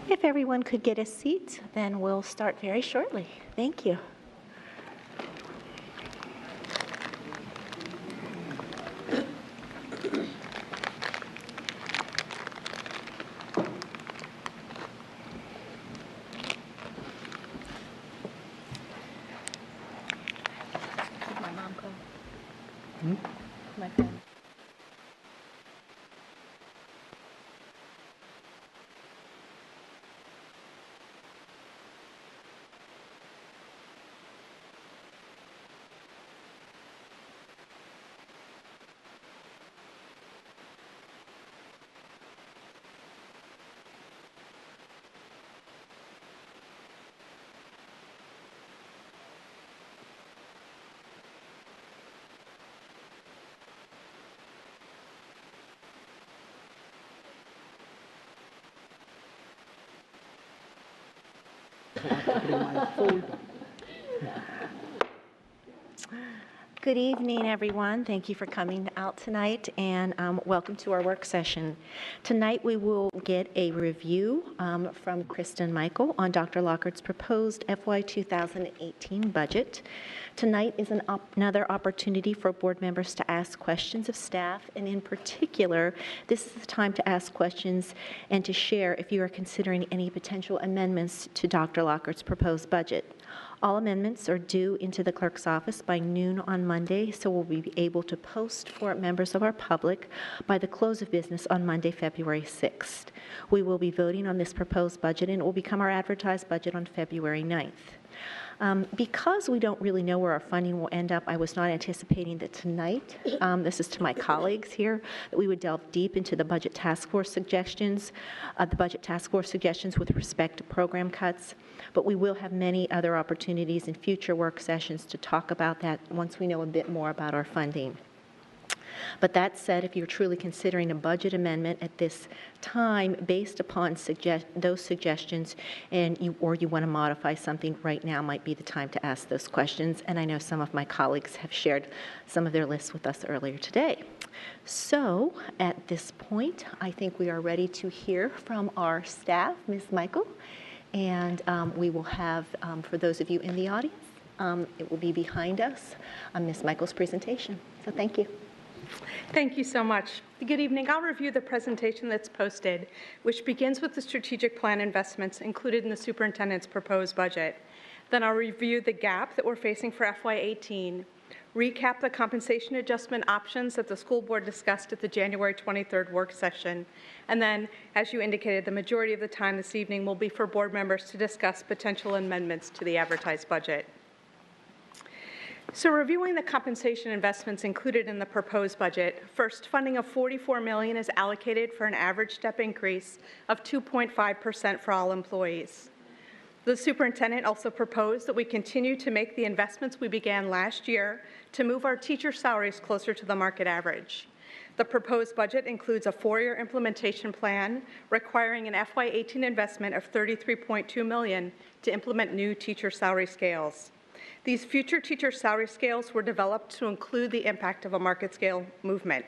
If everyone could get a seat, then we'll start very shortly. Thank you. Did my mom call? My phone. Good evening, everyone. Thank you for coming out tonight, and welcome to our work session. Tonight, we will get a review from Kristen Michael on Dr. Lockhart's proposed FY 2018 budget. Tonight is another opportunity for board members to ask questions of staff, and in particular, this is the time to ask questions and to share if you are considering any potential amendments to Dr. Lockhart's proposed budget. All amendments are due into the clerk's office by noon on Monday, so we'll be able to post for members of our public by the close of business on Monday, February 6th. We will be voting on this proposed budget, and it will become our advertised budget on February 9th. Because we don't really know where our funding will end up, I was not anticipating that tonight, this is to my colleagues here, that we would delve deep into the budget task force suggestions, with respect to program cuts, but we will have many other opportunities in future work sessions to talk about that once we know a bit more about our funding. But that said, if you're truly considering a budget amendment at this time based upon those suggestions, and you want to modify something, right now might be the time to ask those questions. And I know some of my colleagues have shared some of their lists with us earlier today. So at this point, I think we are ready to hear from our staff, Ms. Michael. And we will have, for those of you in the audience, it will be behind us, Ms. Michael's presentation. So thank you. Thank you so much. Good evening. I'll review the presentation that's posted, which begins with the strategic plan investments included in the superintendent's proposed budget. Then I'll review the gap that we're facing for FY18, recap the compensation adjustment options that the school board discussed at the January 23rd work session, and then, as you indicated, the majority of the time this evening will be for board members to discuss potential amendments to the advertised budget. So reviewing the compensation investments included in the proposed budget, first, funding of $44 million is allocated for an average step increase of 2.5% for all employees. The superintendent also proposed that we continue to make the investments we began last year to move our teacher salaries closer to the market average. The proposed budget includes a 4-year implementation plan requiring an FY18 investment of $33.2 million to implement new teacher salary scales. These future teacher salary scales were developed to include the impact of a market scale movement.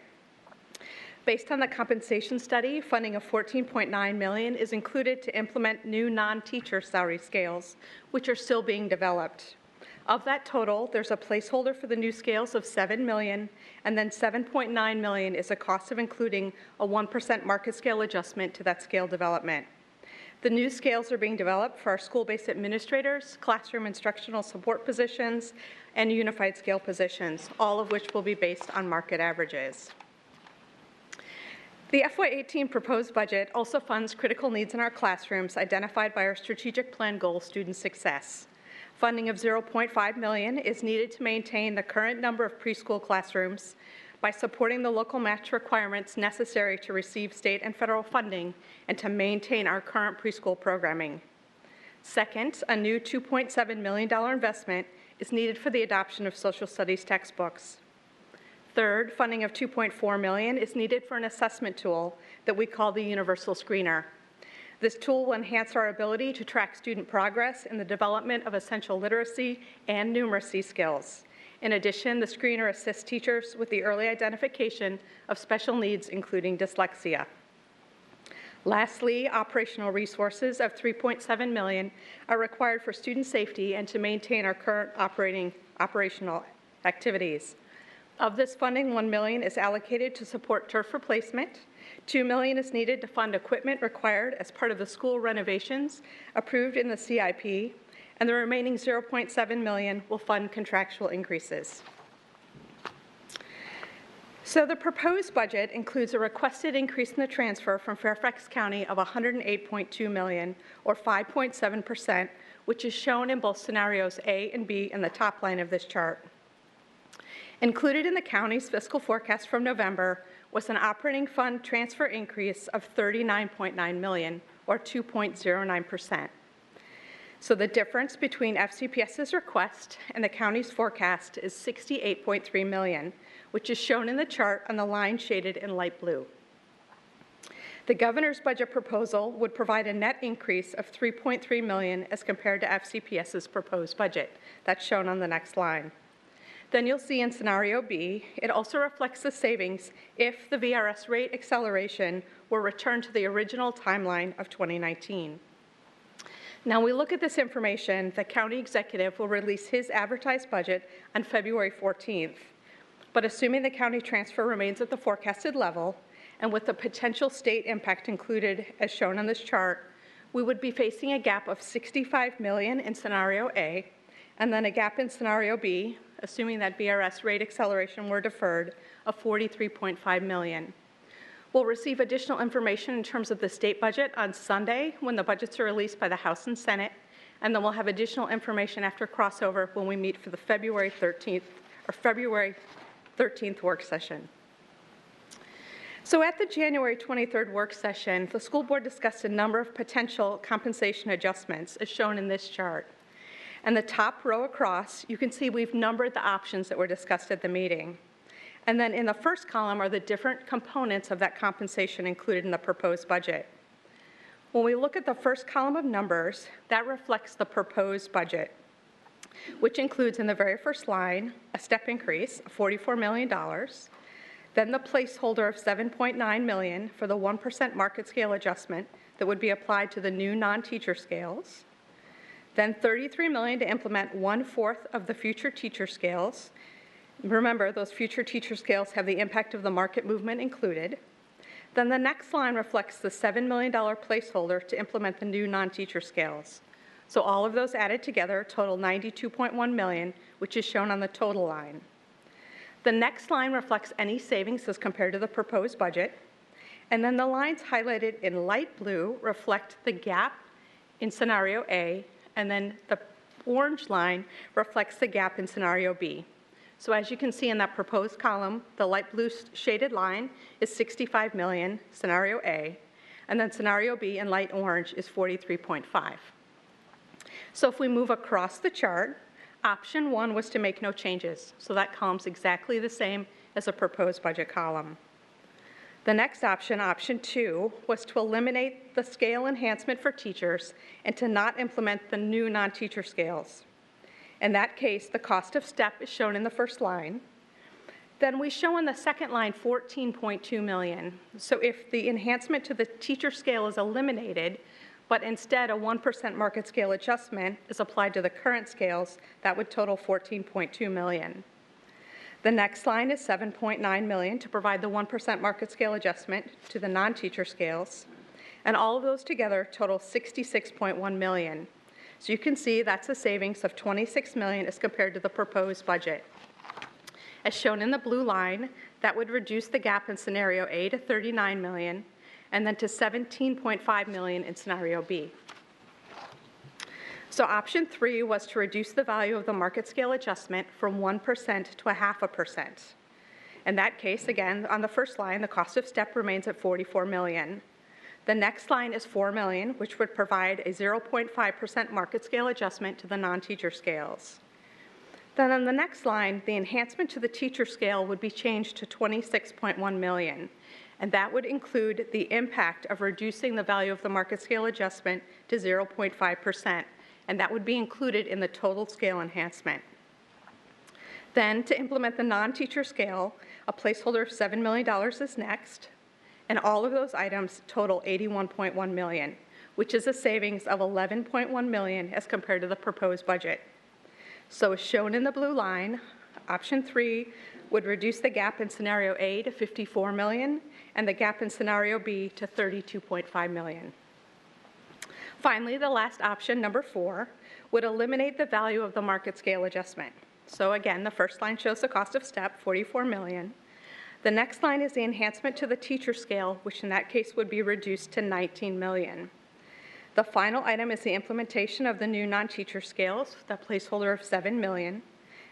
Based on the compensation study, funding of $14.9 million is included to implement new non-teacher salary scales, which are still being developed. Of that total, there's a placeholder for the new scales of $7 million, and then $7.9 million is a cost of including a 1% market scale adjustment to that scale development. The new scales are being developed for our school-based administrators, classroom instructional support positions, and unified scale positions, all of which will be based on market averages. The FY18 proposed budget also funds critical needs in our classrooms identified by our strategic plan goal, student success. Funding of $0.5 million is needed to maintain the current number of preschool classrooms by supporting the local match requirements necessary to receive state and federal funding and to maintain our current preschool programming. Second, a new $2.7 million investment is needed for the adoption of social studies textbooks. Third, funding of $2.4 million is needed for an assessment tool that we call the Universal Screener. This tool will enhance our ability to track student progress in the development of essential literacy and numeracy skills. In addition, the screener assists teachers with the early identification of special needs, including dyslexia. Lastly, operational resources of $3.7 million are required for student safety and to maintain our current operational activities. Of this funding, $1 million is allocated to support turf replacement, $2 million is needed to fund equipment required as part of the school renovations approved in the CIP, and the remaining $0.7 million will fund contractual increases. So the proposed budget includes a requested increase in the transfer from Fairfax County of $108.2 million, or 5.7%, which is shown in both scenarios A and B in the top line of this chart. Included in the county's fiscal forecast from November was an operating fund transfer increase of $39.9 million, or 2.09%. So the difference between FCPS's request and the county's forecast is $68.3 million, which is shown in the chart on the line shaded in light blue. The governor's budget proposal would provide a net increase of $3.3 million as compared to FCPS's proposed budget. That's shown on the next line. Then you'll see in scenario B, it also reflects the savings if the VRS rate acceleration were returned to the original timeline of 2019. Now we look at this information, the county executive will release his advertised budget on February 14th. But assuming the county transfer remains at the forecasted level, and with the potential state impact included as shown on this chart, we would be facing a gap of $65 million in scenario A, and then a gap in scenario B, assuming that VRS rate acceleration were deferred, of $43.5 million. We'll receive additional information in terms of the state budget on Sunday when the budgets are released by the House and Senate, and then we'll have additional information after crossover when we meet for the February 13th work session. So at the January 23rd work session, the school board discussed a number of potential compensation adjustments as shown in this chart. And the top row across, you can see we've numbered the options that were discussed at the meeting. And then in the first column are the different components of that compensation included in the proposed budget. When we look at the first column of numbers, that reflects the proposed budget, which includes in the very first line a step increase of $44 million, then the placeholder of $7.9 million for the 1% market scale adjustment that would be applied to the new non-teacher scales, then $33 million to implement 1/4 of the future teacher scales. Remember, those future teacher scales have the impact of the market movement included. Then the next line reflects the $7 million placeholder to implement the new non-teacher scales. So all of those added together total $92.1 million, which is shown on the total line. The next line reflects any savings as compared to the proposed budget. And then the lines highlighted in light blue reflect the gap in scenario A, and then the orange line reflects the gap in scenario B. So as you can see in that proposed column, the light blue shaded line is $65 million, scenario A, and then scenario B in light orange is $43.5. So if we move across the chart, option 1 was to make no changes. So that column's exactly the same as a proposed budget column. The next option, option 2, was to eliminate the scale enhancement for teachers and to not implement the new non-teacher scales. In that case, the cost of step is shown in the first line. Then we show in the second line $14.2 million. So if the enhancement to the teacher scale is eliminated, but instead a 1% market scale adjustment is applied to the current scales, that would total $14.2 million. The next line is $7.9 million to provide the 1% market scale adjustment to the non-teacher scales. And all of those together total $66.1 million. So you can see that's a savings of $26 million as compared to the proposed budget. As shown in the blue line, that would reduce the gap in scenario A to $39 million, and then to $17.5 million in scenario B. So option 3 was to reduce the value of the market scale adjustment from 1% to 0.5%. In that case, again, on the first line, the cost of step remains at $44 million. The next line is $4 million, which would provide a 0.5% market scale adjustment to the non-teacher scales. Then on the next line, the enhancement to the teacher scale would be changed to $26.1 million, and that would include the impact of reducing the value of the market scale adjustment to 0.5%, and that would be included in the total scale enhancement. Then, to implement the non-teacher scale, a placeholder of $7 million is next. and all of those items total $81.1 million, which is a savings of $11.1 million as compared to the proposed budget. So as shown in the blue line, option 3 would reduce the gap in scenario A to $54 million and the gap in scenario B to $32.5 million. Finally, the last option, number 4, would eliminate the value of the market scale adjustment. So again, the first line shows the cost of STEP, $44 million. The next line is the enhancement to the teacher scale, which in that case would be reduced to $19 million. The final item is the implementation of the new non-teacher scales, that placeholder of $7 million.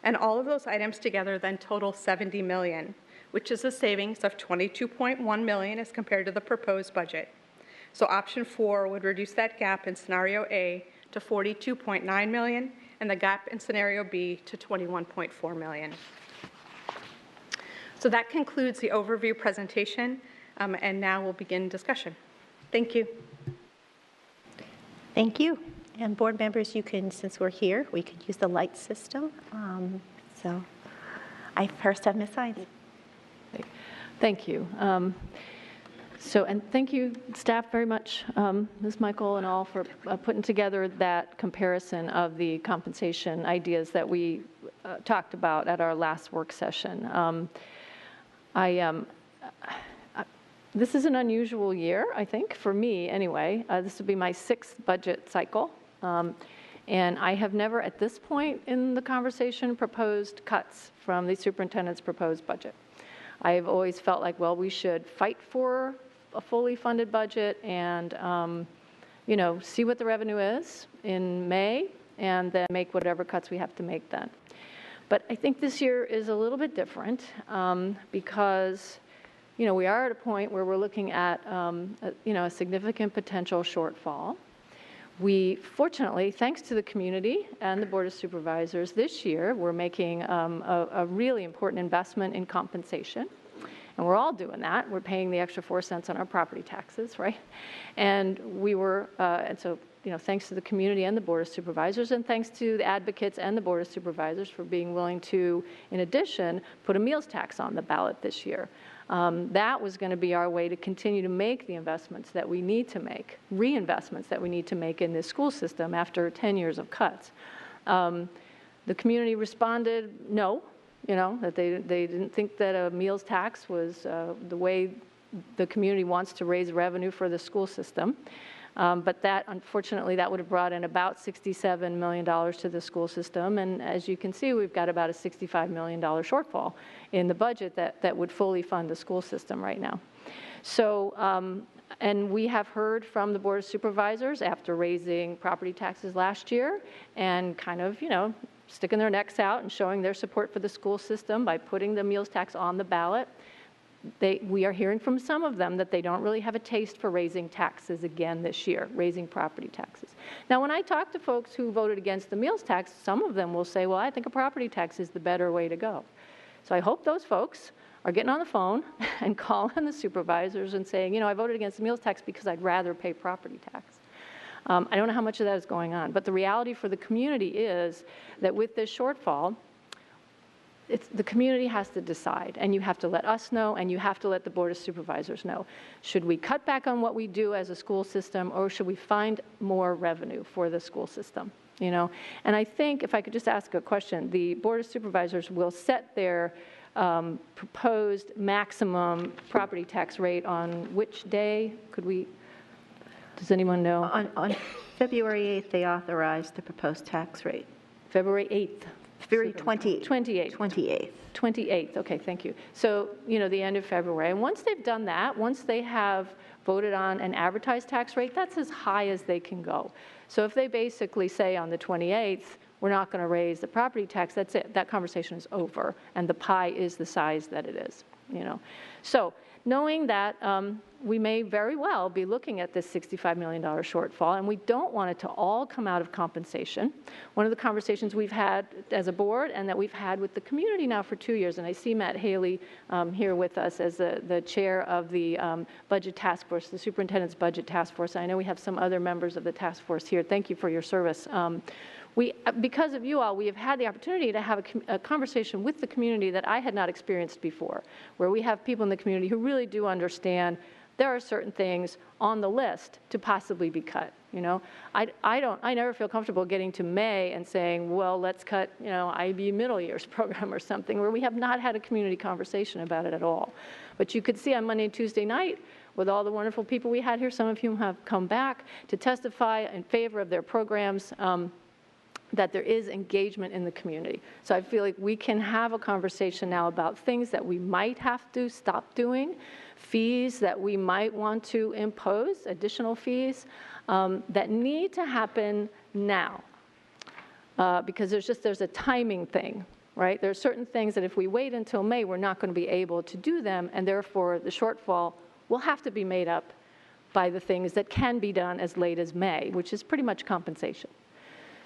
And all of those items together then total $70 million, which is a savings of $22.1 million as compared to the proposed budget. So option 4 would reduce that gap in scenario A to $42.9 million and the gap in scenario B to $21.4 million. So that concludes the overview presentation, and now we'll begin discussion. Thank you. Thank you. And board members, you can, since we're here, we could use the light system. So I first have Ms. Hines. Thank you. And thank you, staff, very much, Ms. Michael and all, for putting together that comparison of the compensation ideas that we talked about at our last work session. This is an unusual year, I think, for me anyway. This will be my 6th budget cycle. And I have never, at this point in the conversation, proposed cuts from the superintendent's proposed budget. I've always felt like, well, we should fight for a fully funded budget and, see what the revenue is in May and then make whatever cuts we have to make then. But I think this year is a little bit different because, we are at a point where we're looking at, a significant potential shortfall. We, fortunately, thanks to the community and the Board of Supervisors, this year we're making a really important investment in compensation. And we're all doing that. We're paying the extra 4 cents on our property taxes, right? And we were, thanks to the community and the Board of Supervisors, and thanks to the advocates and the Board of Supervisors for being willing to, in addition, put a meals tax on the ballot this year. That was going to be our way to continue to make the investments that we need to make, reinvestments that we need to make in this school system after 10 years of cuts. The community responded no, that they didn't think that a meals tax was the way the community wants to raise revenue for the school system. But that, unfortunately, that would have brought in about $67 million to the school system. And as you can see, we've got about a $65 million shortfall in the budget that would fully fund the school system right now. So, and we have heard from the Board of Supervisors after raising property taxes last year and kind of, sticking their necks out and showing their support for the school system by putting the meals tax on the ballot. We are hearing from some of them that they don't really have a taste for raising taxes again this year, raising property taxes. Now, when I talk to folks who voted against the meals tax, some of them will say, well, I think a property tax is the better way to go. So I hope those folks are getting on the phone and calling the supervisors and saying, I voted against the meals tax because I'd rather pay property tax. I don't know how much of that is going on, but the reality for the community is that with this shortfall, the community has to decide, and you have to let us know, and you have to let the Board of Supervisors know. Should we cut back on what we do as a school system, or should we find more revenue for the school system? And I think, if I could just ask a question, the Board of Supervisors will set their proposed maximum property tax rate on which day? Does anyone know? On February 8th, they authorized the proposed tax rate. February 8th. February 28th. 28th. 28th, okay, thank you. So, the end of February. And once they've done that, once they have voted on an advertised tax rate, that's as high as they can go. So if they basically say on the 28th, we're not going to raise the property tax, that's it. That conversation is over, and the pie is the size that it is, So knowing that we may very well be looking at this $65 million shortfall, and we don't want it to all come out of compensation. One of the conversations we've had as a board and that we've had with the community now for 2 years, and I see Matt Haley here with us as the chair of the budget task force, the superintendent's budget task force. I know we have some other members of the task force here. Thank you for your service. Because of you all, we have had the opportunity to have a conversation with the community that I had not experienced before, where we have people in the community who really do understand there are certain things on the list to possibly be cut. I never feel comfortable getting to May and saying, well, let's cut, IB middle years program or something, where we have not had a community conversation about it at all. But you could see on Monday and Tuesday night, with all the wonderful people we had here, some of whom have come back to testify in favor of their programs, that there is engagement in the community. So I feel like we can have a conversation now about things that we might have to stop doing, fees that we might want to impose, additional fees, that need to happen now. Because there's a timing thing, right? There are certain things that if we wait until May, we're not going to be able to do them, and therefore the shortfall will have to be made up by the things that can be done as late as May, which is pretty much compensation.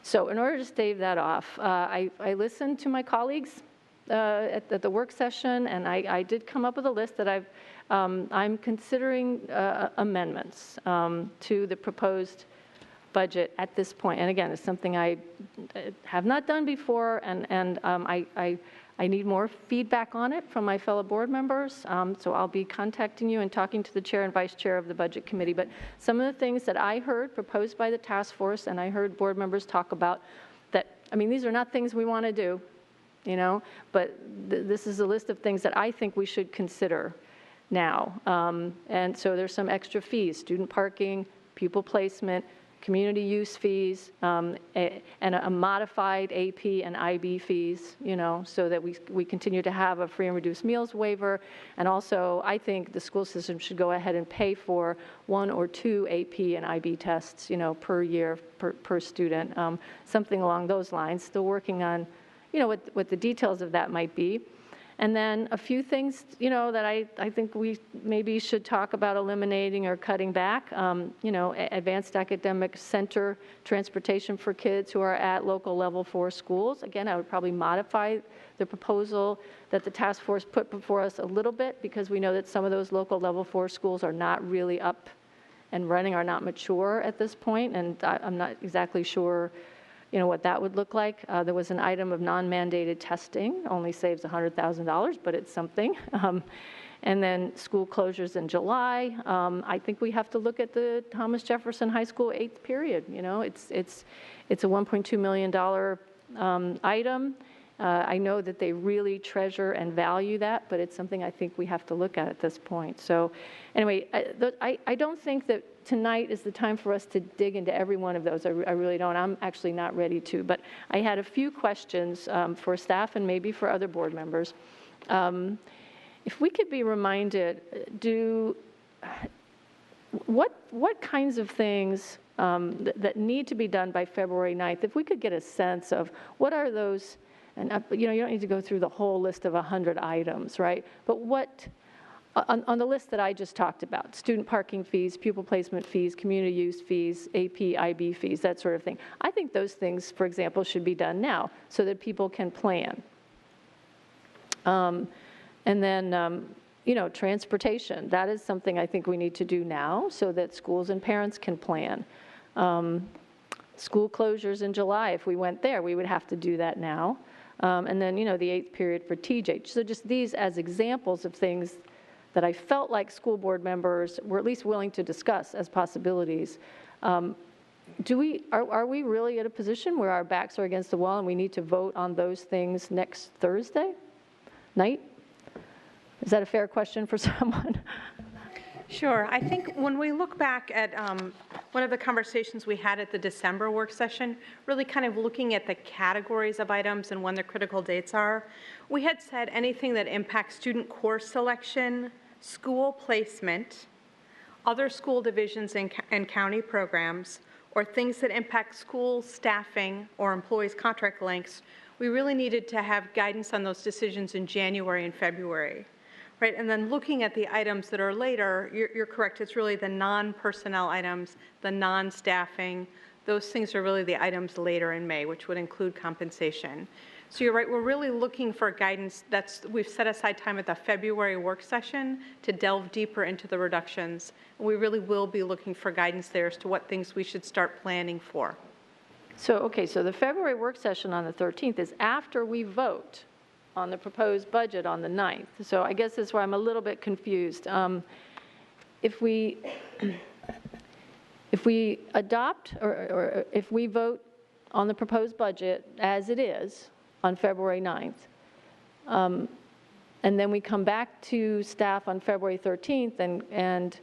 So in order to stave that off, I listened to my colleagues at the work session, and I did come up with a list that I'm considering amendments to the proposed budget at this point. And again, it's something I have not done before, and I need more feedback on it from my fellow board members. So I'll be contacting you and talking to the chair and vice chair of the budget committee. But some of the things that I heard proposed by the task force, and I heard board members talk about that, these are not things we want to do, but this is a list of things that I think we should consider now. And so there's some extra fees: student parking, pupil placement, community use fees, and a modified AP and IB fees, so that we continue to have a free and reduced meals waiver. And also, I think the school system should go ahead and pay for 1 or 2 AP and IB tests, per year, per student, something along those lines. Still working on, what the details of that might be. And then a few things, that I think we maybe should talk about eliminating or cutting back. Advanced academic center transportation for kids who are at local level 4 schools. Again, I would probably modify the proposal that the task force put before us a little bit, because we know that some of those local level 4 schools are not really up and running, are not mature at this point, and I'm not exactly sure what that would look like. There was an item of non-mandated testing, only saves $100,000, but it's something. And then school closures in July. I think we have to look at the Thomas Jefferson High School 8th period. It's a $1.2 million item. I know that they really treasure and value that, but it's something I think we have to look at this point. So anyway, I don't think that tonight is the time for us to dig into every one of those. I really don't. I'm actually not ready to. But I had a few questions for staff and maybe for other board members. If we could be reminded, what kinds of things that need to be done by February 9th, if we could get a sense of what are those, and you don't need to go through the whole list of 100 items, right? But what, on the list that I just talked about, student parking fees, pupil placement fees, community use fees, AP, IB fees, that sort of thing. I think those things, for example, should be done now so that people can plan. And then, transportation, that is something I think we need to do now so that schools and parents can plan. School closures in July, if we went there, we would have to do that now. And then, the 8th period for TJ. So just these as examples of things that I felt like school board members were at least willing to discuss as possibilities. Are we really at a position where our backs are against the wall and we need to vote on those things next Thursday night? Is that a fair question for someone? Sure. I think when we look back at one of the conversations we had at the December work session, really kind of looking at the categories of items and when the critical dates are, we had said anything that impacts student course selection, school placement, other school divisions and county programs, or things that impact school staffing or employees' contract lengths, we really needed to have guidance on those decisions in January and February. Right, and then looking at the items that are later, you're correct, it's really the non-personnel items, the non-staffing, those things are really the items later in May, which would include compensation. So you're right, we're really looking for guidance. We've set aside time at the February work session to delve deeper into the reductions. And we really will be looking for guidance there as to what things we should start planning for. So the February work session on the 13th is after we vote on the proposed budget on the 9th. So I guess that's where I'm a little bit confused. if we adopt or if we vote on the proposed budget as it is on February 9th, and then we come back to staff on February 13th and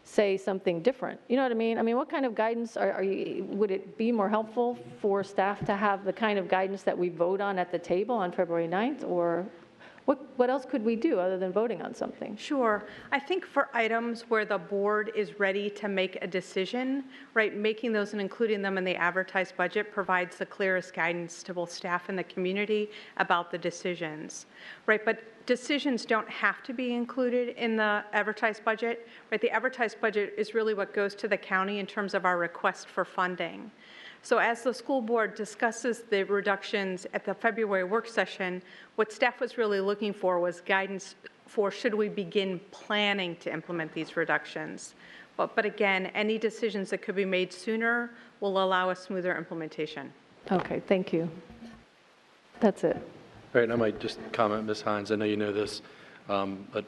say something different. You know what I mean? I mean, what kind of guidance would it be more helpful for staff to have the kind of guidance that we vote on at the table on February 9th? Or what else could we do other than voting on something? Sure. I think for items where the board is ready to make a decision, right, making those and including them in the advertised budget provides the clearest guidance to both staff and the community about the decisions, right? But decisions don't have to be included in the advertised budget, right? The advertised budget is really what goes to the county in terms of our request for funding. So as the school board discusses the reductions at the February work session, what staff was really looking for was guidance for should we begin planning to implement these reductions. But again, any decisions that could be made sooner will allow a smoother implementation. Okay, thank you. That's it. All right, and I might just comment, Ms. Hines, I know you know this, but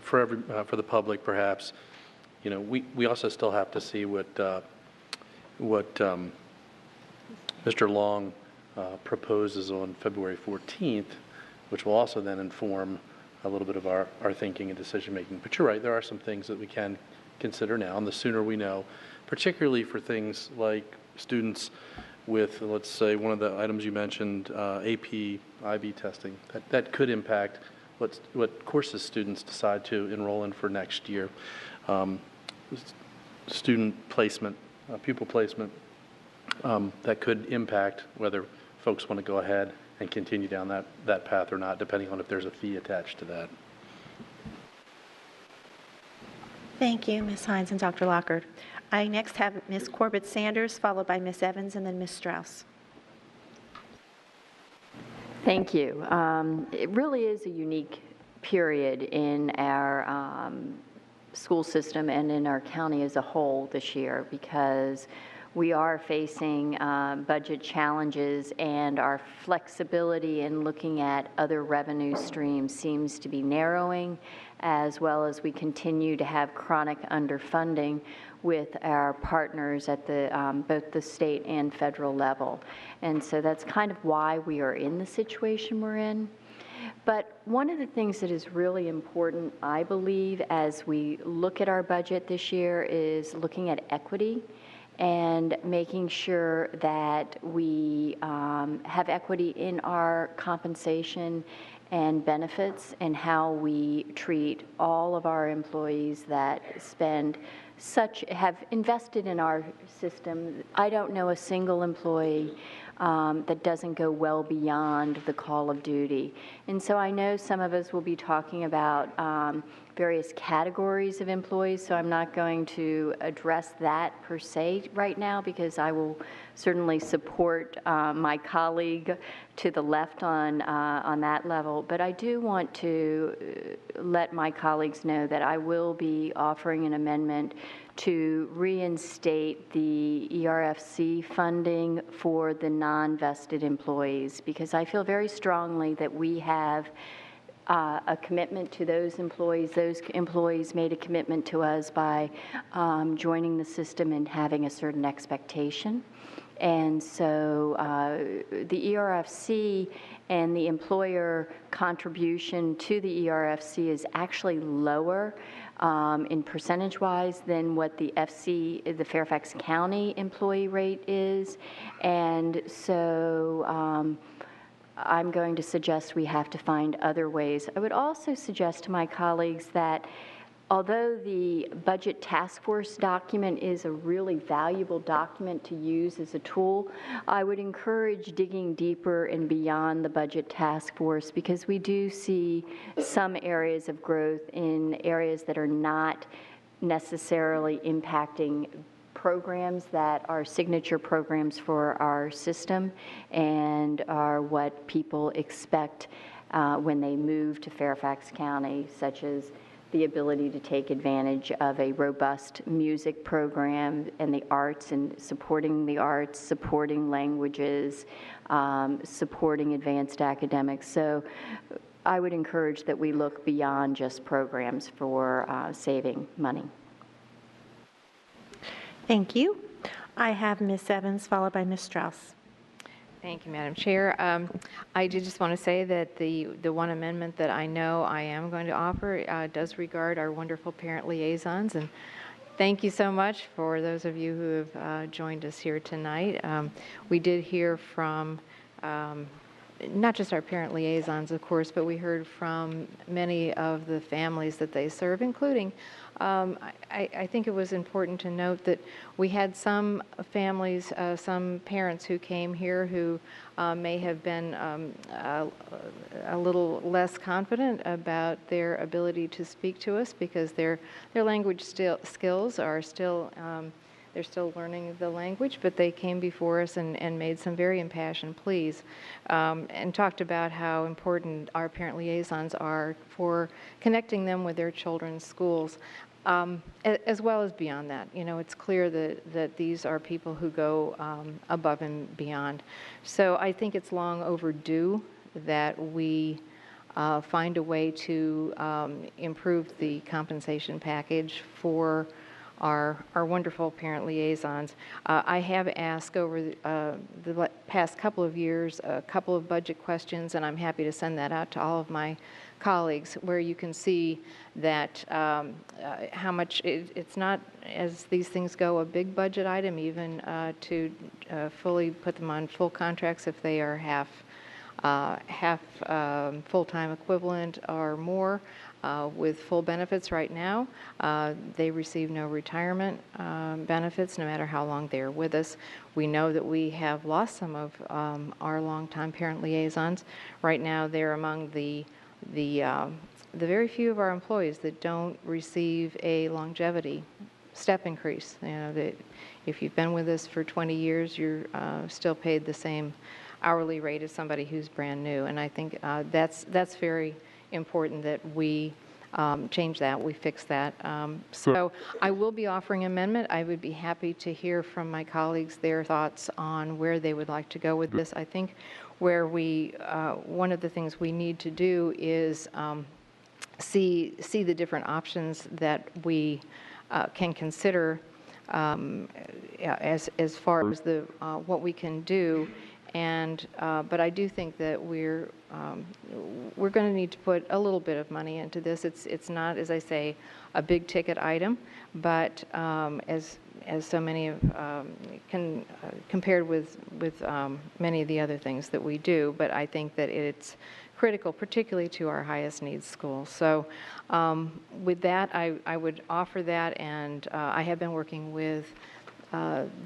for the public perhaps, you know, we also still have to see what Mr. Long proposes on February 14th, which will also then inform a little bit of our thinking and decision-making. But you're right, there are some things that we can consider now, and the sooner we know, particularly for things like students with, let's say, one of the items you mentioned, AP, IB testing, that could impact what courses students decide to enroll in for next year. Student placement, pupil placement, that could impact whether folks want to go ahead and continue down that path or not, depending on if there's a fee attached to that. Thank you, Ms. Hines and Dr. Lockard. I next have Ms. Corbett Sanders, followed by Ms. Evans, and then Ms. Strauss. Thank you. It really is a unique period in our school system and in our county as a whole this year, because we are facing budget challenges, and our flexibility in looking at other revenue streams seems to be narrowing, as well as we continue to have chronic underfunding with our partners at the both the state and federal level. And so that's kind of why we are in the situation we're in. But one of the things that is really important, I believe, as we look at our budget this year is looking at equity and making sure that we have equity in our compensation and benefits and how we treat all of our employees that have invested in our system. I don't know a single employee that doesn't go well beyond the call of duty. And so I know some of us will be talking about various categories of employees, so I'm not going to address that per se right now, because I will certainly support my colleague to the left on that level. But I do want to let my colleagues know that I will be offering an amendment to reinstate the ERFC funding for the non-vested employees, because I feel very strongly that we have a commitment to those employees. Those employees made a commitment to us by joining the system and having a certain expectation. And so the ERFC and the employer contribution to the ERFC is actually lower in percentage-wise than what the the Fairfax County employee rate is. And so I'm going to suggest we have to find other ways. I would also suggest to my colleagues that although the Budget Task Force document is a really valuable document to use as a tool, I would encourage digging deeper and beyond the Budget Task Force, because we do see some areas of growth in areas that are not necessarily impacting programs that are signature programs for our system and are what people expect when they move to Fairfax County, such as the ability to take advantage of a robust music program and the arts, and supporting the arts, supporting languages, supporting advanced academics. So I would encourage that we look beyond just programs for saving money. Thank you. I have Ms. Evans, followed by Ms. Strauss. Thank you, Madam Chair. I did just want to say that the one amendment that I know I am going to offer does regard our wonderful parent liaisons, and thank you so much for those of you who have joined us here tonight. We did hear from not just our parent liaisons, of course, but we heard from many of the families that they serve, including, I think it was important to note that we had some families, some parents who came here who may have been a little less confident about their ability to speak to us because their language skills are still they're still learning the language, but they came before us and made some very impassioned pleas and talked about how important our parent liaisons are for connecting them with their children's schools, as well as beyond that. You know, it's clear that these are people who go above and beyond. So I think it's long overdue that we find a way to improve the compensation package for our wonderful parent liaisons. I have asked over the past couple of years a couple of budget questions, and I'm happy to send that out to all of my colleagues, where you can see that how much it's not, as these things go, a big budget item even to fully put them on full contracts if they are half full-time equivalent or more. With full benefits right now, they receive no retirement benefits no matter how long they are with us. We know that we have lost some of our longtime parent liaisons. Right now, they're among the very few of our employees that don't receive a longevity step increase. You know, that if you've been with us for 20 years, you're still paid the same hourly rate as somebody who's brand new. And I think that's very important that we change that, we fix that. So I will be offering an amendment. I would be happy to hear from my colleagues their thoughts on where they would like to go with this. I think where one of the things we need to do is see the different options that we can consider as far as what we can do. And but I do think that we're going to need to put a little bit of money into this. It's not, as I say, a big ticket item, but as so many of compared with many of the other things that we do. But I think that it's critical, particularly to our highest needs schools. So with that, I would offer that, and I have been working with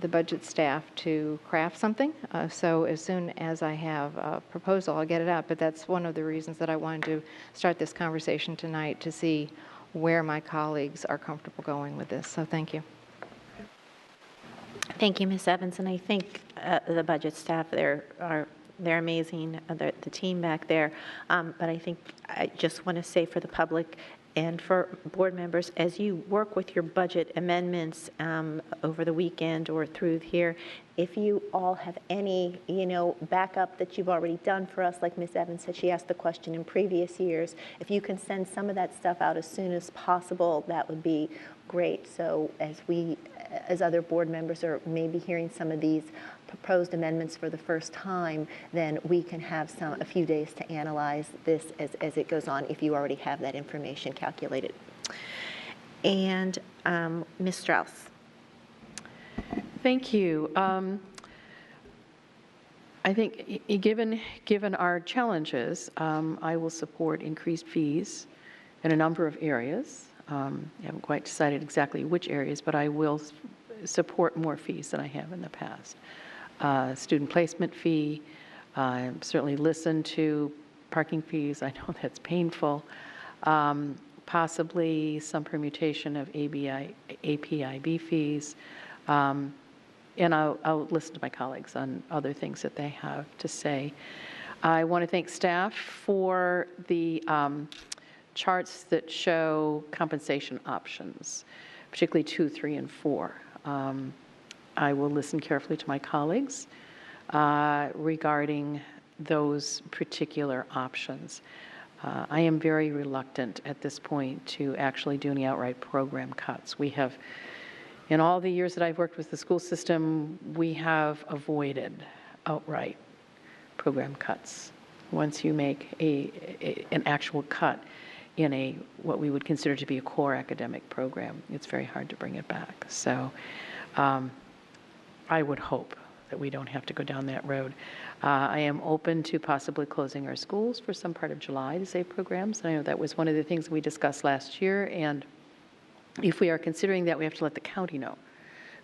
the budget staff to craft something. So as soon as I have a proposal, I'll get it out. But that's one of the reasons that I wanted to start this conversation tonight, to see where my colleagues are comfortable going with this. So thank you. Thank you, Ms. Evans. And I think the budget staff, they're amazing, the team back there. But I think I just want to say for the public and for board members, as you work with your budget amendments over the weekend or through here, if you all have any, backup that you've already done for us, like Ms. Evans said, she asked the question in previous years, if you can send some of that stuff out as soon as possible, that would be great. So as other board members are maybe hearing some of these proposed amendments for the first time, then we can have a few days to analyze this as it goes on, if you already have that information calculated. And Ms. Strauss. Thank you. I think given our challenges, I will support increased fees in a number of areas. I haven't quite decided exactly which areas, but I will support more fees than I have in the past. Student placement fee, certainly listen to parking fees. I know that's painful. Possibly some permutation of APIB fees. And I'll listen to my colleagues on other things that they have to say. I want to thank staff for the charts that show compensation options, particularly 2, 3, and 4. I will listen carefully to my colleagues regarding those particular options. I am very reluctant at this point to actually do any outright program cuts. We have In all the years that I've worked with the school system, we have avoided outright program cuts. Once you make an actual cut in what we would consider to be a core academic program, it's very hard to bring it back. So I would hope that we don't have to go down that road. I am open to possibly closing our schools for some part of July to save programs. I know that was one of the things we discussed last year, and if we are considering that, we have to let the county know,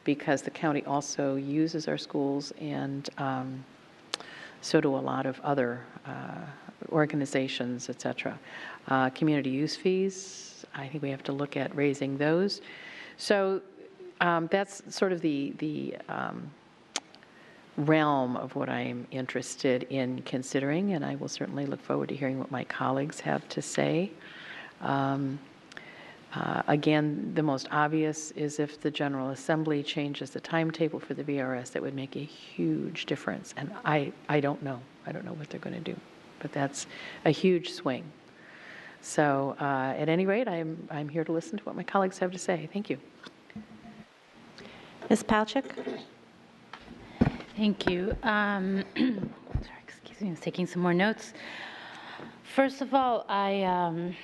because the county also uses our schools, and so do a lot of other organizations, et cetera. Community use fees, I think we have to look at raising those. So that's sort of the realm of what I'm interested in considering, and I will certainly look forward to hearing what my colleagues have to say. Again, the most obvious is if the General Assembly changes the timetable for the VRS, that would make a huge difference. And I don't know. I don't know what they're going to do. But that's a huge swing. So at any rate, I'm here to listen to what my colleagues have to say. Thank you. Ms. Palchik? Thank you. Sorry, excuse me, I was taking some more notes. First of all, I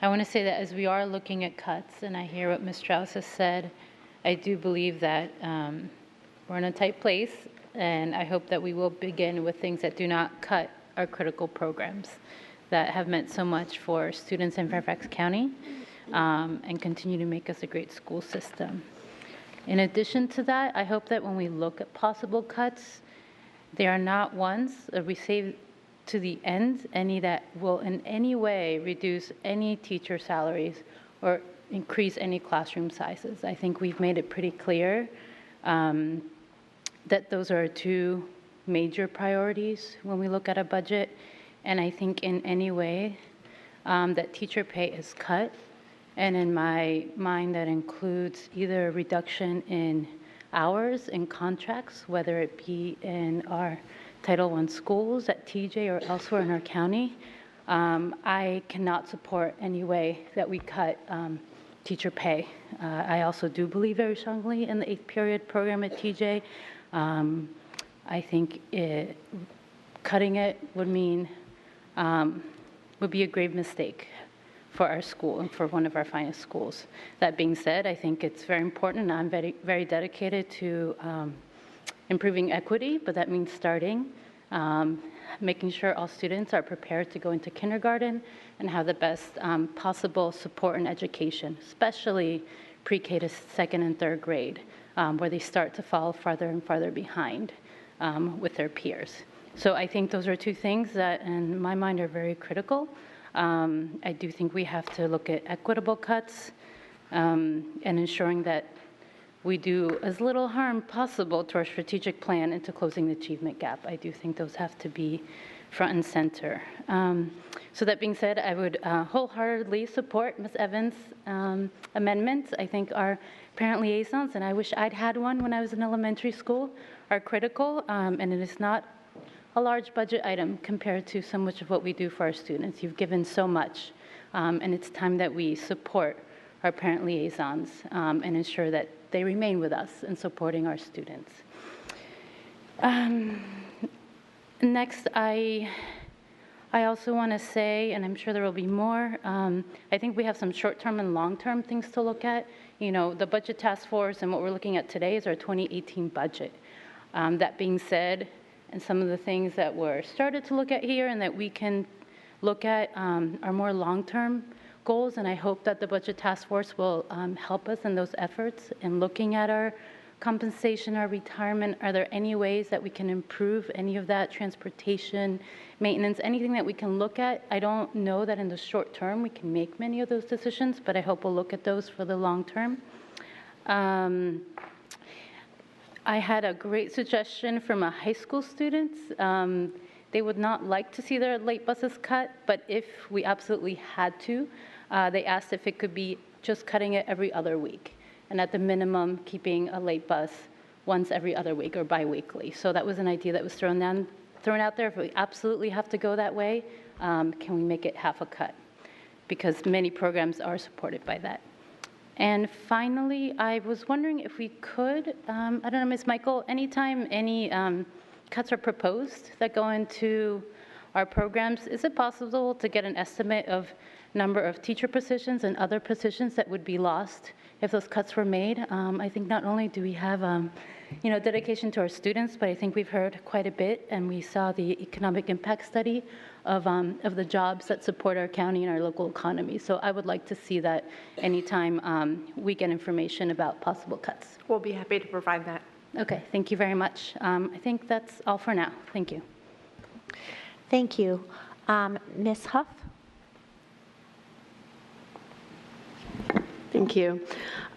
want to say that as we are looking at cuts, and I hear what Ms. Strauss has said, I do believe that we're in a tight place, and I hope that we will begin with things that do not cut our critical programs that have meant so much for students in Fairfax County and continue to make us a great school system. In addition to that, I hope that when we look at possible cuts, they are not ones that we save to the end, any that will in any way reduce any teacher salaries or increase any classroom sizes. I think we've made it pretty clear that those are two major priorities when we look at a budget. And I think in any way that teacher pay is cut, and in my mind that includes either a reduction in hours and contracts, whether it be in our Title I schools at TJ or elsewhere in our county, I cannot support any way that we cut teacher pay. I also do believe very strongly in the 8th period program at TJ. I think cutting it would mean, would be a grave mistake for our school and for one of our finest schools. That being said, I think it's very important, and I'm very, very dedicated to improving equity, but that means starting, making sure all students are prepared to go into kindergarten and have the best possible support and education, especially pre-K to 2nd and 3rd grade, where they start to fall farther and farther behind with their peers. So I think those are two things that, in my mind, are very critical. I do think we have to look at equitable cuts and ensuring that we do as little harm possible to our strategic plan and to closing the achievement gap. I do think those have to be front and center. So that being said, I would wholeheartedly support Ms. Evans' amendments. I think our parent liaisons, and I wish I'd had one when I was in elementary school, are critical, and it is not a large budget item compared to so much of what we do for our students. You've given so much, and it's time that we support our parent liaisons and ensure that they remain with us in supporting our students. Next, I also want to say, and I'm sure there will be more, I think we have some short-term and long-term things to look at. You know, the budget task force and what we're looking at today is our 2018 budget. That being said, and some of the things that we're started to look at here and that we can look at are more long-term goals, and I hope that the Budget Task Force will help us in those efforts in looking at our compensation, our retirement. Are there any ways that we can improve any of that, transportation, maintenance, anything that we can look at? I don't know that in the short term we can make many of those decisions, but I hope we'll look at those for the long term. I had a great suggestion from a high school student. They would not like to see their late buses cut, but if we absolutely had to, they asked if it could be just cutting it every other week, and at the minimum, keeping a late bus once every other week or biweekly. So that was an idea that was thrown out there. If we absolutely have to go that way, can we make it half a cut? Because many programs are supported by that. And finally, I was wondering if we could, I don't know, Ms. Michael, anytime any cuts are proposed that go into our programs, is it possible to get an estimate of number of teacher positions and other positions that would be lost if those cuts were made? I think not only do we have, dedication to our students, but I think we've heard quite a bit, and we saw the economic impact study of the jobs that support our county and our local economy. So I would like to see that anytime we get information about possible cuts. We'll be happy to provide that. Okay, thank you very much. I think that's all for now. Thank you. Thank you. Ms. Huff? Thank you.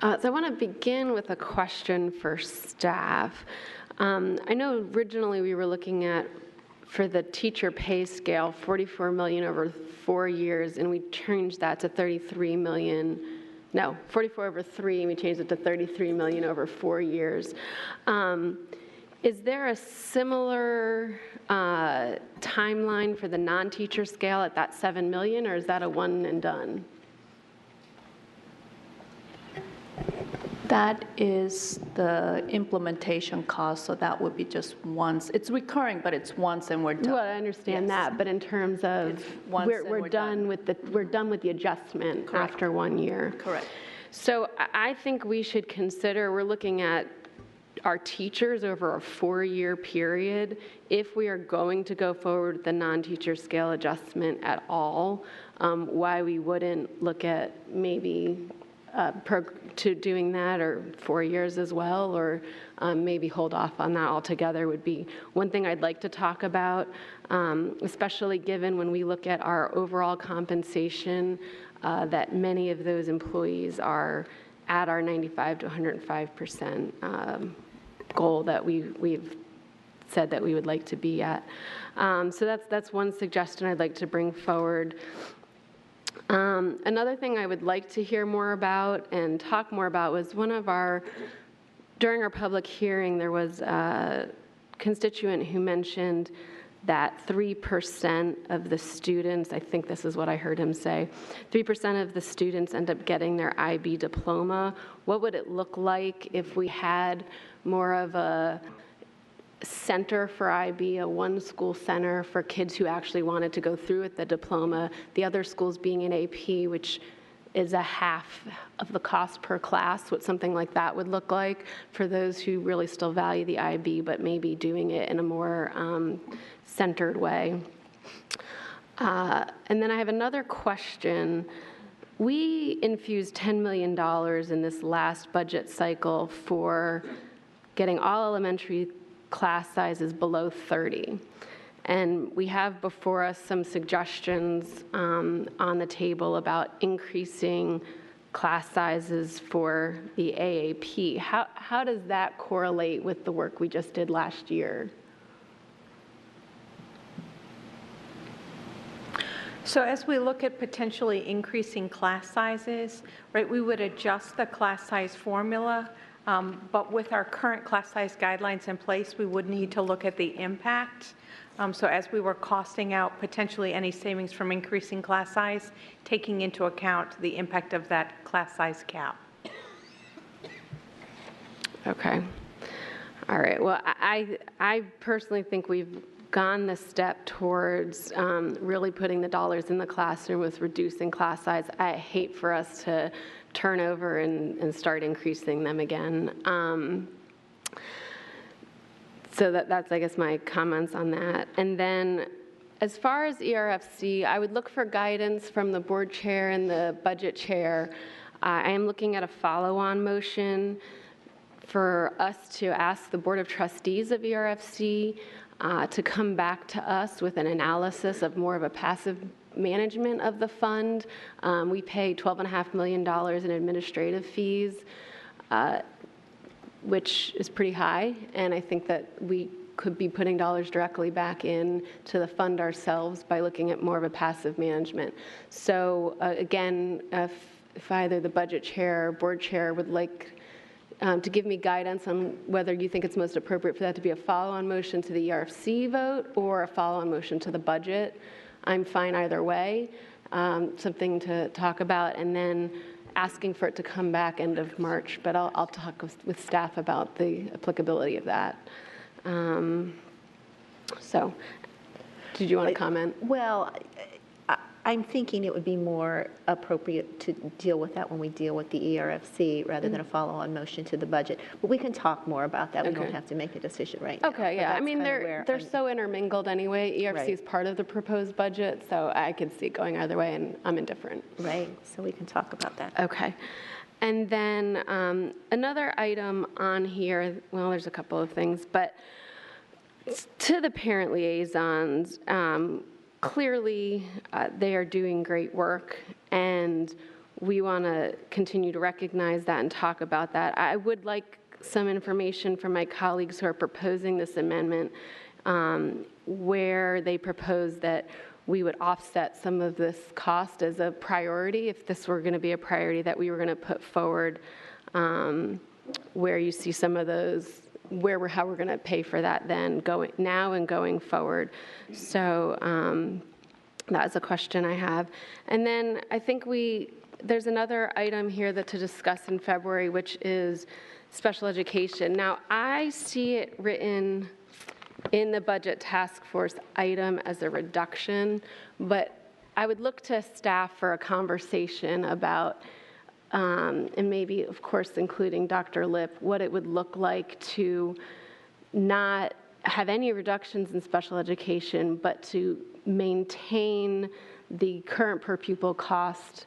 So I want to begin with a question for staff. I know originally we were looking at, for the teacher pay scale, $44 million over 4 years, and we changed that to $33 million. No, 44 over 3, and we changed it to $33 million over 4 years. Is there a similar timeline for the non-teacher scale at that $7 million, or is that a one and done? That is the implementation cost, so that would be just once. It's recurring, but it's once and we're done. Well, I understand that, but in terms of It's once and we're we're done done. with the adjustment after 1 year. Correct. So I think we should consider, we're looking at our teachers over a 4-year period. If we are going to go forward with the non-teacher scale adjustment at all, why we wouldn't look at maybe to doing that, or 4 years as well, or maybe hold off on that altogether would be one thing I'd like to talk about, especially given when we look at our overall compensation, that many of those employees are at our 95 to 105% goal that we've said that we would like to be at. So that's one suggestion I'd like to bring forward. Another thing I would like to hear more about and talk more about was during our public hearing, there was a constituent who mentioned that 3% of the students, I think this is what I heard him say, 3% of the students end up getting their IB diploma. What would it look like if we had more of a center for IB, a one-school center for kids who actually wanted to go through with the diploma, the other schools being an AP, which is a half of the cost per class, what something like that would look like for those who really still value the IB, but maybe doing it in a more centered way. And then I have another question. We infused $10 million in this last budget cycle for getting all elementary class sizes below 30. And we have before us some suggestions on the table about increasing class sizes for the AAP. How does that correlate with the work we just did last year? So as we look at potentially increasing class sizes, right, we would adjust the class size formula, but with our current class size guidelines in place, we would need to look at the impact. So as we were costing out potentially any savings from increasing class size, taking into account the impact of that class size cap. Okay. All right. Well, I personally think we've gone the step towards really putting the dollars in the classroom with reducing class size. I hate for us to turn over and start increasing them again. So that's, I guess, my comments on that. And then as far as ERFC, I would look for guidance from the board chair and the budget chair. I am looking at a follow-on motion for us to ask the Board of Trustees of ERFC to come back to us with an analysis of more of a passive management of the fund. We pay $12.5 million in administrative fees, which is pretty high, and I think that we could be putting dollars directly back in to the fund ourselves by looking at more of a passive management. So again, if either the budget chair or board chair would like to give me guidance on whether you think it's most appropriate for that to be a follow-on motion to the ERFC vote or a follow-on motion to the budget, I'm fine either way. Something to talk about. And then asking for it to come back end of March, but I'll talk with staff about the applicability of that. So, did you want to comment? Well, I'm thinking it would be more appropriate to deal with that when we deal with the ERFC rather than a follow-on motion to the budget. But we can talk more about that. We don't Okay. have to make a decision right now. Okay, But yeah. I that's mean, kinda where they're I'm- so intermingled anyway. ERFC is Right. part of the proposed budget, so I could see it going either way, and I'm indifferent. Right, so we can talk about that. Okay. And then another item on here, well, there's a couple of things, but to the parent liaisons, clearly they are doing great work, and we want to continue to recognize that and talk about that. I would like some information from my colleagues who are proposing this amendment, where they propose that we would offset some of this cost as a priority, if this were going to be a priority that we were going to put forward, where you see some of those, how we're going to pay for that then now and going forward. So that is a question I have. And then I think there's another item here to discuss in February, which is special education. Now, I see it written in the budget task force item as a reduction, but I would look to staff for a conversation about, and maybe, of course, including Dr. Lipp, what it would look like to not have any reductions in special education, but to maintain the current per pupil cost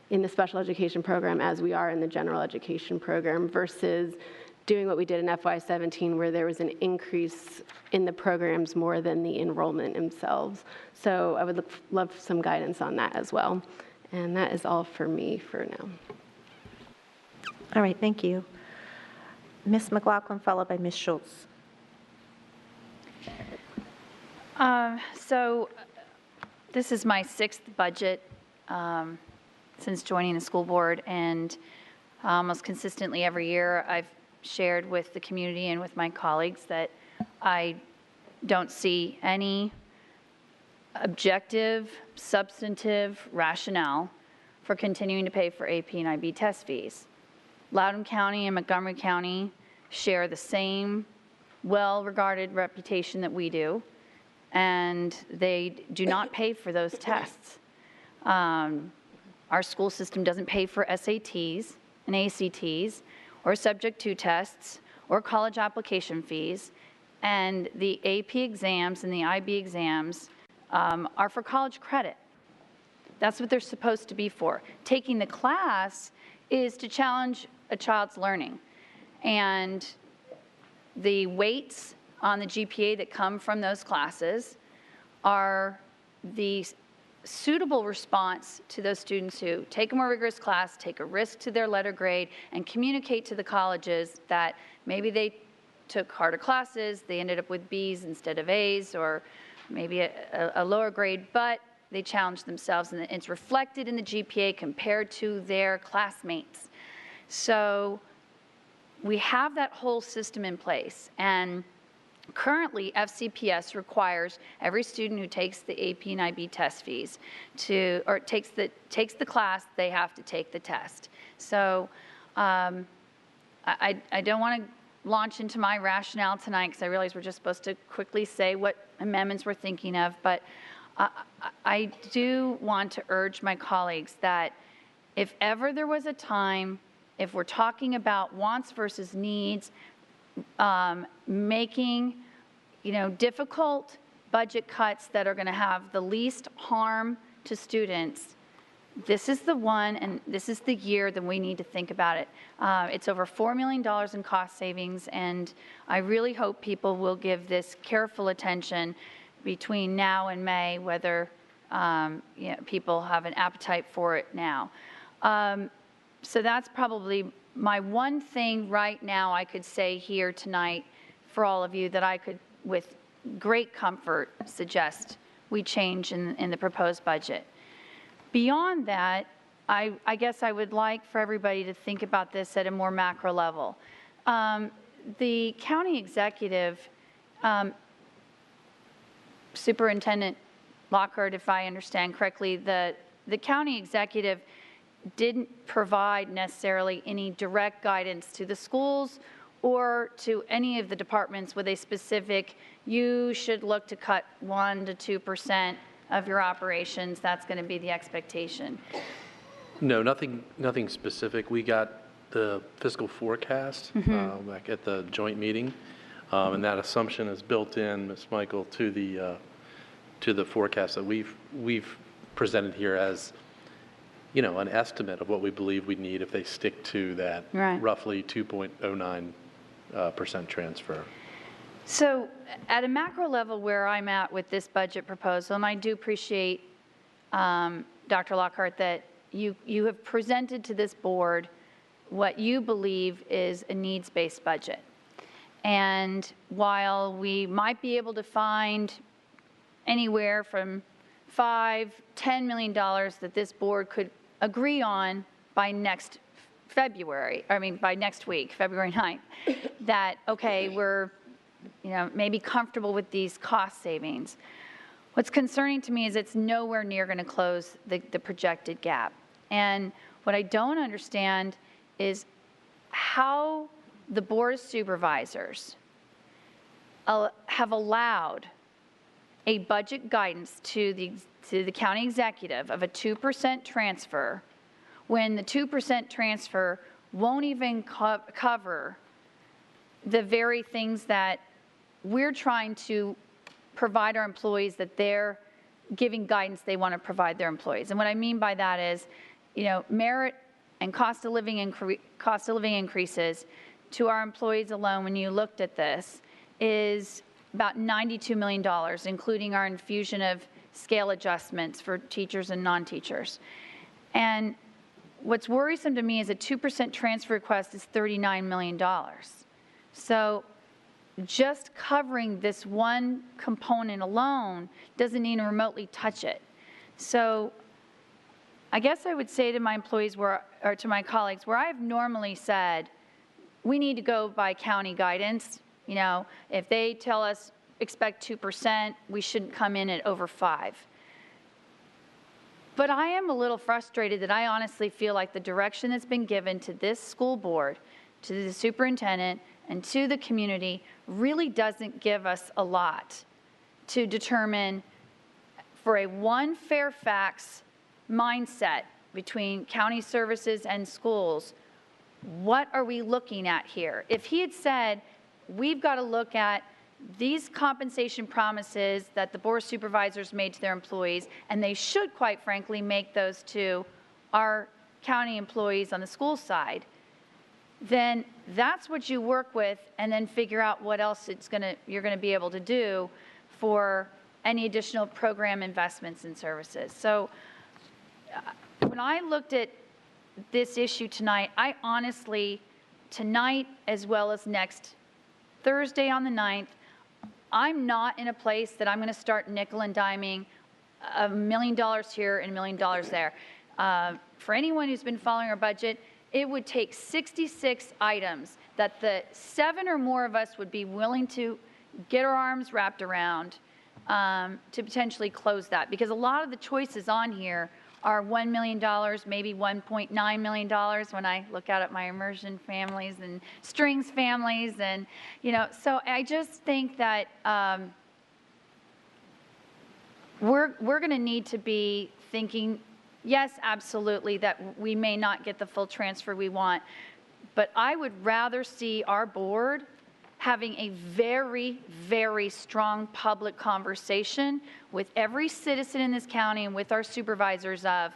in the special education program as we are in the general education program, versus doing what we did in FY17, where there was an increase in the programs more than the enrollment themselves. So I would love some guidance on that as well. And that is all for me for now. All right, thank you. Ms. McLaughlin, followed by Ms. Schultz. So this is my 6th budget since joining the school board, and almost consistently every year I've shared with the community and with my colleagues that I don't see any objective, substantive rationale for continuing to pay for AP and IB test fees. Loudoun County and Montgomery County share the same well-regarded reputation that we do, and they do not pay for those tests. Our school system doesn't pay for SATs and ACTs or subject to tests or college application fees, and the AP exams and the IB exams are for college credit. That's what they're supposed to be for. Taking the class is to challenge a child's learning, and the weights on the GPA that come from those classes are the suitable response to those students who take a more rigorous class, take a risk to their letter grade, and communicate to the colleges that maybe they took harder classes, they ended up with B's instead of A's, or maybe a lower grade, but they challenged themselves, and it's reflected in the GPA compared to their classmates. So we have that whole system in place, and currently, FCPS requires every student who takes the AP and IB test fees takes the class, they have to take the test. So I don't want to launch into my rationale tonight, because I realize we're just supposed to quickly say what amendments we're thinking of, but I do want to urge my colleagues that if ever there was a time, if we're talking about wants versus needs, making, difficult budget cuts that are going to have the least harm to students, this is the one, and this is the year that we need to think about it. It's over $4 million in cost savings, and I really hope people will give this careful attention between now and May, whether people have an appetite for it now. So that's probably my one thing right now I could say here tonight for all of you that I could, with great comfort, suggest we change in the proposed budget. Beyond that, I guess I would like for everybody to think about this at a more macro level. The county executive, Superintendent Lockhart, if I understand correctly, the county executive didn't provide necessarily any direct guidance to the schools or to any of the departments with a specific, you should look to cut 1% to 2% of your operations. That's going to be the expectation. No, nothing specific. We got the fiscal forecast back at the joint meeting, and that assumption is built in, Ms. Michael, to the forecast that we've presented here as, you know, an estimate of what we believe we need if they stick to that roughly 2.09% transfer. So at a macro level where I'm at with this budget proposal, and I do appreciate, Dr. Lockhart, that you have presented to this board what you believe is a needs-based budget. And while we might be able to find anywhere from $5–10 million that this board could agree on by next week, February 9th, that, okay, we're, you know, maybe comfortable with these cost savings. What's concerning to me is it's nowhere near going to close the projected gap. And what I don't understand is how the Board of Supervisors have allowed a budget guidance to the county executive of a 2% transfer when the 2% transfer won't even cover the very things that we're trying to provide our employees, that they're giving guidance they want to provide their employees. And what I mean by that is, you know, merit and cost of living increases to our employees alone, when you looked at this, is about $92 million, including our infusion of scale adjustments for teachers and non-teachers. And what's worrisome to me is a 2% transfer request is $39 million. So just covering this one component alone doesn't even remotely touch it. So I guess I would say to my employees or to my colleagues, where I've normally said, we need to go by county guidance. You know, if they tell us expect 2%, we shouldn't come in at over 5%. But I am a little frustrated that I honestly feel like the direction that's been given to this school board, to the superintendent, and to the community really doesn't give us a lot to determine for a one Fairfax mindset between county services and schools, what are we looking at here? If he had said, we've got to look at these compensation promises that the Board of Supervisors made to their employees, and they should, quite frankly, make those to our county employees on the school side, then that's what you work with, and then figure out what else you're going to be able to do for any additional program investments and services. So when I looked at this issue tonight, I honestly, tonight as well as next Thursday on the 9th, I'm not in a place that I'm going to start nickel and diming $1 million here and $1 million there. For anyone who's been following our budget, it would take 66 items that the 7 or more of us would be willing to get our arms wrapped around to potentially close that. Because a lot of the choices on here are $1 million, maybe $1.9 million when I look out at my immersion families and strings families. And, you know, so I just think that we're going to need to be thinking, yes, absolutely, that we may not get the full transfer we want, but I would rather see our board having a very, very strong public conversation with every citizen in this county and with our supervisors of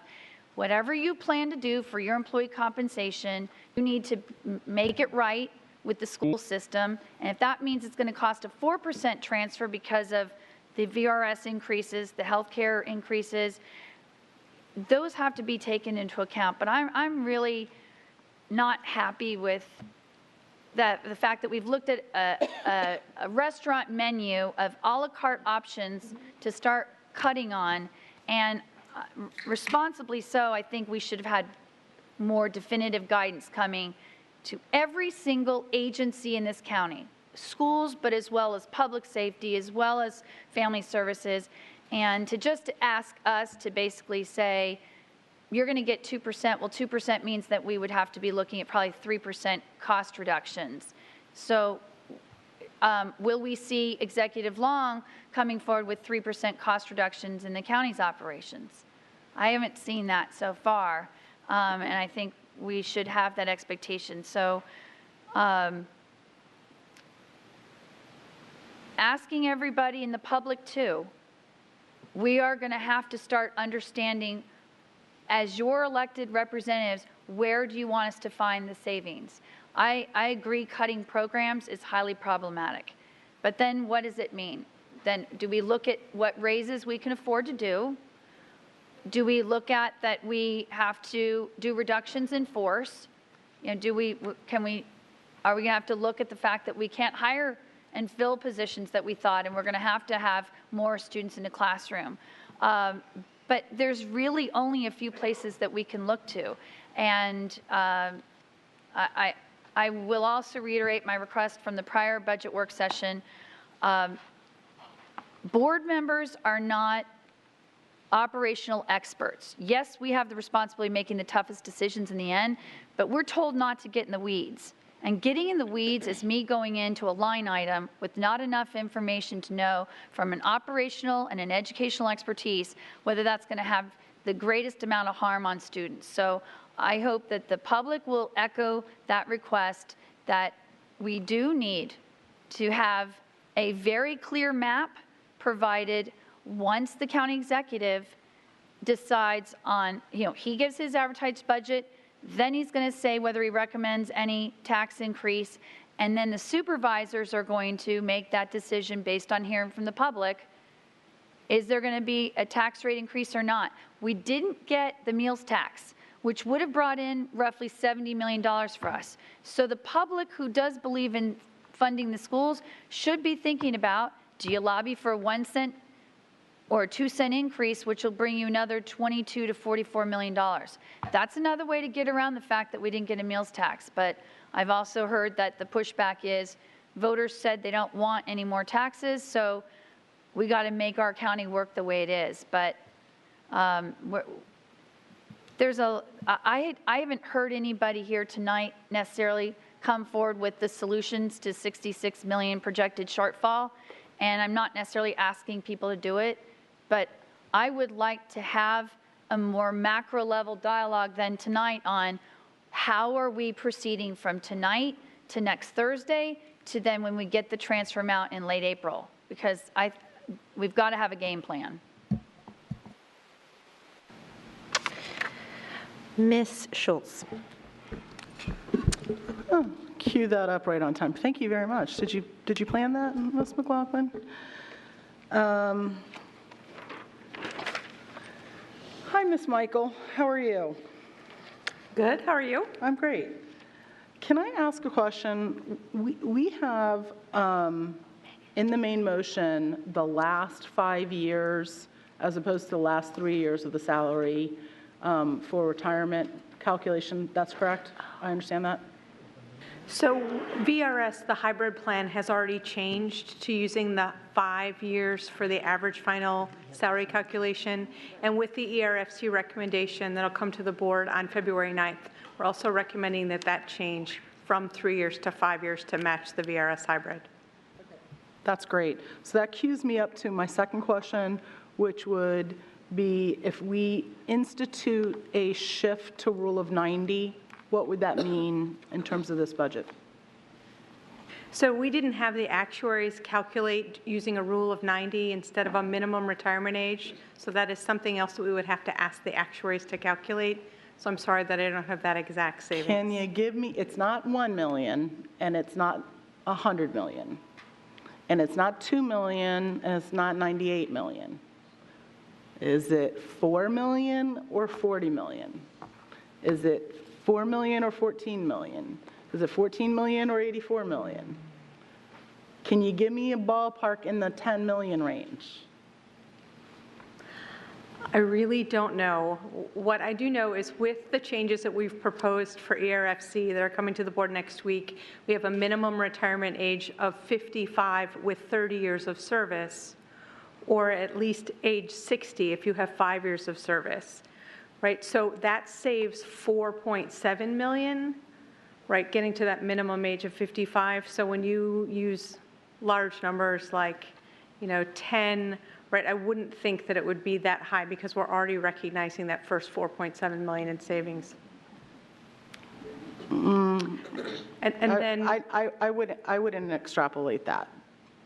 whatever you plan to do for your employee compensation, you need to make it right with the school system. And if that means it's going to cost a 4% transfer because of the VRS increases, the healthcare increases, those have to be taken into account. But I'm really not happy with the fact that we've looked at a restaurant menu of a la carte options to start cutting on, and responsibly so, I think we should have had more definitive guidance coming to every single agency in this county, schools, but as well as public safety, as well as family services, and to just ask us to basically say, you're going to get 2%. Well, 2% means that we would have to be looking at probably 3% cost reductions. So will we see Executive Long coming forward with 3% cost reductions in the county's operations? I haven't seen that so far, and I think we should have that expectation. So asking everybody in the public too, we are going to have to start understanding, as your elected representatives, where do you want us to find the savings? I agree cutting programs is highly problematic, but then what does it mean? Then do we look at what raises we can afford to do? Do we look at that we have to do reductions in force? You know, are we going to have to look at the fact that we can't hire and fill positions that we thought, and we're going to have more students in the classroom? But there's really only a few places that we can look to. And I will also reiterate my request from the prior budget work session. Board members are not operational experts. Yes, we have the responsibility of making the toughest decisions in the end, but we're told not to get in the weeds. And getting in the weeds is me going into a line item with not enough information to know from an operational and an educational expertise whether that's going to have the greatest amount of harm on students. So I hope that the public will echo that request, that we do need to have a very clear map provided once the county executive decides on, he gives his advertised budget, then he's going to say whether he recommends any tax increase, and then the supervisors are going to make that decision based on hearing from the public. Is there going to be a tax rate increase or not? We didn't get the meals tax, which would have brought in roughly $70 million for us. So the public who does believe in funding the schools should be thinking about, do you lobby for a 1 cent or a 2 cent increase, which will bring you another $22 to $44 million. That's another way to get around the fact that we didn't get a meals tax. But I've also heard that the pushback is voters said they don't want any more taxes, so we got to make our county work the way it is. But I haven't heard anybody here tonight necessarily come forward with the solutions to 66 million projected shortfall, and I'm not necessarily asking people to do it. But I would like to have a more macro level dialogue than tonight on how are we proceeding from tonight to next Thursday to then when we get the transfer amount in late April, because we've got to have a game plan. Ms. Schultz. Oh, cue that up right on time. Thank you very much. Did you plan that, Ms. McLaughlin? Hi, Ms. Michael. How are you? Good. How are you? I'm great. Can I ask a question? We have in the main motion the last 5 years as opposed to the last 3 years of the salary for retirement calculation. That's correct? I understand that? So VRS, the hybrid plan, has already changed to using the 5 years for the average final salary calculation. And with the ERFC recommendation that'll come to the board on February 9th, we're also recommending that change from 3 years to 5 years to match the VRS hybrid. That's great. So that cues me up to my second question, which would be if we institute a shift to Rule of 90, what would that mean in terms of this budget? So we didn't have the actuaries calculate using a Rule of 90 instead of a minimum retirement age. So that is something else that we would have to ask the actuaries to calculate. So I'm sorry that I don't have that exact savings. Can you give me, it's not 1 million and it's not 100 million. And it's not 2 million and it's not 98 million. Is it 4 million or 40 million? Is it 4 million or 14 million? Is it 14 million or 84 million? Can you give me a ballpark in the 10 million range? I really don't know. What I do know is with the changes that we've proposed for ERFC that are coming to the board next week, we have a minimum retirement age of 55 with 30 years of service, or at least age 60 if you have 5 years of service. right? So that saves 4.7 million, right, getting to that minimum age of 55. So when you use large numbers like, 10, right, I wouldn't think that it would be that high because we're already recognizing that first 4.7 million in savings. And then I wouldn't extrapolate that.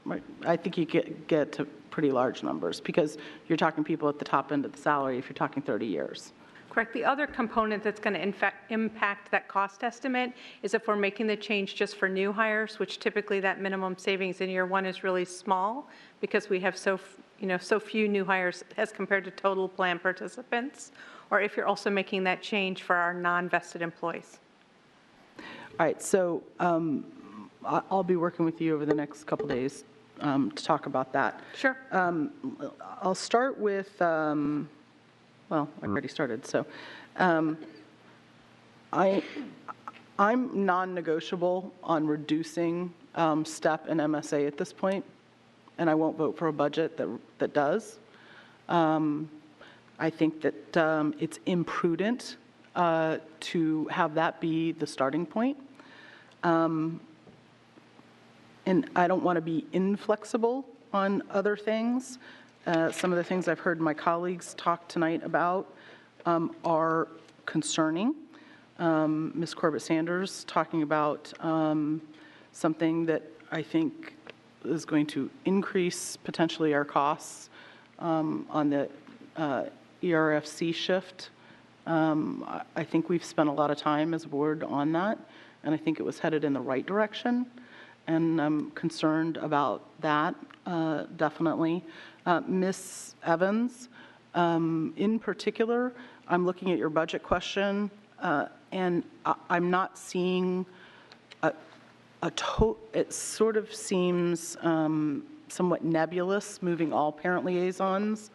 Right. I think you get to pretty large numbers because you're talking people at the top end of the salary if you're talking 30 years. correct. The other component that's going to impact that cost estimate is if we're making the change just for new hires, which typically that minimum savings in year one is really small because we have so few new hires as compared to total plan participants, or if you're also making that change for our non-vested employees. All right, so I'll be working with you over the next couple days to talk about that. Sure. I'll start with, well, I already started, so I'm non-negotiable on reducing STEP and MSA at this point, and I won't vote for a budget that does. I think that it's imprudent to have that be the starting point. And I don't want to be inflexible on other things. Some of the things I've heard my colleagues talk tonight about are concerning. Ms. Corbett Sanders talking about something that I think is going to increase potentially our costs on the ERFC shift. I think we've spent a lot of time as a board on that, and I think it was headed in the right direction. And I'm concerned about that, definitely. Ms. Evans, in particular, I'm looking at your budget question, and I'm not seeing it sort of seems somewhat nebulous moving all parent liaisons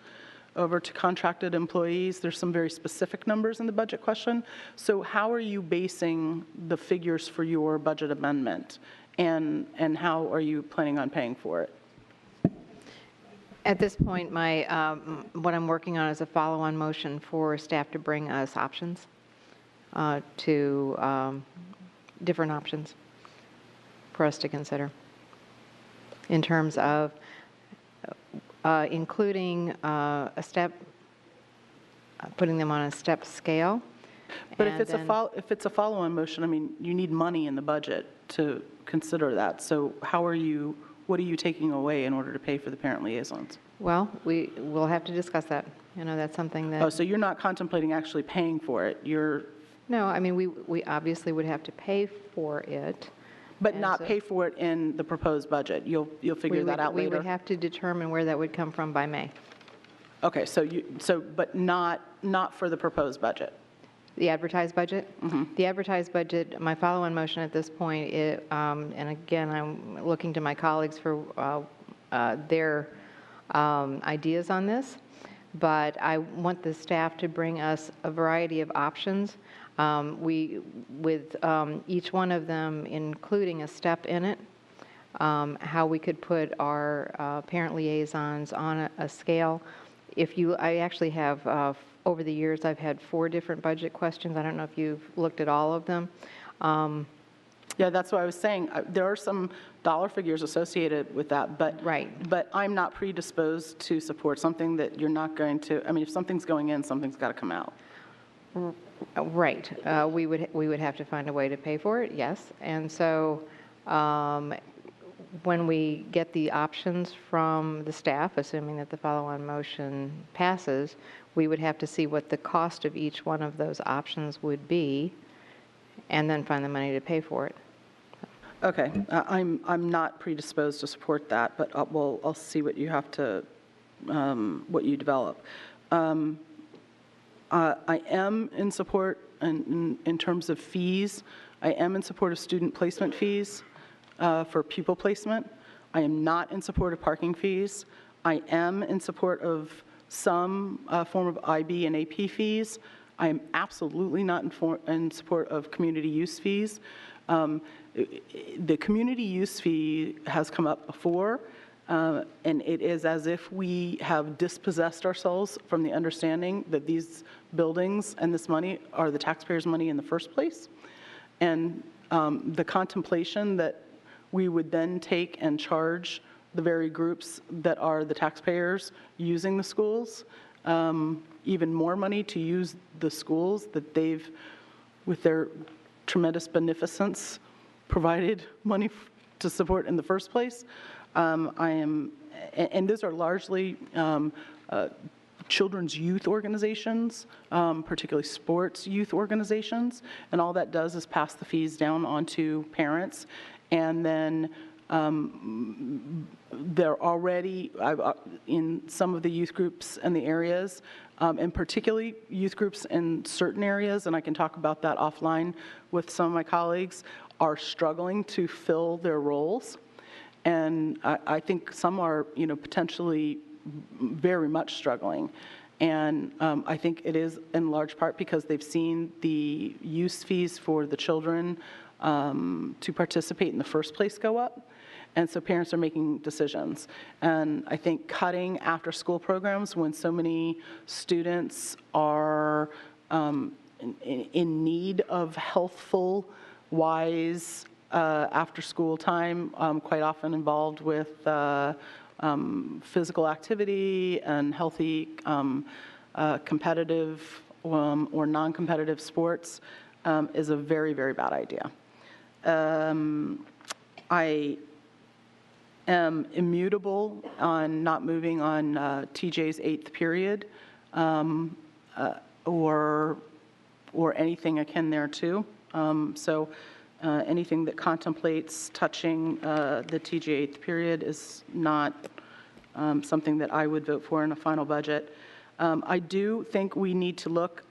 over to contracted employees. There's some very specific numbers in the budget question. So how are you basing the figures for your budget amendment? And how are you planning on paying for it? At this point, what I'm working on is a follow-on motion for staff to bring us options, different options for us to consider in terms of including a step, putting them on a step scale. But if it's a follow-on motion, I mean, you need money in the budget to consider that. So what are you taking away in order to pay for the parent liaisons? Well, we'll have to discuss that. That's something that. Oh, so you're not contemplating actually paying for it? No, I mean, we obviously would have to pay for it. But not pay for it in the proposed budget? You'll figure that out later? We would have to determine where that would come from by May. Okay, but not for the proposed budget? The advertised budget? Mm-hmm. The advertised budget, my follow-on motion at this point, and again, I'm looking to my colleagues for their ideas on this, but I want the staff to bring us a variety of options. With each one of them including a step in it, how we could put our parent liaisons on a scale. I actually have, over the years, I've had 4 different budget questions. I don't know if you've looked at all of them. Yeah, that's what I was saying. There are some dollar figures associated with that, but right. But I'm not predisposed to support something that you're not going to. I mean, if something's going in, something's got to come out. Right. We would have to find a way to pay for it. Yes. And so when we get the options from the staff, assuming that the follow-on motion passes, we would have to see what the cost of each one of those options would be, and then find the money to pay for it. Okay, I'm not predisposed to support that, but I'll see what you have to, what you develop. I am in support in terms of fees. I am in support of student placement fees for pupil placement. I am not in support of parking fees. I am in support of some form of IB and AP fees. I am absolutely not in support of community use fees. The community use fee has come up before, And it is as if we have dispossessed ourselves from the understanding that these buildings and this money are the taxpayers' money in the first place. And the contemplation that we would then take and charge the very groups that are the taxpayers using the schools even more money to use the schools that they've, with their tremendous beneficence, provided money to support in the first place. And those are largely children's youth organizations, particularly sports youth organizations, and all that does is pass the fees down onto parents. And then they're already, in some of the youth groups and the areas, and particularly youth groups in certain areas, and I can talk about that offline with some of my colleagues, are struggling to fill their roles. And I think some are, potentially very much struggling. And I think it is in large part because they've seen the use fees for the children to participate in the first place go up. And so parents are making decisions. And I think cutting after-school programs when so many students are in need of healthful, wise after-school time, quite often involved with physical activity and healthy competitive or non-competitive sports is a very, very bad idea. I am immutable on not moving on TJ's 8th period or anything akin there too. So anything that contemplates touching the TJ 8th period is not something that I would vote for in a final budget. I do think we need to look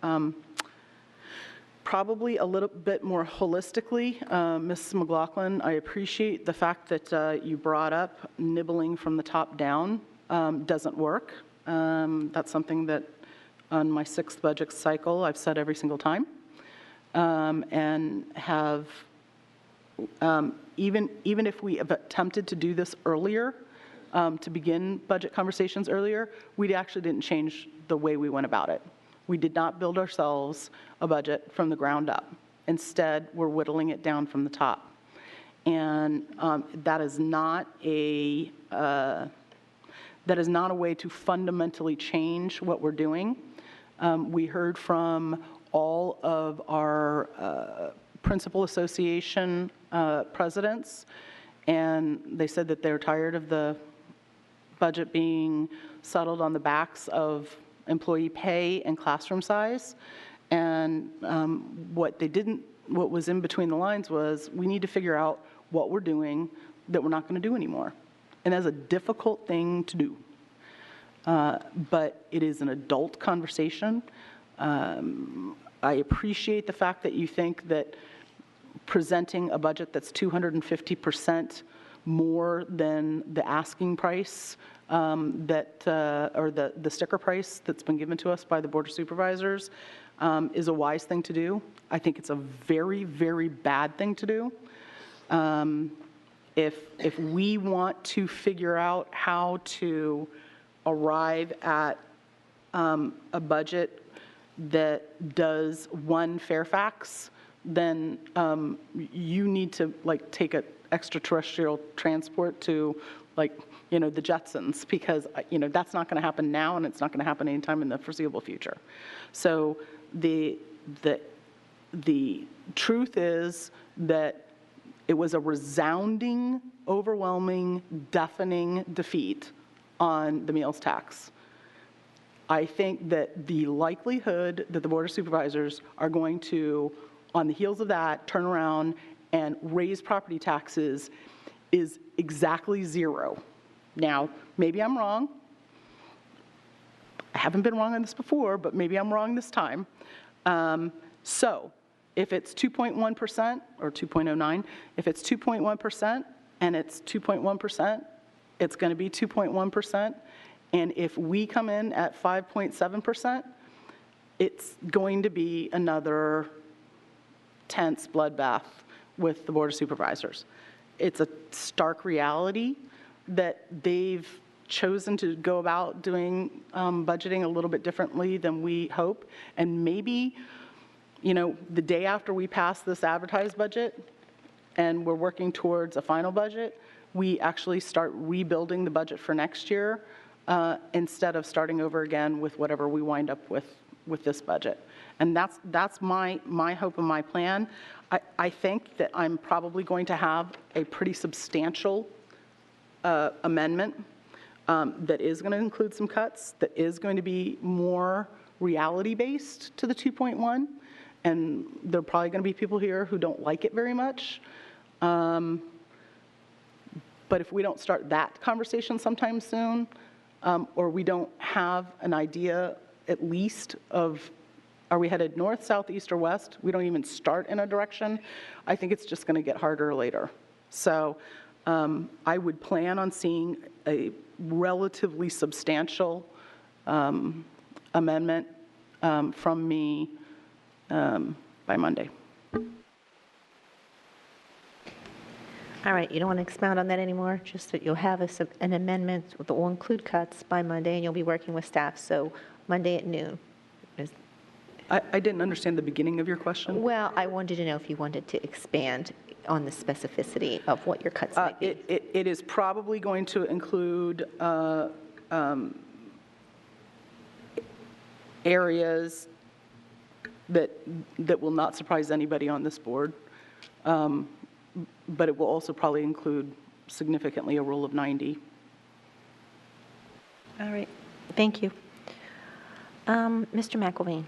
probably a little bit more holistically. Ms. McLaughlin, I appreciate the fact that you brought up nibbling from the top down doesn't work. That's something that on my 6th budget cycle I've said every single time, and have even if we have attempted to do this earlier, to begin budget conversations earlier, we actually didn't change the way we went about it. We did not build ourselves a budget from the ground up. Instead, we're whittling it down from the top. And that is not a way to fundamentally change what we're doing. We heard from all of our principal association presidents, and they said that they're tired of the budget being settled on the backs of employee pay and classroom size. And what was in between the lines was, we need to figure out what we're doing that we're not going to do anymore. And that's a difficult thing to do. But it is an adult conversation. I appreciate the fact that you think that presenting a budget that's 250% more than the asking price or the sticker price that's been given to us by the Board of Supervisors is a wise thing to do. I think it's a very, very bad thing to do. If we want to figure out how to arrive at a budget that does one Fairfax, then you need to take an extraterrestrial transport to the Jetsons, because that's not going to happen now, and it's not going to happen anytime in the foreseeable future. So the truth is that it was a resounding, overwhelming, deafening defeat on the meals tax. I think that the likelihood that the Board of Supervisors are going to, on the heels of that, turn around and raise property taxes is exactly zero. Now, maybe I'm wrong. I haven't been wrong on this before, but maybe I'm wrong this time. So if it's 2.1% or 2.09, if it's 2.1% and it's 2.1%, it's going to be 2.1%. And if we come in at 5.7%, it's going to be another tense bloodbath with the Board of Supervisors. It's a stark reality. that they've chosen to go about doing budgeting a little bit differently than we hope. And maybe, the day after we pass this advertised budget and we're working towards a final budget, we actually start rebuilding the budget for next year instead of starting over again with whatever we wind up with this budget. And that's my hope and my plan. I think that I'm probably going to have a pretty substantial amendment that is going to include some cuts, that is going to be more reality-based to the 2.1, and there are probably going to be people here who don't like it very much. But if we don't start that conversation sometime soon, or we don't have an idea at least of, are we headed north, south, east, or west? We don't even start in a direction. I think it's just going to get harder later. So I would plan on seeing a relatively substantial amendment from me by Monday. All right, you don't want to expound on that anymore, just that you'll have an amendment that will include cuts by Monday, and you'll be working with staff, so Monday at noon. I didn't understand the beginning of your question. Well, I wanted to know if you wanted to expand on the specificity of what your cuts might be. It is probably going to include areas that will not surprise anybody on this board. But it will also probably include significantly a rule of 90. All right, thank you. Mr. McElveen.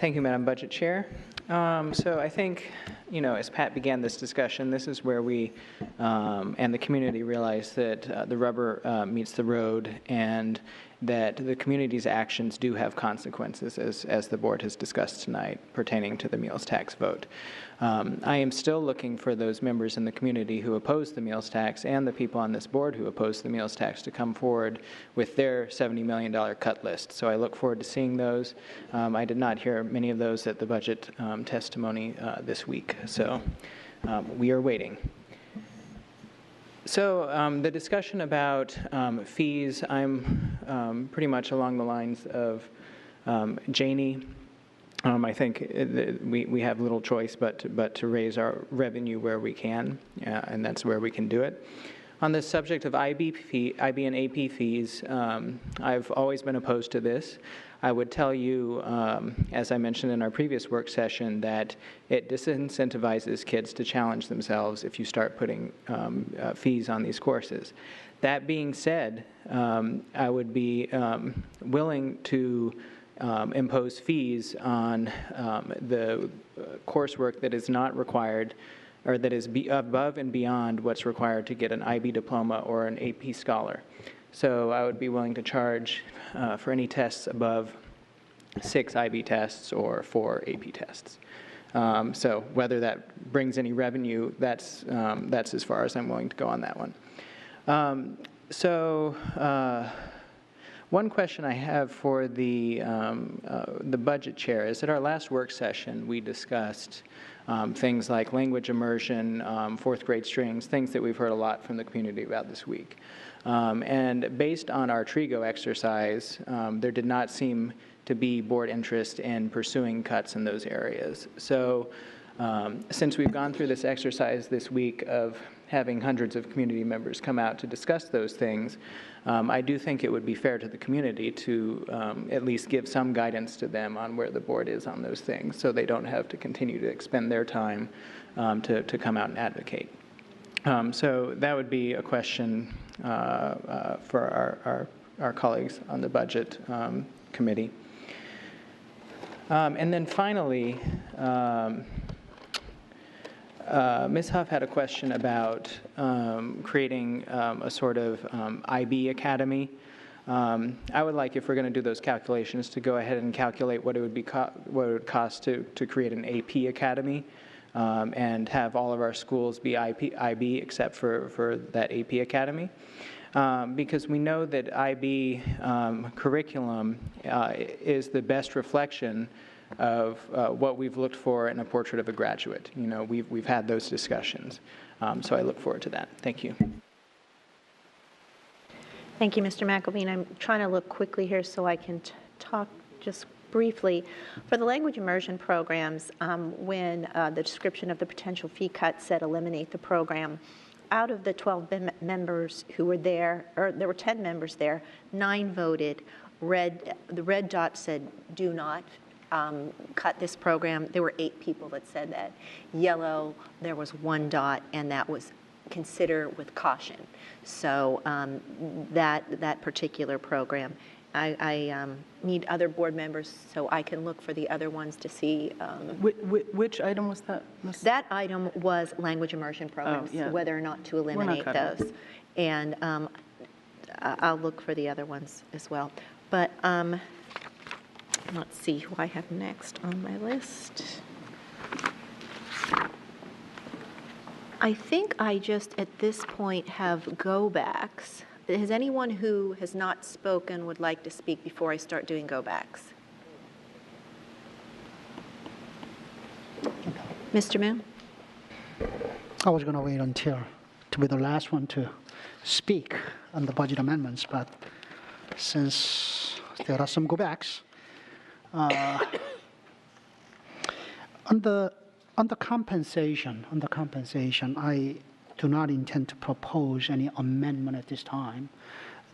Thank you, Madam Budget Chair. So I think, as Pat began this discussion, this is where we and the community realize that the rubber meets the road and that the community's actions do have consequences, as the board has discussed tonight, pertaining to the meals tax vote. I am still looking for those members in the community who oppose the meals tax and the people on this board who oppose the meals tax to come forward with their $70 million cut list. So I look forward to seeing those. I did not hear many of those at the budget testimony this week, so we are waiting. So the discussion about fees, I'm pretty much along the lines of Janie. I think we have little choice but to raise our revenue where we can, and that's where we can do it. On the subject of IB and AP fees, I've always been opposed to this. I would tell you, as I mentioned in our previous work session, that it disincentivizes kids to challenge themselves if you start putting fees on these courses. That being said, I would be willing to impose fees on the coursework that is not required or that is above and beyond what's required to get an IB diploma or an AP scholar. So I would be willing to charge for any tests above 6 IB tests or 4 AP tests. So whether that brings any revenue, that's as far as I'm willing to go on that one. One question I have for the budget chair is at our last work session, we discussed things like language immersion, fourth grade strings, things that we've heard a lot from the community about this week. And based on our TRIGO exercise, there did not seem to be board interest in pursuing cuts in those areas. So since we've gone through this exercise this week of having hundreds of community members come out to discuss those things, I do think it would be fair to the community to at least give some guidance to them on where the board is on those things so they don't have to continue to expend their time to come out and advocate. So that would be a question for our colleagues on the budget committee. And then finally, Ms. Huff had a question about creating a sort of IB academy. I would like, if we're going to do those calculations, to go ahead and calculate what it would be what it would cost to create an AP academy and have all of our schools be IB except for that AP academy. Because we know that IB curriculum is the best reflection what we've looked for in a portrait of a graduate. You know, we've had those discussions. So I look forward to that. Thank you. Thank you, Mr. McElveen. I'm trying to look quickly here so I can talk just briefly. For the language immersion programs, when the description of the potential fee cut said eliminate the program, out of the 12 members who were there, or there were 10 members there, 9 voted. The red dot said do not cut this program. There were 8 people that said that. Yellow, there was 1 dot, and that was consider with caution. So that particular program, I need other board members so I can look for the other ones to see. Which item was that, Ms.? That item was language immersion programs, yeah. whether or not to eliminate cutting. those. And I'll look for the other ones as well. But let's see who I have next on my list. I think I just, at this point, have go-backs. Has anyone who has not spoken would like to speak before I start doing go-backs? Mr. Moon? I was going to wait until to be the last one to speak on the budget amendments, but since there are some go-backs, on the compensation, I do not intend to propose any amendment at this time.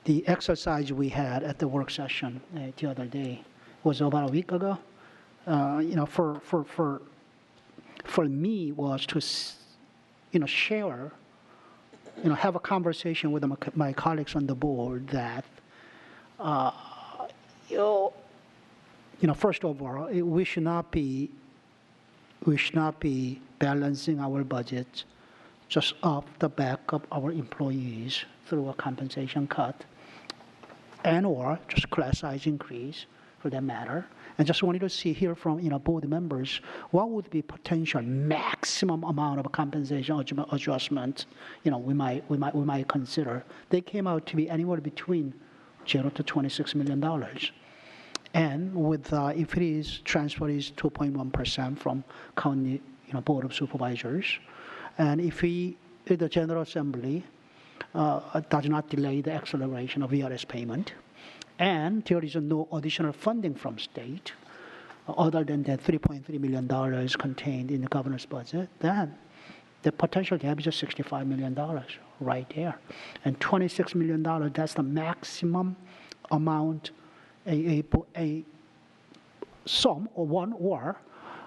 The exercise we had at the work session the other day was about a week ago. You know, for me was to, share, have a conversation with my colleagues on the board that, first of all, we should not be balancing our budget just off the back of our employees through a compensation cut and or just class size increase for that matter. And just wanted to hear from board members what would be potential maximum amount of compensation adjustment we might consider. They came out to be anywhere between $0 to $26 million. And with if it is transfer is 2.1% from county board of supervisors, and if the General Assembly does not delay the acceleration of VRS payment, and there is no additional funding from state other than the $3.3 million contained in the governor's budget, then the potential gap is just $65 million right there. And $26 million, that's the maximum amount a sum or one or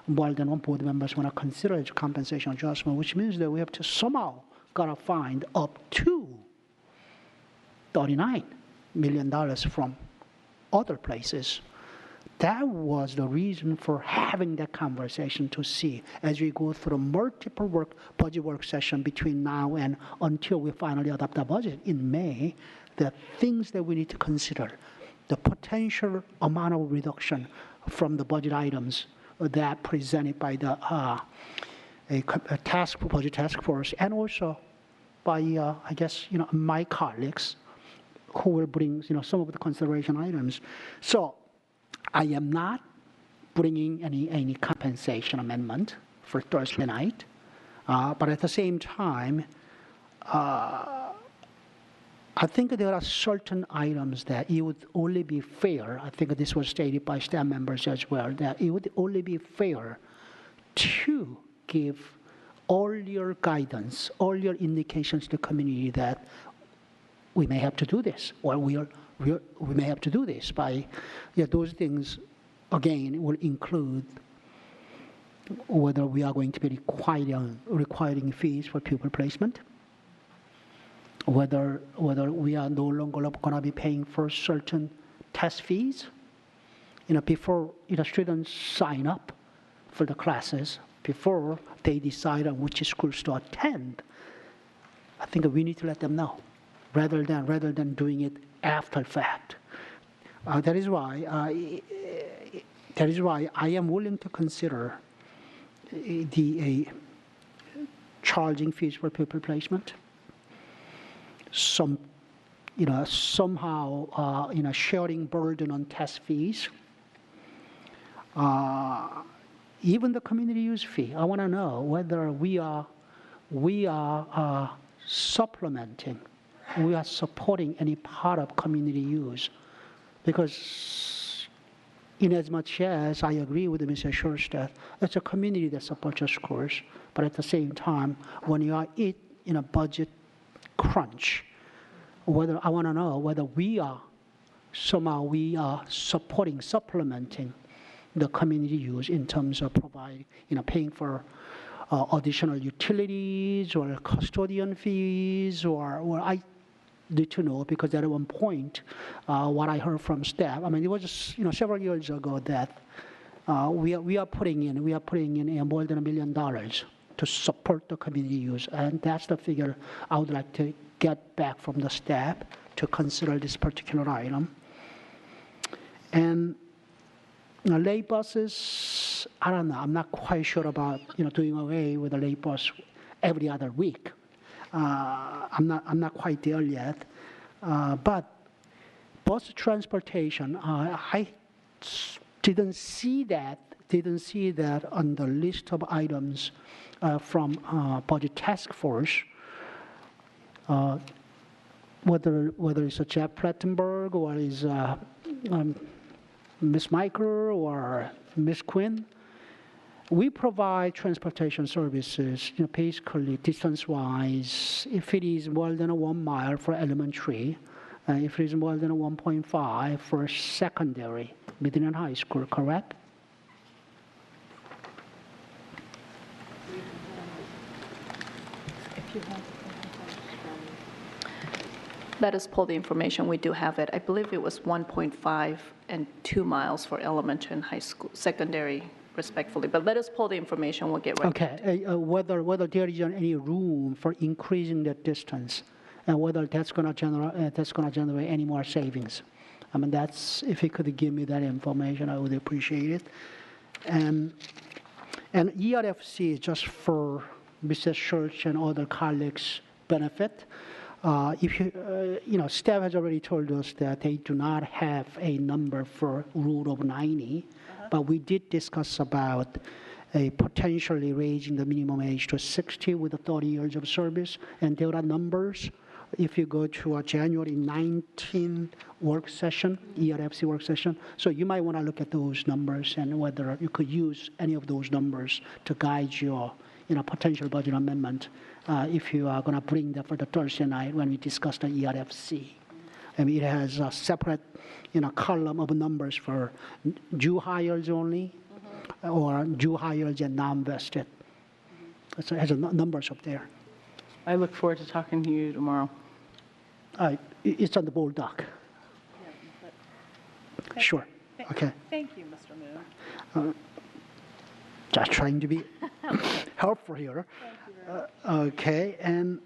more than one board members want to consider as compensation adjustment, which means that we have to somehow gotta find up to $39 million from other places. That was the reason for having that conversation, to see as we go through multiple budget work session between now and until we finally adopt the budget in May, the things that we need to consider, the potential amount of reduction from the budget items that presented by the budget task force, and also by I guess my colleagues who will bring some of the consideration items. So I am not bringing any compensation amendment for Thursday night, but at the same time, I think there are certain items that it would only be fair, I think this was stated by staff members as well, that it would only be fair to give all your guidance, all your indications to the community that we may have to do this, or we may have to do this by, those things, again, will include whether we are going to be requiring fees for pupil placement, whether we are no longer going to be paying for certain test fees, before students sign up for the classes, before they decide on which schools to attend. I think we need to let them know, rather than doing it after the fact. That is why I am willing to consider the charging fees for pupil placement. Somehow, sharing burden on test fees. Even the community use fee, I want to know whether we are supplementing, we are supporting any part of community use. Because in as much as I agree with Mr. Schurstedt, it's a community that supports your schools, but at the same time, when you are in a budget crunch, whether I want to know whether we are supporting, supplementing the community use in terms of providing, paying for additional utilities or custodian fees, or I need to know, because at one point, what I heard from staff, I mean, it was just, several years ago that we are putting in more than $1 million to support the community use, and that's the figure I would like to get back from the staff to consider this particular item. And late buses, I don't know. I'm not quite sure about doing away with the late bus every other week. I'm not quite there yet. But bus transportation, I didn't see that on the list of items from budget task force. Whether it's a Jeff Plettenberg or is Ms. Miker or Ms. Quinn, we provide transportation services, basically distance-wise. If it is more than 1 mile for elementary, if it is more than 1.5 for secondary, middle and high school, correct? Let us pull the information. We do have it. I believe it was 1.5 and 2 miles for elementary and high school, secondary, respectfully. But let us pull the information. We'll get right to it. Okay. Whether there is any room for increasing that distance, and whether that's going to generate any more savings. I mean, if you could give me that information, I would appreciate it. And ERFC, just for Mrs. Church and other colleagues' benefit. If staff has already told us that they do not have a number for rule of 90, but we did discuss about potentially raising the minimum age to 60 with 30 years of service, and there are numbers. If you go to a January 19 work session, ERFC work session, so you might want to look at those numbers and whether you could use any of those numbers to guide your potential budget amendment if you are going to bring that for the Thursday night when we discuss the ERFC. I mean, it has a separate, column of numbers for due hires only, or due hires and non-vested. So it has numbers up there. I look forward to talking to you tomorrow. It's on the board doc. Sure. Okay. Thank you, Mr. Moon. Just trying to be helpful here. Okay, and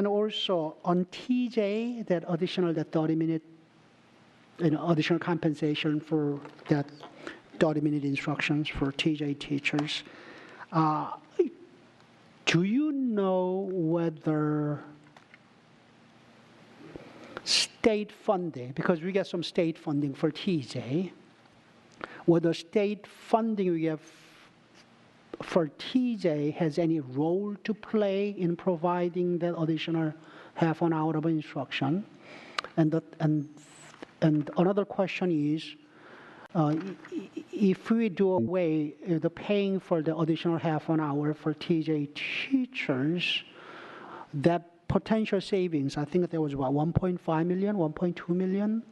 also on TJ, that 30-minute, additional compensation for that 30-minute instructions for TJ teachers. Do you know whether state funding, because we get some state funding for TJ, whether state funding we have for TJ has any role to play in providing that additional half an hour of instruction? And another question is, if we do away the paying for the additional half an hour for TJ teachers, that potential savings, I think there was about 1.5 million, 1.2 million,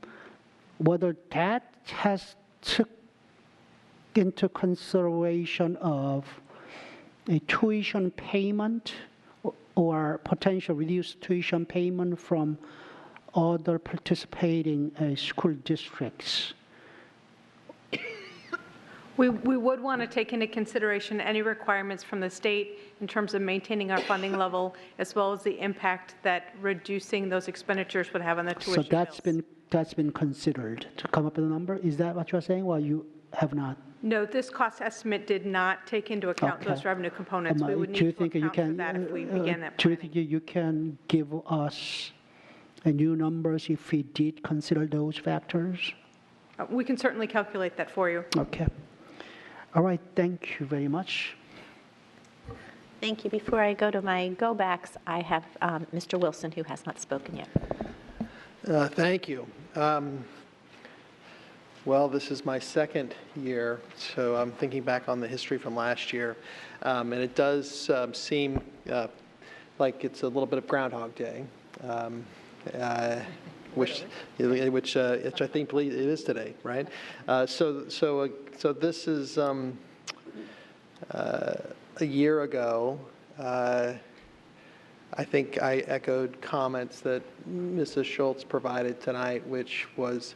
whether that has took into consideration of a tuition payment or potential reduced tuition payment from other participating school districts. We would want to take into consideration any requirements from the state in terms of maintaining our funding level, as well as the impact that reducing those expenditures would have on the tuition So bills. that's been considered to come up with a number? Is that what you're saying? Well, you have not? No, this cost estimate did not take into account those revenue components. We would need to account for that if we began that Do you planning. think you can give us a new numbers if we did consider those factors? We can certainly calculate that for you. Okay. All right, thank you very much. Thank you. Before I go to my go-backs, I have Mr. Wilson, who has not spoken yet. Thank you. Well, this is my second year, so I'm thinking back on the history from last year, and it does seem like it's a little bit of Groundhog Day, which I think it is today, right? So this is a year ago. I think I echoed comments that Mrs. Schultz provided tonight, which was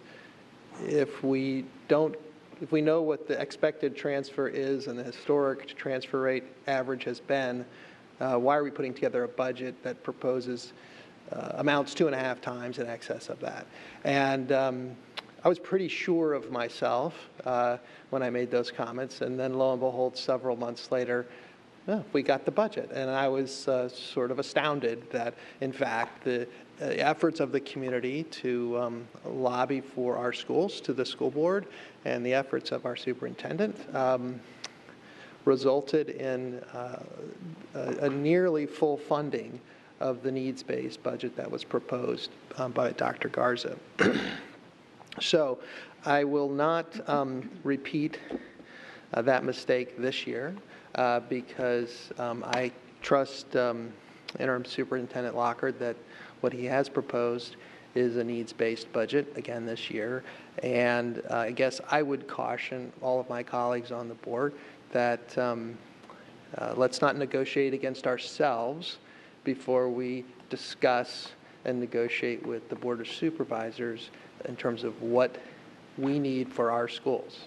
if we know what the expected transfer is and the historic transfer rate average has been, why are we putting together a budget that proposes amounts 2.5 times in excess of that? And I was pretty sure of myself when I made those comments, and then lo and behold, several months later, we got the budget. And I was sort of astounded that, in fact, the efforts of the community to lobby for our schools to the school board and the efforts of our superintendent resulted in a nearly full funding of the needs-based budget that was proposed by Dr. Garza. So I will not repeat that mistake this year because I trust Interim Superintendent Lockard that what he has proposed is a needs-based budget again this year. And I guess I would caution all of my colleagues on the board that let's not negotiate against ourselves before we discuss and negotiate with the Board of Supervisors in terms of what we need for our schools.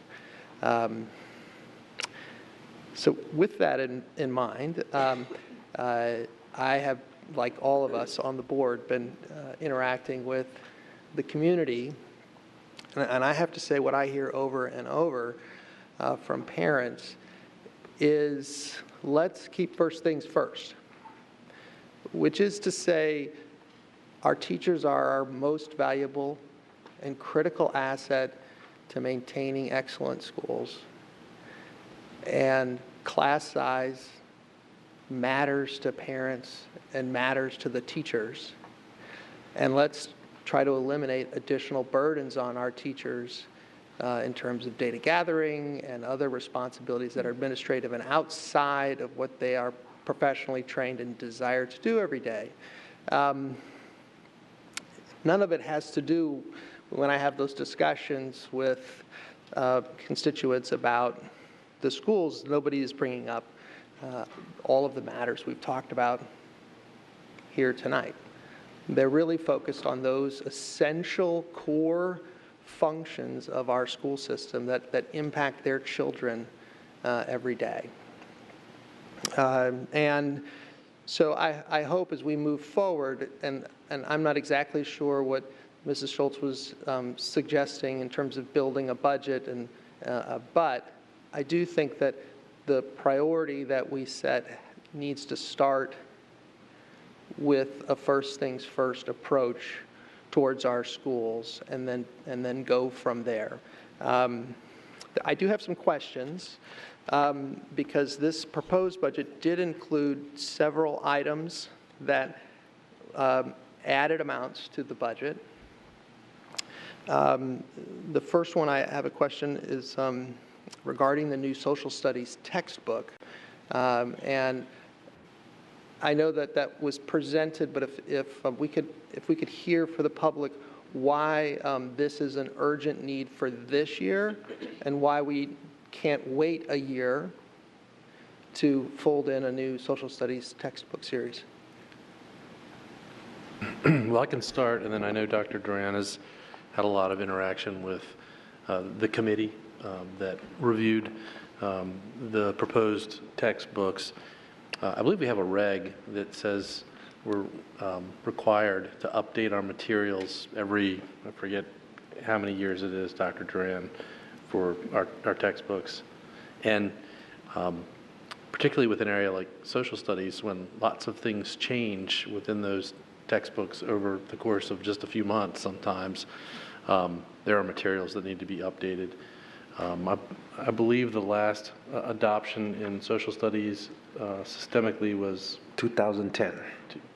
So with that in mind, I have, like all of us on the board, been interacting with the community. And I have to say what I hear over and over from parents is let's keep first things first, which is to say our teachers are our most valuable and critical asset to maintaining excellent schools. And class size matters to parents and matters to the teachers. And let's try to eliminate additional burdens on our teachers in terms of data gathering and other responsibilities that are administrative and outside of what they are professionally trained and desire to do every day. None of it has to do, when I have those discussions with constituents about the schools, nobody is bringing up all of the matters we've talked about here tonight. They're really focused on those essential core functions of our school system that impact their children every day. And so I hope as we move forward, and I'm not exactly sure what Mrs. Schultz was suggesting in terms of building a budget, but I do think that the priority that we set needs to start with a first things first approach towards our schools and then go from there. I do have some questions because this proposed budget did include several items that added amounts to the budget. The first one I have a question is regarding the new social studies textbook. And I know that was presented, but if we could hear for the public why this is an urgent need for this year and why we can't wait a year to fold in a new social studies textbook series. Well, I can start, and then I know Dr. Duran has had a lot of interaction with the committee that reviewed the proposed textbooks. I believe we have a reg that says we're required to update our materials every, I forget how many years it is, Dr. Duran, for our textbooks. And particularly with an area like social studies, when lots of things change within those textbooks over the course of just a few months sometimes, There are materials that need to be updated. I believe the last adoption in social studies systemically was 2010.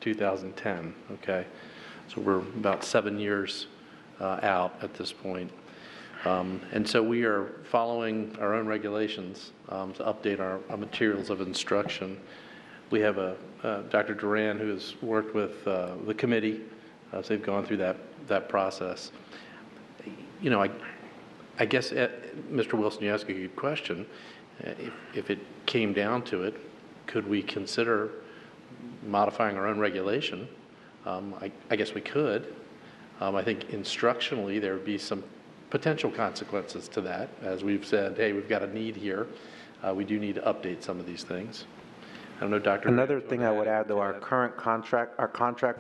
2010, okay. So we're about 7 years out at this point. And so we are following our own regulations to update our materials of instruction. We have Dr. Duran who has worked with the committee, so they've gone through that process. You know, I guess, Mr. Wilson, you asked a good question. If it came down to it, could we consider modifying our own regulation? I guess we could. I think instructionally there would be some potential consequences to that. As we've said, hey, we've got a need here. We do need to update some of these things. I don't know, Dr. Another thing I would add, though, our contract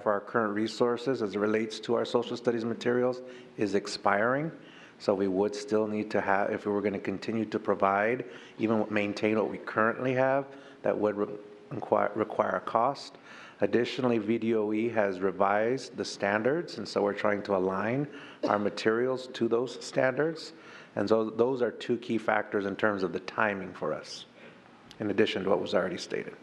for our current resources as it relates to our social studies materials is expiring. So we would still need to have, if we were going to continue to provide, even maintain what we currently have, that would require a cost. Additionally, VDOE has revised the standards, and so we're trying to align our materials to those standards. And so those are two key factors in terms of the timing for us, in addition to what was already stated.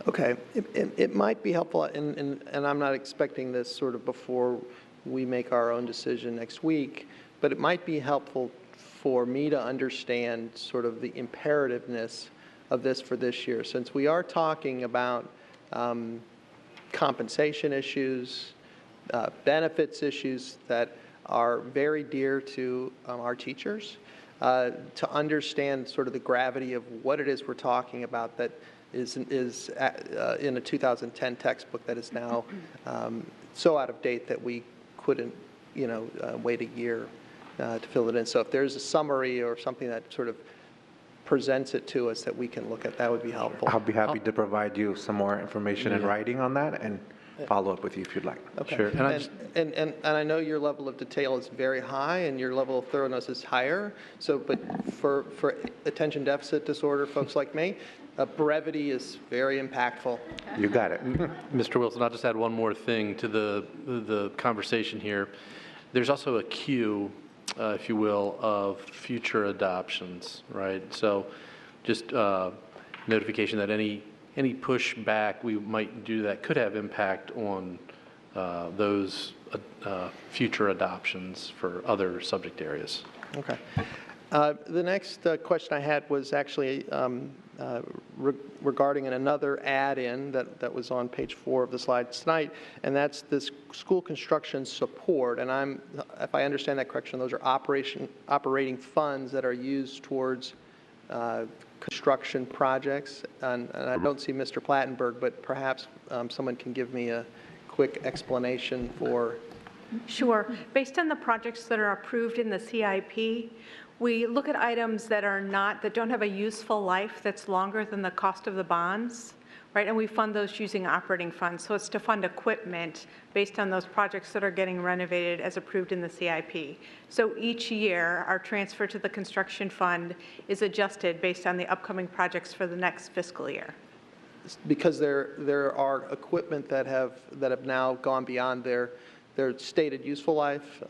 Okay, it might be helpful, and I'm not expecting this sort of before we make our own decision next week, but it might be helpful for me to understand sort of the imperativeness of this for this year, since we are talking about compensation issues, benefits issues that are very dear to our teachers, to understand sort of the gravity of what it is we're talking about that is in a 2010 textbook that is now so out of date that we couldn't, wait a year to fill it in. So if there's a summary or something that sort of presents it to us that we can look at, that would be helpful. I'll be happy to provide you some more information in writing on that and follow up with you if you'd like. Okay. Sure. And I know your level of detail is very high and your level of thoroughness is higher. So, but for attention deficit disorder folks like me, brevity is very impactful. You got it. Mr. Wilson, I'll just add one more thing to the conversation here. There's also a queue, if you will, of future adoptions, right? So just notification that any pushback we might do that could have impact on those future adoptions for other subject areas. Okay. The next question I had was actually regarding another add-in that was on page 4 of the slides tonight, and that's this school construction support. And if I understand that correction, those are operating funds that are used towards construction projects. And I don't see Mr. Plattenberg, but perhaps someone can give me a quick explanation for. Sure. Based on the projects that are approved in the CIP, we look at items that don't have a useful life that's longer than the cost of the bonds, right? And we fund those using operating funds. So it's to fund equipment based on those projects that are getting renovated as approved in the CIP. So each year, our transfer to the construction fund is adjusted based on the upcoming projects for the next fiscal year. Because there are equipment that have now gone beyond their stated useful life.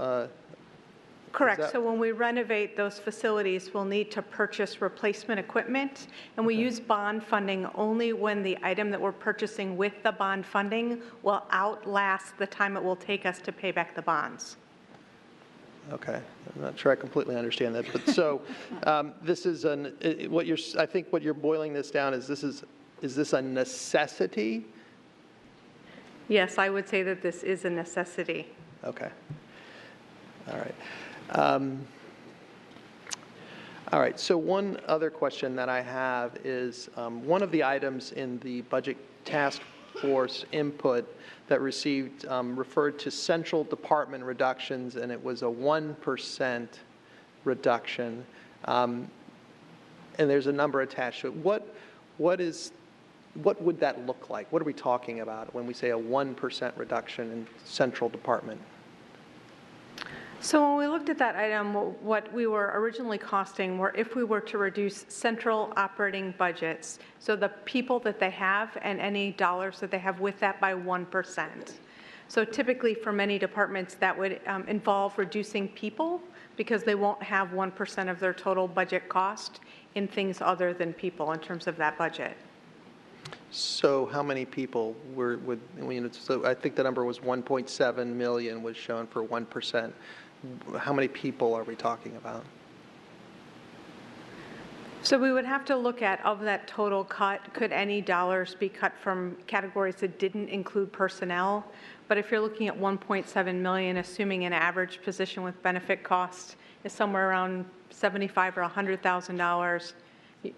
Correct. So when we renovate those facilities, we'll need to purchase replacement equipment, and we use bond funding only when the item that we're purchasing with the bond funding will outlast the time it will take us to pay back the bonds. Okay, I'm not sure I completely understand that, but so this is I think what you're boiling this down is this a necessity? Yes, I would say that this is a necessity. Okay. All right. All right, so one other question that I have is one of the items in the budget task force input that received referred to central department reductions, and it was a 1% reduction. And there's a number attached to it. What would that look like? What are we talking about when we say a 1% reduction in central department? So when we looked at that item, what we were originally costing were if we were to reduce central operating budgets, so the people that they have and any dollars that they have with that by 1%. So typically for many departments, that would involve reducing people because they won't have 1% of their total budget cost in things other than people in terms of that budget. So how many people so I think the number was 1.7 million was shown for 1%. How many people are we talking about? So we would have to look at, of that total cut, could any dollars be cut from categories that didn't include personnel? But if you're looking at 1.7 million, assuming an average position with benefit cost is somewhere around $75,000 or $100,000, you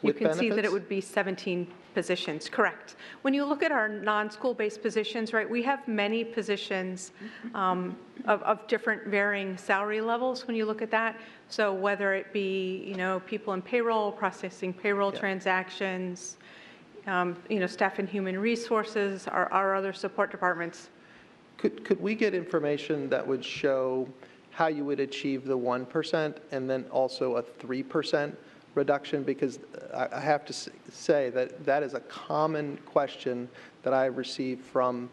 With can see that it benefits? would be 17 positions, correct. When you look at our non-school-based positions, right, we have many positions of different varying salary levels when you look at that. So whether it be, people in payroll, processing payroll transactions, staff and human resources, our other support departments. Could we get information that would show how you would achieve the 1% and then also a 3% reduction? Because I have to say that that is a common question that I receive from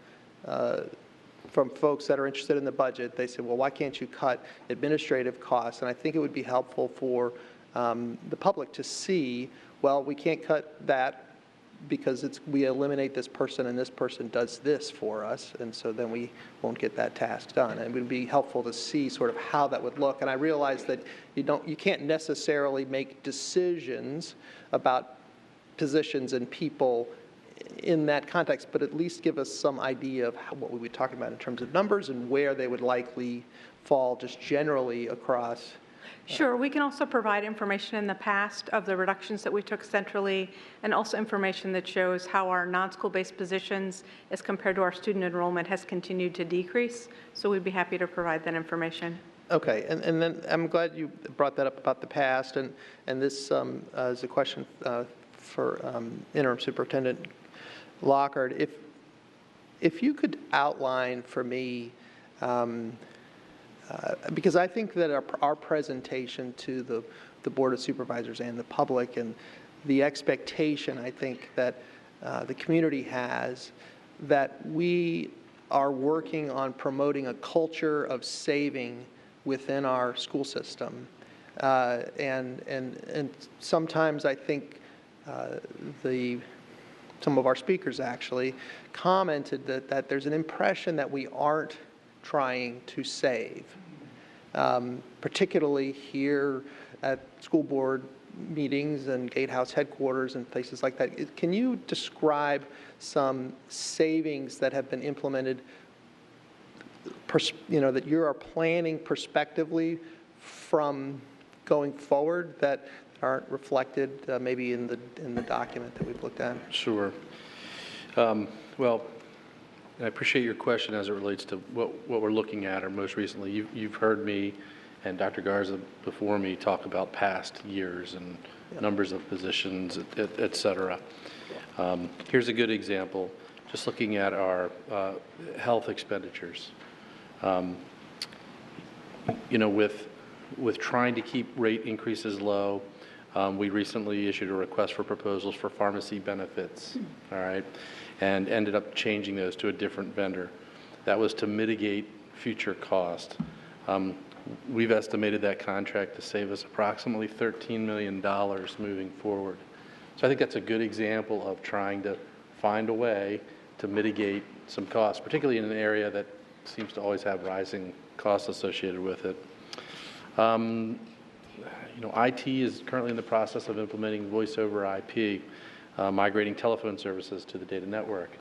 folks that are interested in the budget. They say, well, why can't you cut administrative costs? And I think it would be helpful for the public to see, well, we can't cut that because we eliminate this person and this person does this for us, and so then we won't get that task done. And it would be helpful to see sort of how that would look. And I realize that you can't necessarily make decisions about positions and people in that context, but at least give us some idea of what we would be talking about in terms of numbers and where they would likely fall just generally across. Sure, we can also provide information in the past of the reductions that we took centrally, and also information that shows how our non-school-based positions as compared to our student enrollment has continued to decrease. So we'd be happy to provide that information. Okay, and then I'm glad you brought that up about the past, and this is a question for Interim Superintendent Lockhart. If you could outline for me, because I think that our presentation to the Board of Supervisors and the public and the expectation, I think, that the community has, that we are working on promoting a culture of saving within our school system. And sometimes I think some of our speakers actually commented that there's an impression that we aren't trying to save, particularly here at school board meetings and Gatehouse headquarters and places like that. Can you describe some savings that have been implemented, that you are planning prospectively from going forward that aren't reflected maybe in the document that we've looked at? Sure. Well, I appreciate your question as it relates to what we're looking at, or most recently. You've heard me and Dr. Garza before me talk about past years and numbers of positions, et cetera. Here's a good example, just looking at our health expenditures. With trying to keep rate increases low, we recently issued a request for proposals for pharmacy benefits, all right, and ended up changing those to a different vendor. That was to mitigate future cost. We've estimated that contract to save us approximately $13 million moving forward. So I think that's a good example of trying to find a way to mitigate some costs, particularly in an area that seems to always have rising costs associated with it. IT is currently in the process of implementing voice over IP, migrating telephone services to the data network.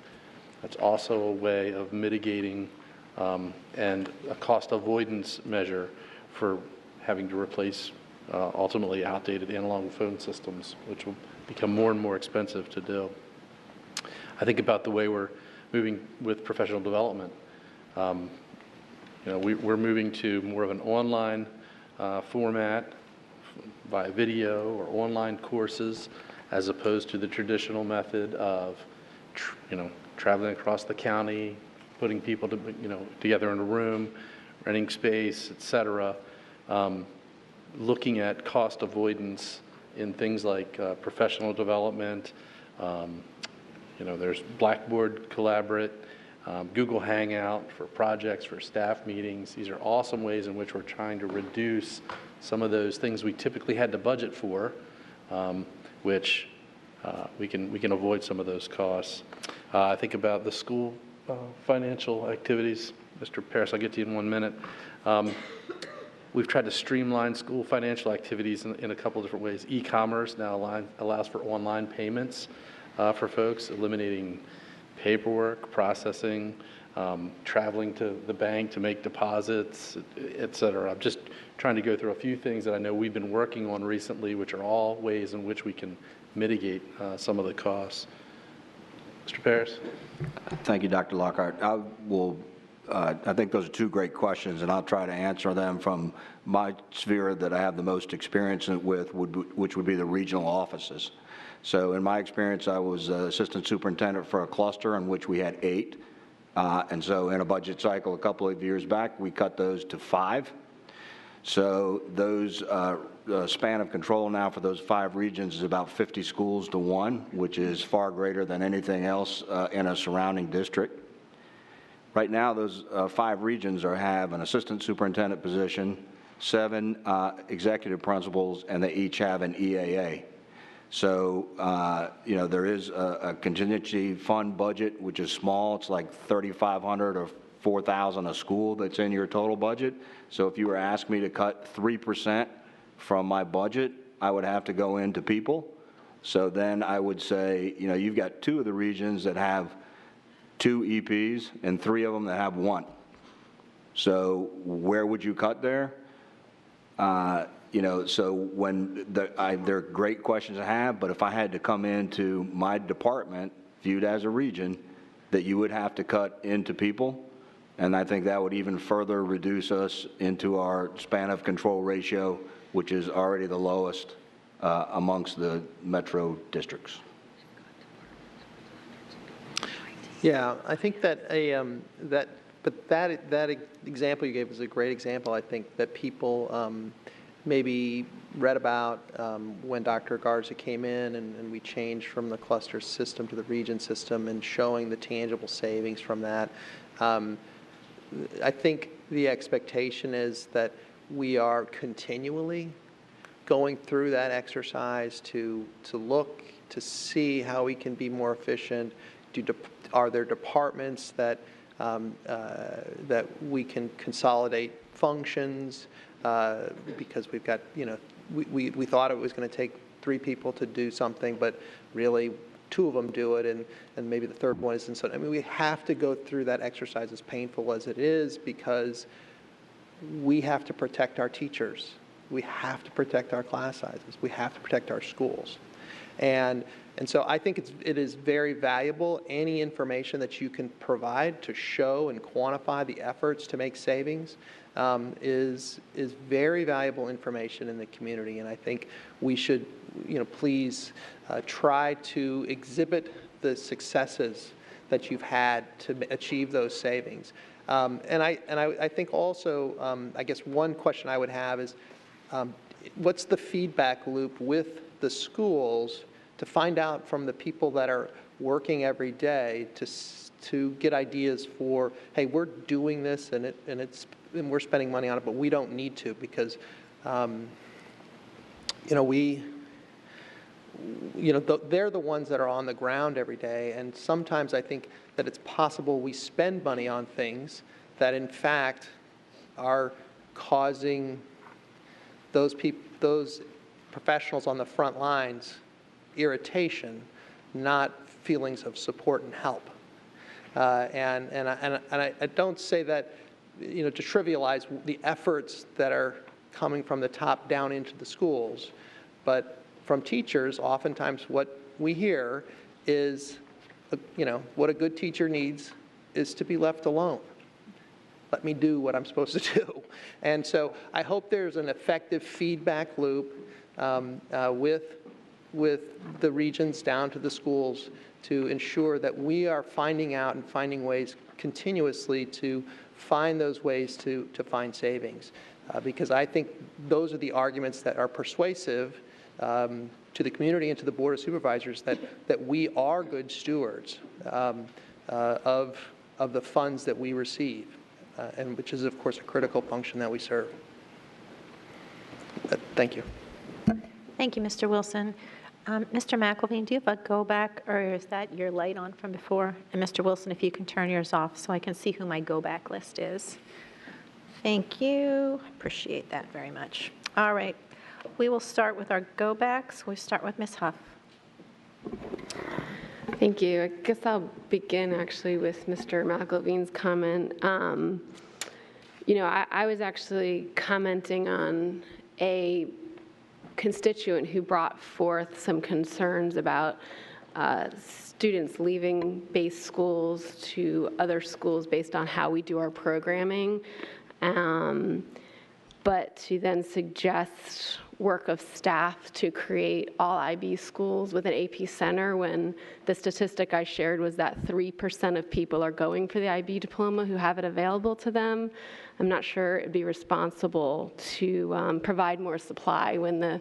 That's also a way of mitigating and a cost avoidance measure for having to replace ultimately outdated analog phone systems, which will become more and more expensive to do. I think about the way we're moving with professional development. We're moving to more of an online format via video or online courses, as opposed to the traditional method of, traveling across the county, putting people together in a room, renting space, et cetera, looking at cost avoidance in things like professional development. There's Blackboard Collaborate, Google Hangout for projects, for staff meetings. These are all some ways in which we're trying to reduce some of those things we typically had to budget for, which we can avoid some of those costs. I think about the school financial activities. Mr. Paris, I'll get to you in 1 minute. We've tried to streamline school financial activities in a couple different ways. E-commerce now allows for online payments for folks, eliminating paperwork, processing, traveling to the bank to make deposits, et cetera. I'm just trying to go through a few things that I know we've been working on recently, which are all ways in which we can mitigate some of the costs. Mr. Paris? Thank you, Dr. Lockhart. I think those are two great questions, and I'll try to answer them from my sphere that I have the most experience with, which would be the regional offices. So in my experience, I was assistant superintendent for a cluster in which we had 8. And so in a budget cycle a couple of years back, we cut those to 5. So those span of control now for those 5 regions is about 50 schools to 1, which is far greater than anything else in a surrounding district. Right now, those 5 regions have an assistant superintendent position, 7 executive principals, and they each have an EAA. So, there is a contingency fund budget, which is small. It's like $3,500 or $4,000 a school that's in your total budget. So if you were asked me to cut 3% from my budget, I would have to go into people. So then I would say, you've got 2 of the regions that have 2 EPs and 3 of them that have 1. So where would you cut there? So when they're great questions to have, but if I had to come into my department, viewed as a region, that you would have to cut into people, and I think that would even further reduce us into our span of control ratio, which is already the lowest amongst the metro districts. Yeah, I think that that example you gave was a great example. I think that people maybe read about when Dr. Garza came in and we changed from the cluster system to the region system and showing the tangible savings from that. I think the expectation is that we are continually going through that exercise to look, to see how we can be more efficient. Are there departments that that we can consolidate functions? Because we've got, we thought it was going to take 3 people to do something, but really 2 of them do it, and maybe the 3rd one isn't. So, I mean, we have to go through that exercise, as painful as it is, because we have to protect our teachers. We have to protect our class sizes. We have to protect our schools. And so I think it is very valuable, any information that you can provide to show and quantify the efforts to make savings is very valuable information in the community. And I think we should, please try to exhibit the successes that you've had to achieve those savings. And I think also, I guess one question I would have is, what's the feedback loop with the schools to find out from the people that are working every day to get ideas for, hey, we're doing this and we're spending money on it, but we don't need to because, they're the ones that are on the ground every day, and sometimes I think that it's possible we spend money on things that in fact are causing those professionals on the front lines irritation, not feelings of support and help. And I don't say that, to trivialize the efforts that are coming from the top down into the schools, but from teachers, oftentimes what we hear is, what a good teacher needs is to be left alone. Let me do what I'm supposed to do. And so I hope there's an effective feedback loop with the regions down to the schools to ensure that we are finding out and finding ways continuously to find those ways to find savings. Because I think those are the arguments that are persuasive to the community and to the Board of Supervisors that we are good stewards of of the funds that we receive, and which is, of course, a critical function that we serve. Thank you. Thank you, Mr. Wilson. Mr. McElveen, do you have a go back, or is that your light on from before? And Mr. Wilson, if you can turn yours off so I can see who my go back list is. Thank you. Appreciate that very much. All right. We will start with our go backs. We'll start with Ms. Huff. Thank you. I guess I'll begin actually with Mr. McElveen's comment. You know, I was actually commenting on a constituent who brought forth some concerns about students leaving base schools to other schools based on how we do our programming, but to then suggest work of staff to create all IB schools with an AP center when the statistic I shared was that 3% of people are going for the IB diploma who have it available to them. I'm not sure it'd be responsible to provide more supply when the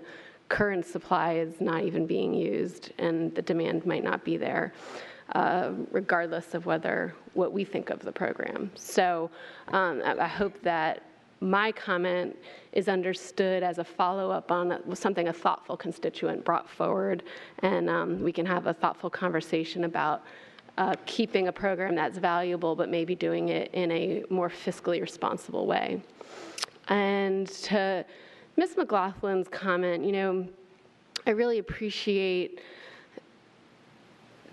current supply is not even being used and the demand might not be there, regardless of what we think of the program. So I hope that my comment is understood as a follow-up on something a thoughtful constituent brought forward, and we can have a thoughtful conversation about keeping a program that's valuable, but maybe doing it in a more fiscally responsible way. And to Ms. McLaughlin's comment, you know, I really appreciate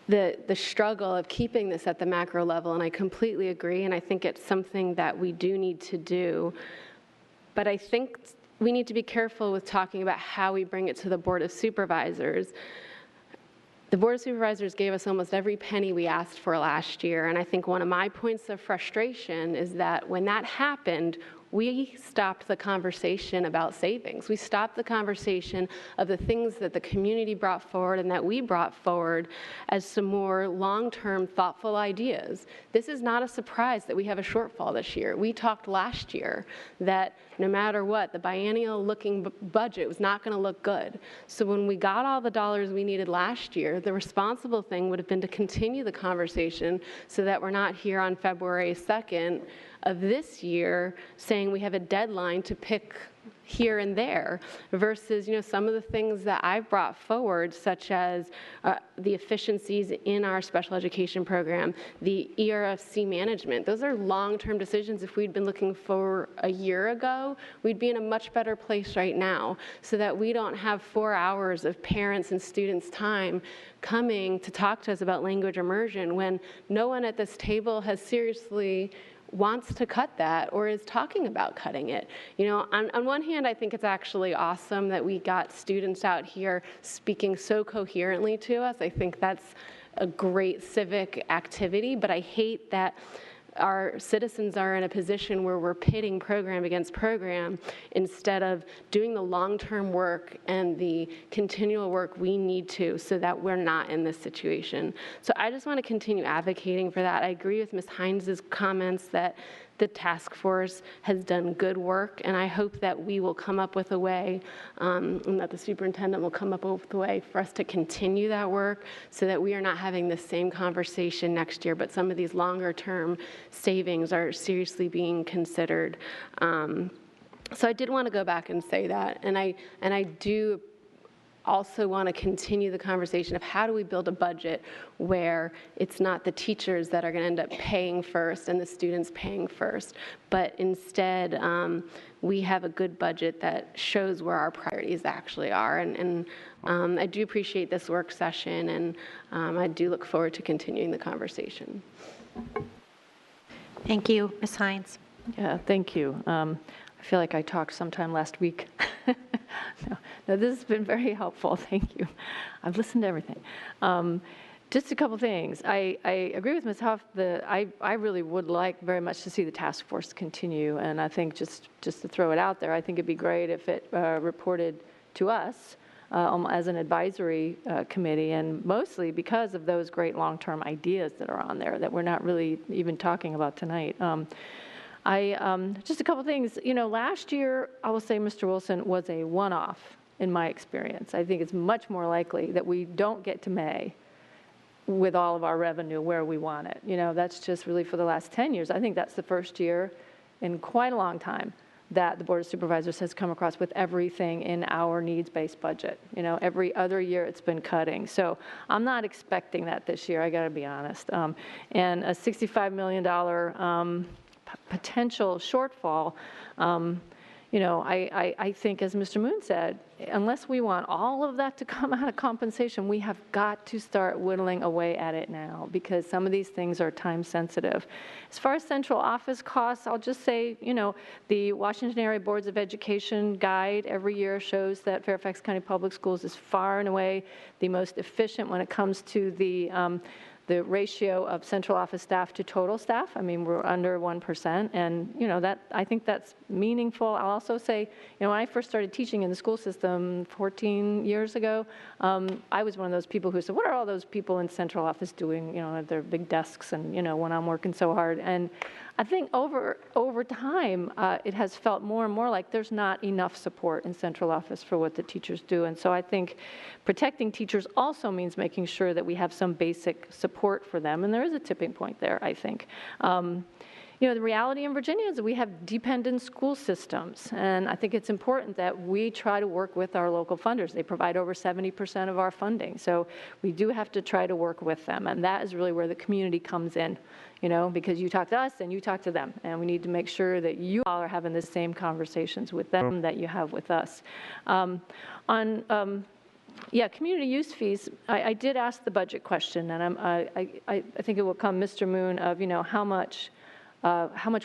the struggle of keeping this at the macro level, and I completely agree, and I think it's something that we do need to do. But I think we need to be careful with talking about how we bring it to the Board of Supervisors. The Board of Supervisors gave us almost every penny we asked for last year, and I think one of my points of frustration is that when that happened, we stopped the conversation about savings. We stopped the conversation of the things that the community brought forward and that we brought forward as some more long-term thoughtful ideas. This is not a surprise that we have a shortfall this year. We talked last year that no matter what, the biennial looking budget was not going to look good. So when we got all the dollars we needed last year, the responsible thing would have been to continue the conversation so that we're not here on February 2nd of this year saying we have a deadline to pick here and there versus, you know, some of the things that I've brought forward, such as the efficiencies in our special education program, the ERFC management. Those are long-term decisions. If we'd been looking for a year ago, we'd be in a much better place right now so that we don't have 4 hours of parents and students' time coming to talk to us about language immersion when no one at this table has seriously wants to cut that or is talking about cutting it. You know, on one hand, I think it's actually awesome that we got students out here speaking so coherently to us. I think that's a great civic activity, but I hate that our citizens are in a position where we're pitting program against program instead of doing the long-term work and the continual work we need to so that we're not in this situation. So I just want to continue advocating for that. I agree with Ms. Hines' comments that the task force has done good work, and I hope that we will come up with a way, and that the superintendent will come up with a way for us to continue that work so that we are not having the same conversation next year, but some of these longer-term savings are seriously being considered. So I did want to go back and say that, and I do also want to continue the conversation of how do we build a budget where it's not the teachers that are going to end up paying first and the students paying first, but instead we have a good budget that shows where our priorities actually are. And I do appreciate this work session, and I do look forward to continuing the conversation. Thank you. Ms. Hines. Yeah, thank you. I feel like I talked sometime last week. No, this has been very helpful. Thank you. I've listened to everything. Just a couple things. I agree with Ms. Huff. I really would like very much to see the task force continue, and I think just to throw it out there, I think it'd be great if it reported to us as an advisory committee, and mostly because of those great long-term ideas that are on there that we're not really even talking about tonight. Just a couple things. You know, last year, I will say Mr. Wilson was a one-off in my experience. I think it's much more likely that we don't get to May with all of our revenue where we want it. You know, that's just really for the last 10 years. I think that's the first year in quite a long time that the Board of Supervisors has come across with everything in our needs-based budget. You know, every other year it's been cutting. So I'm not expecting that this year, I got to be honest. And a $65 million potential shortfall, you know, I think, as Mr. Moon said, unless we want all of that to come out of compensation, we have got to start whittling away at it now, because some of these things are time sensitive. As far as central office costs, I'll just say, you know, the Washington Area Boards of Education guide every year shows that Fairfax County Public Schools is far and away the most efficient when it comes to the ratio of central office staff to total staff. I mean, we're under 1%, and, you know, that, I think that's meaningful. I'll also say, you know, when I first started teaching in the school system 14 years ago, I was one of those people who said, what are all those people in central office doing, you know, at their big desks, and, you know, when I'm working so hard. And I think over time, it has felt more and more like there's not enough support in central office for what the teachers do. And so I think protecting teachers also means making sure that we have some basic support for them. And there is a tipping point there, I think. You know, the reality in Virginia is that we have dependent school systems, and I think it's important that we try to work with our local funders. They provide over 70% of our funding, so we do have to try to work with them, and that is really where the community comes in, you know, because you talk to us and you talk to them, and we need to make sure that you all are having the same conversations with them that you have with us. Yeah, community use fees, I did ask the budget question, and I think it will come, Mr. Moon, of, you know, how much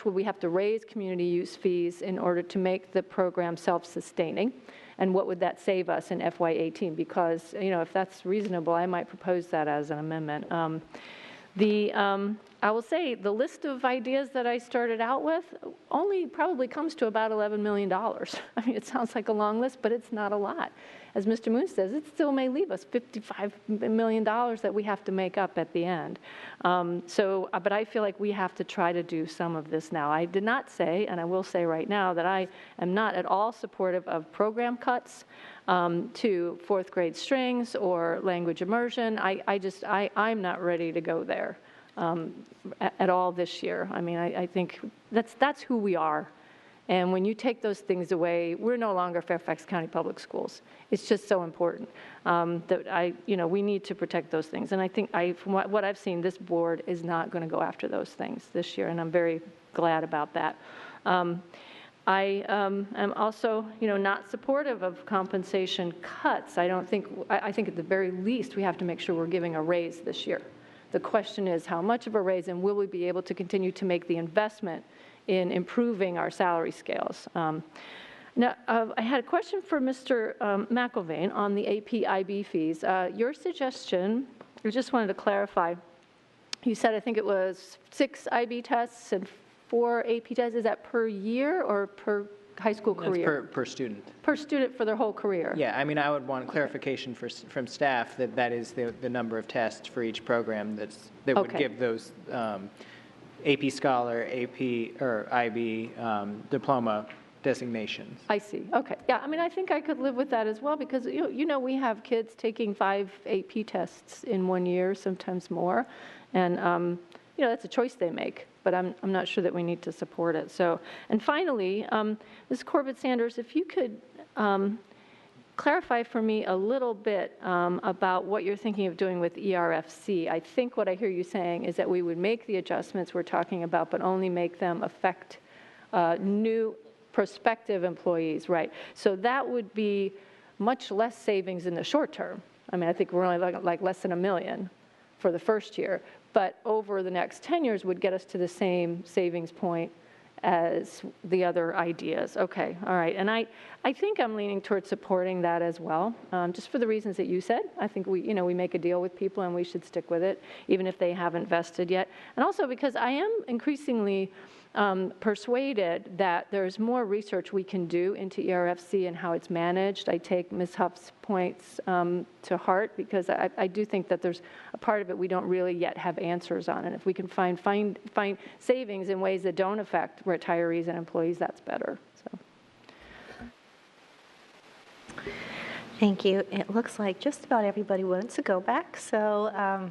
would we have to raise community use fees in order to make the program self-sustaining? And what would that save us in FY18? Because, you know, if that's reasonable, I might propose that as an amendment. I will say the list of ideas that I started out with only probably comes to about $11 million. I mean, it sounds like a long list, but it's not a lot. As Mr. Moon says, it still may leave us $55 million that we have to make up at the end. But I feel like we have to try to do some of this now. I did not say, and I will say right now, that I am not at all supportive of program cuts to fourth grade strings or language immersion. I'm not ready to go there at all this year. I mean, I think that's who we are. And when you take those things away, we're no longer Fairfax County Public Schools. It's just so important that we need to protect those things. And I think from what I've seen, this board is not going to go after those things this year, and I'm very glad about that. I am also, not supportive of compensation cuts. I think at the very least we have to make sure we're giving a raise this year. The question is how much of a raise, and will we be able to continue to make the investment in improving our salary scales? Now, I had a question for Mr. McIlvaine on the AP/IB fees. Your suggestion, I just wanted to clarify, you said I think it was 6 IB tests and 4 AP tests. Is that per year or per high school career? That's per student. Per student for their whole career? Yeah, I mean, I would want clarification from staff that is the number of tests for each program that would give those AP Scholar, AP or IB diploma designations. I see. Okay. Yeah, I mean, I think I could live with that as well, because we have kids taking 5 AP tests in 1 year, sometimes more, and that's a choice they make. But I'm not sure that we need to support it. So, and finally, Ms. Corbett-Sanders, if you could clarify for me a little bit about what you're thinking of doing with ERFC. I think what I hear you saying is that we would make the adjustments we're talking about, but only make them affect new prospective employees, right? So that would be much less savings in the short term. I mean, I think we're only like less than $1 million for the first year, but over the next 10 years would get us to the same savings point as the other ideas. Okay, all right. And I think I'm leaning towards supporting that as well, just for the reasons that you said. I think we make a deal with people and we should stick with it, even if they haven't vested yet. And also because I am increasingly persuaded that there's more research we can do into ERFC and how it's managed. I take Ms. Huff's points to heart, because I do think that there's a part of it we don't really yet have answers on. And if we can find savings in ways that don't affect retirees and employees, that's better. So. Thank you. It looks like just about everybody wants to go back. So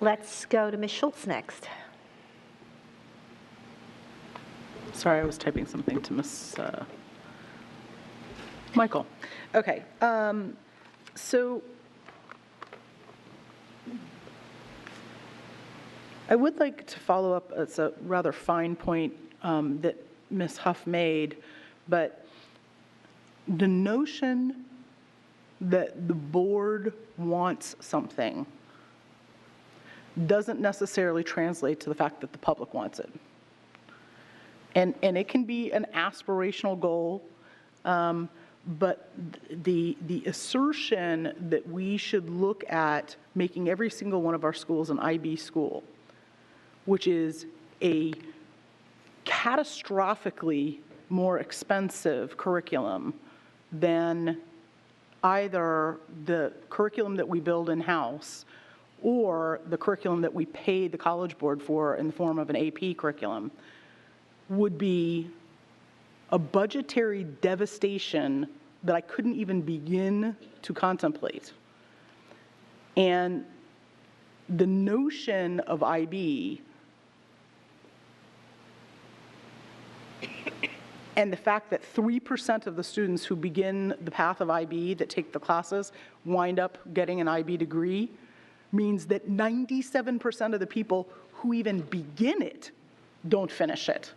Let's go to Ms. Schultz next. Sorry, I was typing something to Ms. Michael. Okay, so I would like to follow up, it's a rather fine point that Ms. Huff made, but the notion that the board wants something doesn't necessarily translate to the fact that the public wants it. And it can be an aspirational goal, but the assertion that we should look at making every single one of our schools an IB school, which is a catastrophically more expensive curriculum than either the curriculum that we build in-house or the curriculum that we pay the College Board for in the form of an AP curriculum, would be a budgetary devastation that I couldn't even begin to contemplate. And the notion of IB and the fact that 3% of the students who begin the path of IB that take the classes wind up getting an IB degree means that 97% of the people who even begin it don't finish it.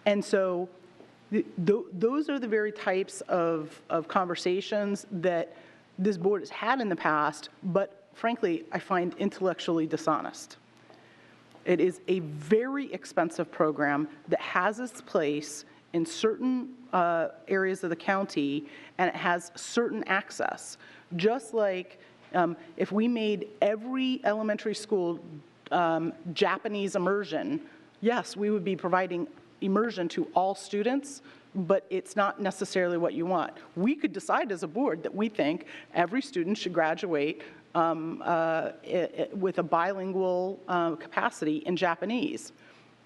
And so those are the very types of conversations that this board has had in the past, but frankly, I find intellectually dishonest. It is a very expensive program that has its place in certain areas of the county, and it has certain access. Just like if we made every elementary school Japanese immersion, yes, we would be providing immersion to all students, but it's not necessarily what you want. We could decide as a board that we think every student should graduate with a bilingual capacity in Japanese.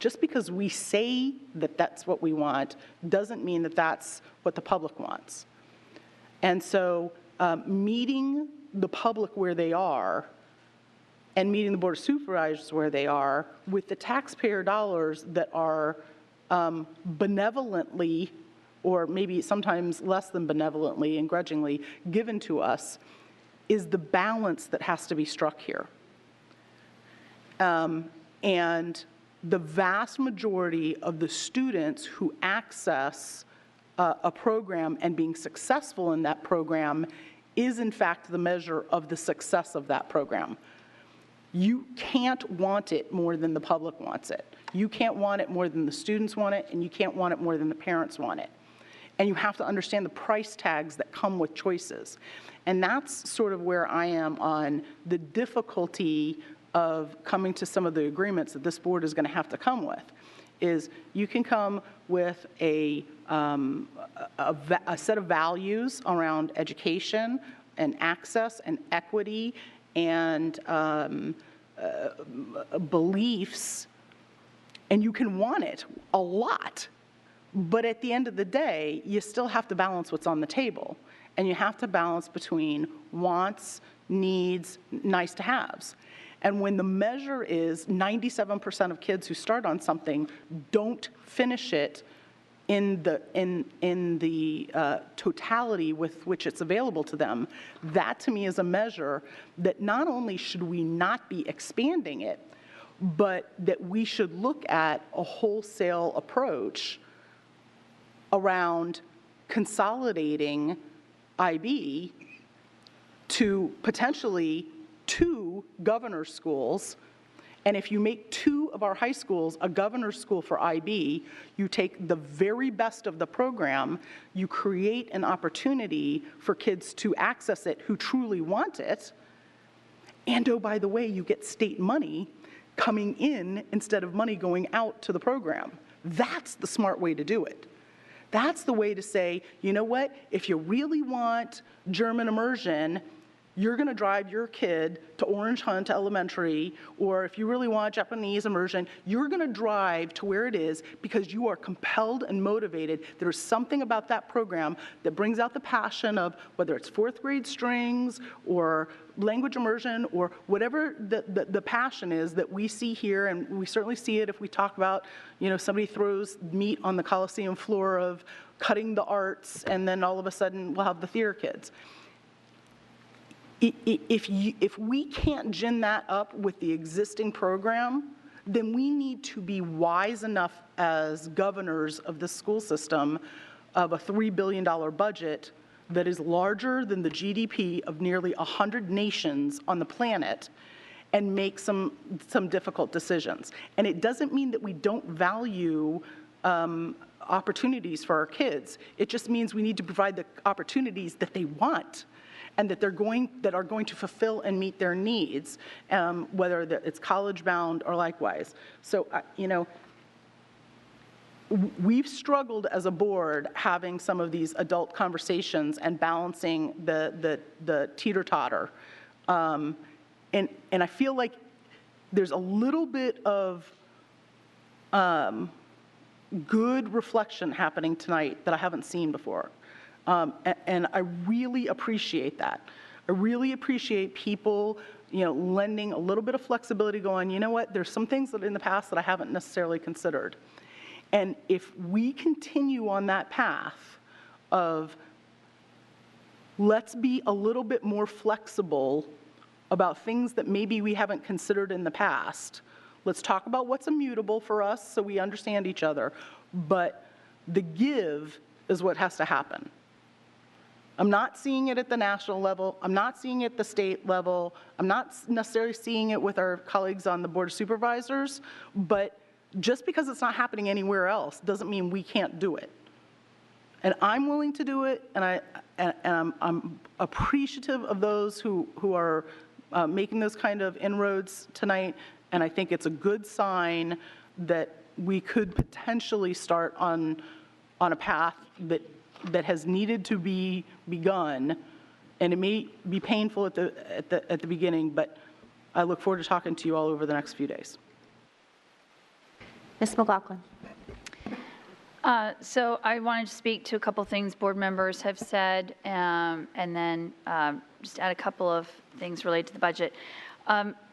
Just because we say that that's what we want doesn't mean that that's what the public wants. And so meeting the public where they are and meeting the Board of Supervisors where they are with the taxpayer dollars that are benevolently, or maybe sometimes less than benevolently and grudgingly given to us, is the balance that has to be struck here. And the vast majority of the students who access a program and being successful in that program is in fact the measure of the success of that program. You can't want it more than the public wants it. You can't want it more than the students want it, and you can't want it more than the parents want it. And you have to understand the price tags that come with choices. And that's sort of where I am on the difficulty of coming to some of the agreements that this board is going to have to come with, is you can come with a set of values around education and access and equity and beliefs, and you can want it a lot. But at the end of the day, you still have to balance what's on the table. And you have to balance between wants, needs, nice to haves. And when the measure is 97% of kids who start on something don't finish it in the totality with which it's available to them, that to me is a measure that not only should we not be expanding it, but that we should look at a wholesale approach around consolidating IB to potentially 2 governor schools. And if you make 2 of our high schools a governor school for IB, you take the very best of the program, you create an opportunity for kids to access it who truly want it, and oh, by the way, you get state money coming in instead of money going out to the program. That's the smart way to do it. That's the way to say, you know what, if you really want German immersion, you're going to drive your kid to Orange Hunt Elementary, or if you really want Japanese immersion, you're going to drive to where it is because you are compelled and motivated. There's something about that program that brings out the passion of whether it's fourth grade strings or language immersion or whatever the passion is that we see here, and we certainly see it if we talk about, somebody throws meat on the Coliseum floor of cutting the arts, and then all of a sudden we'll have the theater kids. If we can't gin that up with the existing program, then we need to be wise enough as governors of the school system of a $3 billion budget that is larger than the GDP of nearly 100 nations on the planet and make some difficult decisions. And it doesn't mean that we don't value opportunities for our kids. It just means we need to provide the opportunities that they want and that are going to fulfill and meet their needs, whether it's college bound or likewise. So, we've struggled as a board having some of these adult conversations and balancing the teeter-totter. And I feel like there's a little bit of good reflection happening tonight that I haven't seen before. And I really appreciate that. I really appreciate people, lending a little bit of flexibility, going, you know what, there's some things that in the past that I haven't necessarily considered. And if we continue on that path of let's be a little bit more flexible about things that maybe we haven't considered in the past, let's talk about what's immutable for us so we understand each other, but the give is what has to happen. I'm not seeing it at the national level. I'm not seeing it at the state level. I'm not necessarily seeing it with our colleagues on the Board of Supervisors, but just because it's not happening anywhere else doesn't mean we can't do it. And I'm willing to do it, and I'm appreciative of those who are making those kind of inroads tonight, and I think it's a good sign that we could potentially start on a path that has needed to be begun, and it may be painful at the beginning, but I look forward to talking to you all over the next few days. Ms. McLaughlin. So I wanted to speak to a couple things board members have said, and then just add a couple of things related to the budget.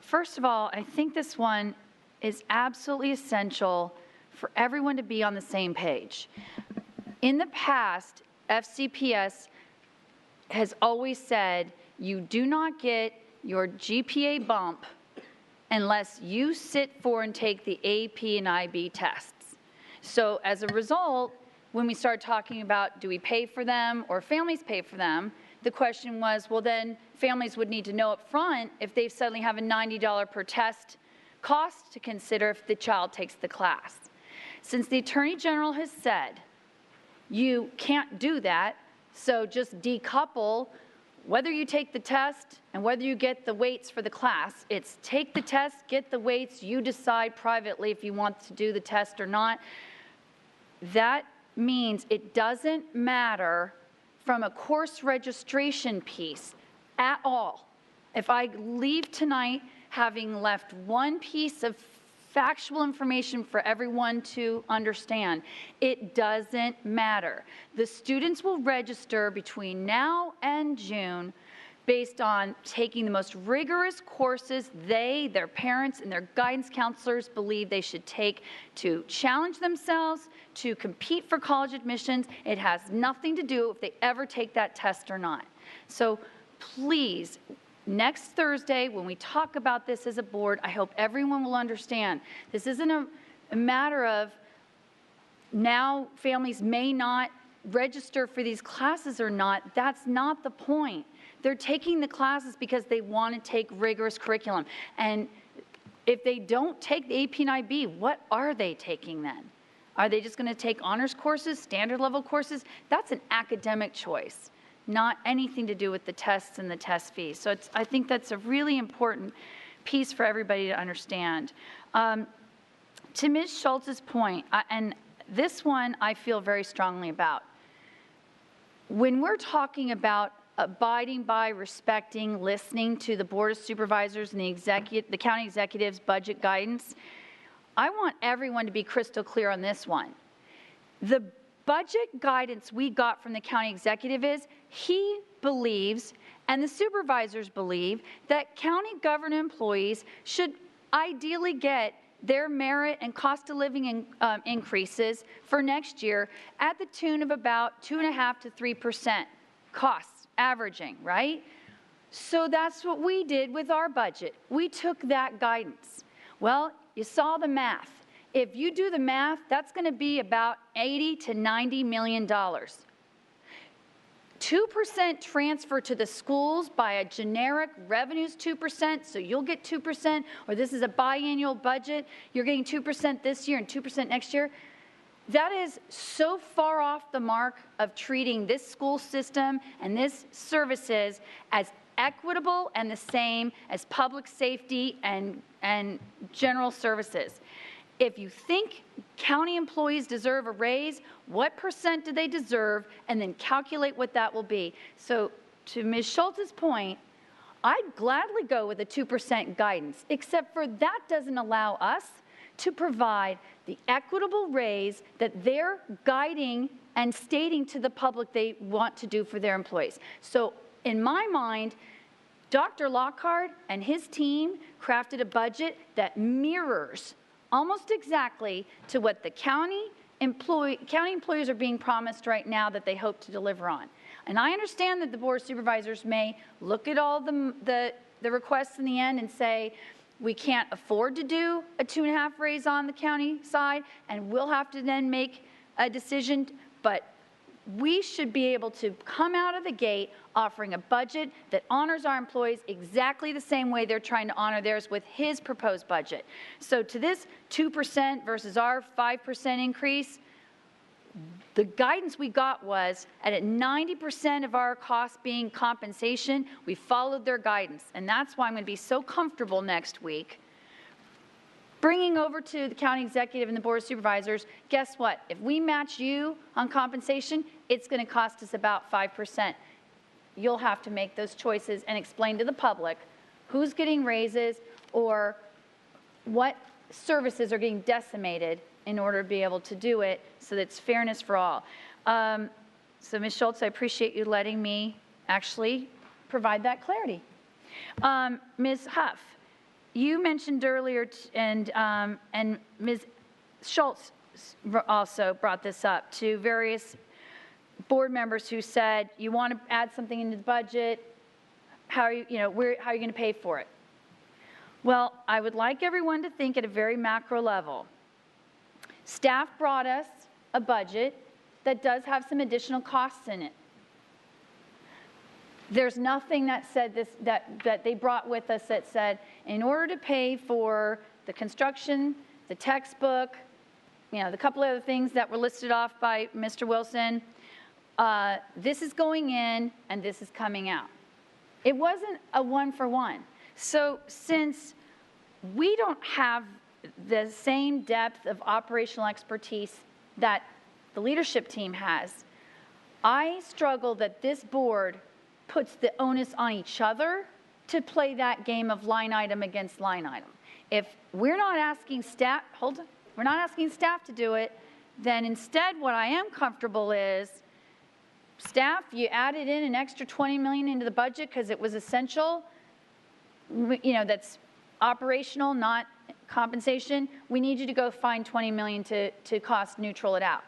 First of all, I think this one is absolutely essential for everyone to be on the same page. In the past, FCPS has always said you do not get your GPA bump unless you sit for and take the AP and IB tests. So as a result, when we start talking about do we pay for them or families pay for them, the question was, well, then families would need to know up front if they suddenly have a $90 per test cost to consider if the child takes the class. Since the Attorney General has said you can't do that, so just decouple whether you take the test and whether you get the weights for the class. It's take the test, get the weights, you decide privately if you want to do the test or not. That means it doesn't matter from a course registration piece at all. If I leave tonight having left one piece of factual information for everyone to understand, it doesn't matter. The students will register between now and June based on taking the most rigorous courses they, their parents, and their guidance counselors believe they should take to challenge themselves, to compete for college admissions. It has nothing to do if they ever take that test or not. So please, next Thursday, when we talk about this as a board, I hope everyone will understand this isn't a matter of now families may not register for these classes or not. That's not the point. They're taking the classes because they want to take rigorous curriculum. And if they don't take the AP and IB, what are they taking then? Are they just going to take honors courses, standard level courses? That's an academic choice, not anything to do with the tests and the test fees. So I think that's a really important piece for everybody to understand. To Ms. Schultz's point, and this one I feel very strongly about. When we're talking about abiding by, respecting, listening to the Board of Supervisors and the county executive's budget guidance. I want everyone to be crystal clear on this one. The budget guidance we got from the county executive is he believes, and the supervisors believe, that county government employees should ideally get their merit and cost of living increases for next year at the tune of about 2.5% to 3% costs, averaging, right? So that's what we did with our budget. We took that guidance. Well, you saw the math. If you do the math, that's going to be about $80 to $90 million. 2% transfer to the schools by a generic revenues 2%, so you'll get 2%, or this is a biannual budget, you're getting 2% this year and 2% next year. That is so far off the mark of treating this school system and this services as equitable and the same as public safety and general services. If you think county employees deserve a raise, what percent do they deserve, and then calculate what that will be. So to Ms. Schultz's point, I'd gladly go with a 2% guidance, except for that doesn't allow us to provide the equitable raise that they're guiding and stating to the public they want to do for their employees. So in my mind, Dr. Lockhart and his team crafted a budget that mirrors almost exactly to what the county employees are being promised right now that they hope to deliver on. And I understand that the Board of Supervisors may look at all the requests in the end and say, we can't afford to do a 2.5 raise on the county side, and we'll have to then make a decision, but we should be able to come out of the gate offering a budget that honors our employees exactly the same way they're trying to honor theirs with his proposed budget. So to this 2% versus our 5% increase, the guidance we got was at 90% of our costs being compensation, we followed their guidance. And that's why I'm going to be so comfortable next week bringing over to the county executive and the Board of Supervisors, guess what? If we match you on compensation, it's going to cost us about 5%. You'll have to make those choices and explain to the public who's getting raises or what services are getting decimated in order to be able to do it so that it's fairness for all. So Ms. Schultz, I appreciate you letting me actually provide that clarity. Ms. Huff, you mentioned earlier, and Ms. Schultz also brought this up to various board members who said, you want to add something into the budget, how are you going to pay for it? Well, I would like everyone to think at a very macro level. Staff brought us a budget that does have some additional costs in it. There's nothing that said this, that they brought with us that said, in order to pay for the construction, the textbook, the couple of other things that were listed off by Mr. Wilson, this is going in and this is coming out. It wasn't a one-for-one. So since we don't have the same depth of operational expertise that the leadership team has, I struggle that this board puts the onus on each other to play that game of line item against line item. If we're not asking staff, we're not asking staff to do it, then instead what I am comfortable is, staff, you added in an extra $20 million into the budget because it was essential, that's operational, not compensation. We need you to go find $20 million to cost neutral it out.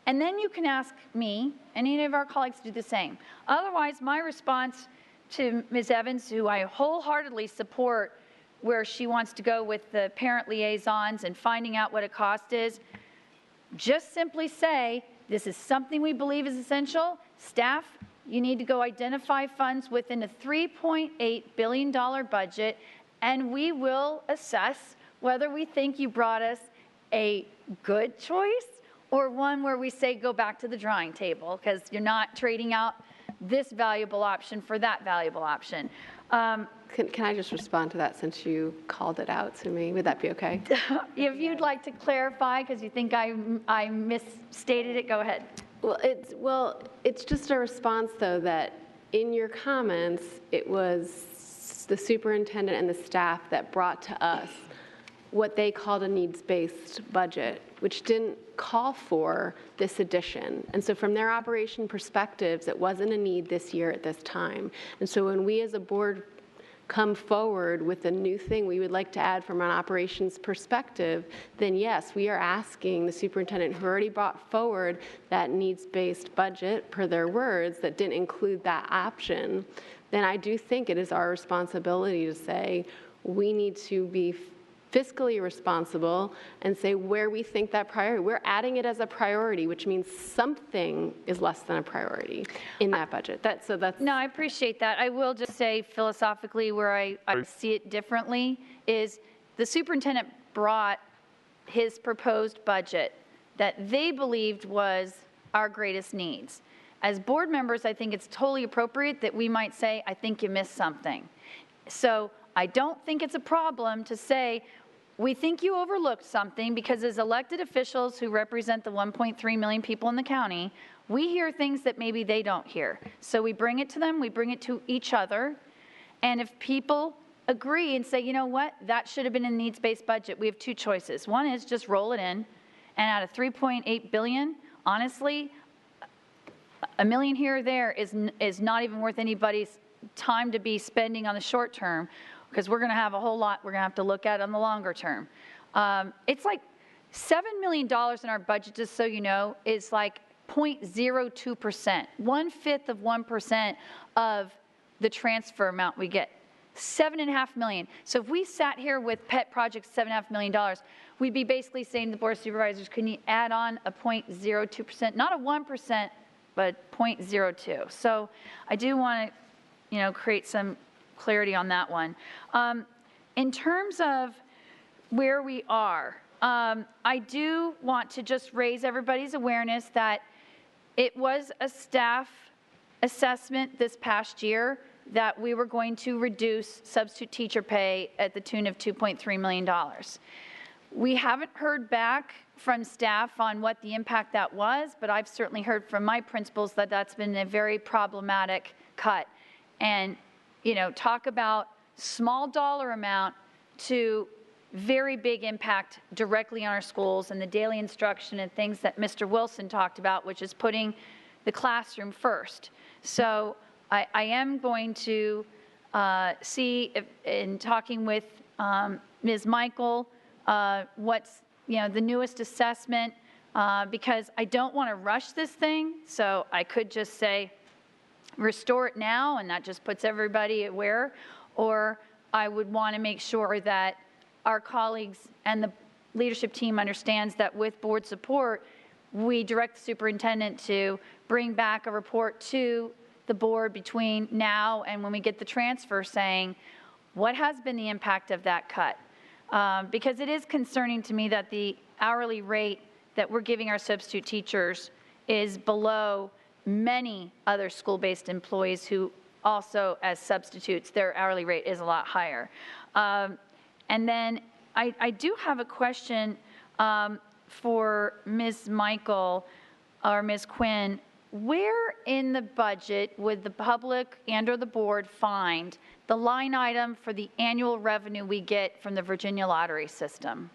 And then you can ask me, and any of our colleagues do the same. Otherwise, my response to Ms. Evans, who I wholeheartedly support where she wants to go with the parent liaisons and finding out what a cost is, just simply say, this is something we believe is essential. Staff, you need to go identify funds within a $3.8 billion budget, and we will assess whether we think you brought us a good choice or one where we say go back to the drawing table because you're not trading out this valuable option for that valuable option. Can I just respond to that since you called it out to me? Would that be okay? If you'd like to clarify because you think I misstated it, go ahead. Well, it's just a response, though, that in your comments, it was the superintendent and the staff that brought to us what they called a needs-based budget, which didn't call for this addition. And so from their operation perspectives, it wasn't a need this year at this time. And so when we as a board come forward with a new thing we would like to add from an operations perspective, then yes, we are asking the superintendent who already brought forward that needs-based budget, per their words, that didn't include that option, then I do think it is our responsibility to say we need to be fiscally responsible and say where we think that priority. We're adding it as a priority, which means something is less than a priority in that budget. That's No, I appreciate that. I will just say philosophically where I see it differently is the superintendent brought his proposed budget that they believed was our greatest needs. As board members, I think it's totally appropriate that we might say, I think you missed something. So I don't think it's a problem to say, we think you overlooked something, because as elected officials who represent the 1.3 million people in the county, we hear things that maybe they don't hear. So we bring it to them, we bring it to each other, and if people agree and say, you know what, that should have been in the needs-based budget, we have two choices. One is just roll it in, and out of $3.8 billion, honestly, $1 million here or there is not even worth anybody's time to be spending on the short term, because we're going to have a whole lot we're going to have to look at on the longer term. It's like $7 million in our budget, just so you know, is like 0.02%, 1/5 of 1% of the transfer amount we get. $7.5 million. So if we sat here with pet projects, $7.5 million, we'd be basically saying to the Board of Supervisors, can you add on a 0.02%, not a 1%, but 0.02. So I do want to, create some clarity on that one. In terms of where we are, I do want to just raise everybody's awareness that it was a staff assessment this past year that we were going to reduce substitute teacher pay at the tune of $2.3 million. We haven't heard back from staff on what the impact that was, but I've certainly heard from my principals that that's been a very problematic cut. And talk about small dollar amount to very big impact directly on our schools and the daily instruction and things that Mr. Wilson talked about, which is putting the classroom first. So I am going to see if, in talking with Ms. Michael, what's the newest assessment, because I don't want to rush this thing. So I could just say, restore it now, and that just puts everybody aware, or I would want to make sure that our colleagues and the leadership team understands that with board support, we direct the superintendent to bring back a report to the board between now and when we get the transfer saying, what has been the impact of that cut? Because it is concerning to me that the hourly rate that we're giving our substitute teachers is below many other school-based employees who also, as substitutes, their hourly rate is a lot higher. And then I do have a question for Ms. Michael or Ms. Quinn. Where in the budget would the public and/or the board find the line item for the annual revenue we get from the Virginia lottery system?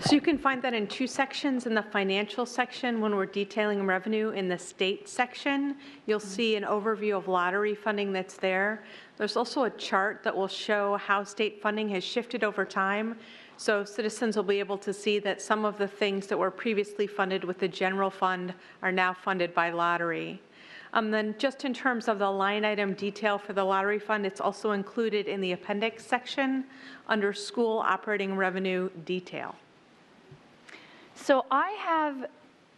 So you can find that in two sections. In the financial section, when we're detailing revenue, in the state section, you'll see an overview of lottery funding that's there. There's also a chart that will show how state funding has shifted over time. So citizens will be able to see that some of the things that were previously funded with the general fund are now funded by lottery. Then just in terms of the line item detail for the lottery fund, it's also included in the appendix section under school operating revenue detail. So I have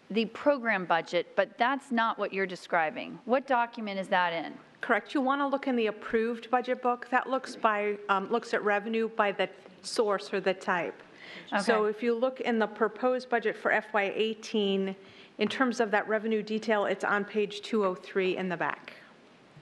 the program budget, but that's not what you're describing. What document is that in? Correct. You want to look in the approved budget book. That looks at revenue by the source or the type. Okay. So if you look in the proposed budget for FY18, in terms of that revenue detail, it's on page 203 in the back.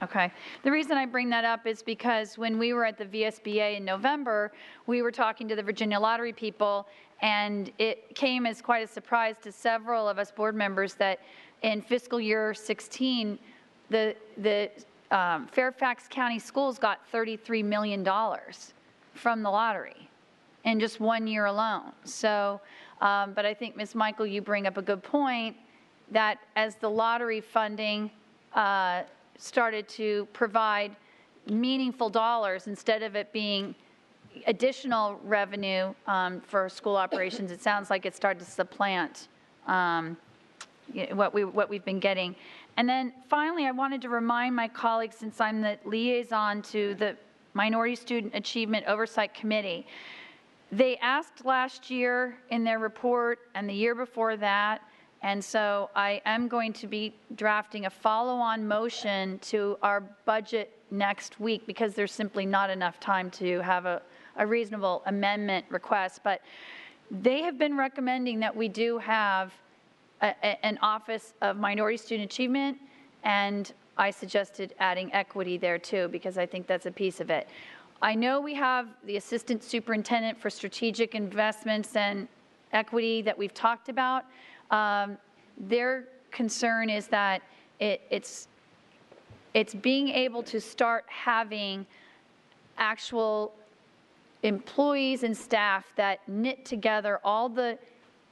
Okay. The reason I bring that up is because when we were at the VSBA in November, we were talking to the Virginia Lottery people, and it came as quite a surprise to several of us board members that in fiscal year 16, the Fairfax County Schools got $33 million from the lottery in just 1 year alone. So, but I think, Ms. Michael, you bring up a good point that as the lottery funding started to provide meaningful dollars instead of it being additional revenue for school operations, it sounds like it started to supplant what we've been getting. And then finally, I wanted to remind my colleagues, since I'm the liaison to the Minority Student Achievement Oversight Committee, they asked last year in their report and the year before that, and so I am going to be drafting a follow-on motion to our budget next week because there's simply not enough time to have a reasonable amendment request. But they have been recommending that we do have an Office of Minority Student Achievement, and I suggested adding equity there too because I think that's a piece of it. I know we have the Assistant Superintendent for Strategic Investments and Equity that we've talked about. Their concern is that it's being able to start having actual employees and staff that knit together all the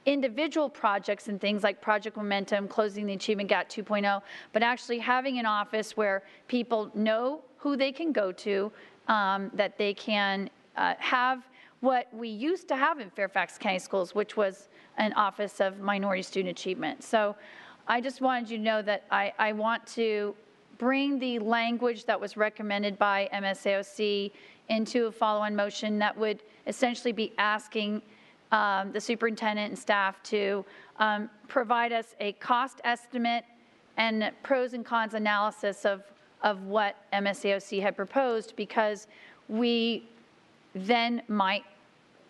individual projects and things like Project Momentum, Closing the Achievement Gap 2.0, but actually having an office where people know who they can go to, that they can have what we used to have in Fairfax County Schools, which was an Office of Minority Student Achievement. So I just wanted you to know that I want to bring the language that was recommended by MSAOC into a follow-on motion that would essentially be asking the superintendent and staff to provide us a cost estimate and pros and cons analysis of what MSAOC had proposed, because we then might,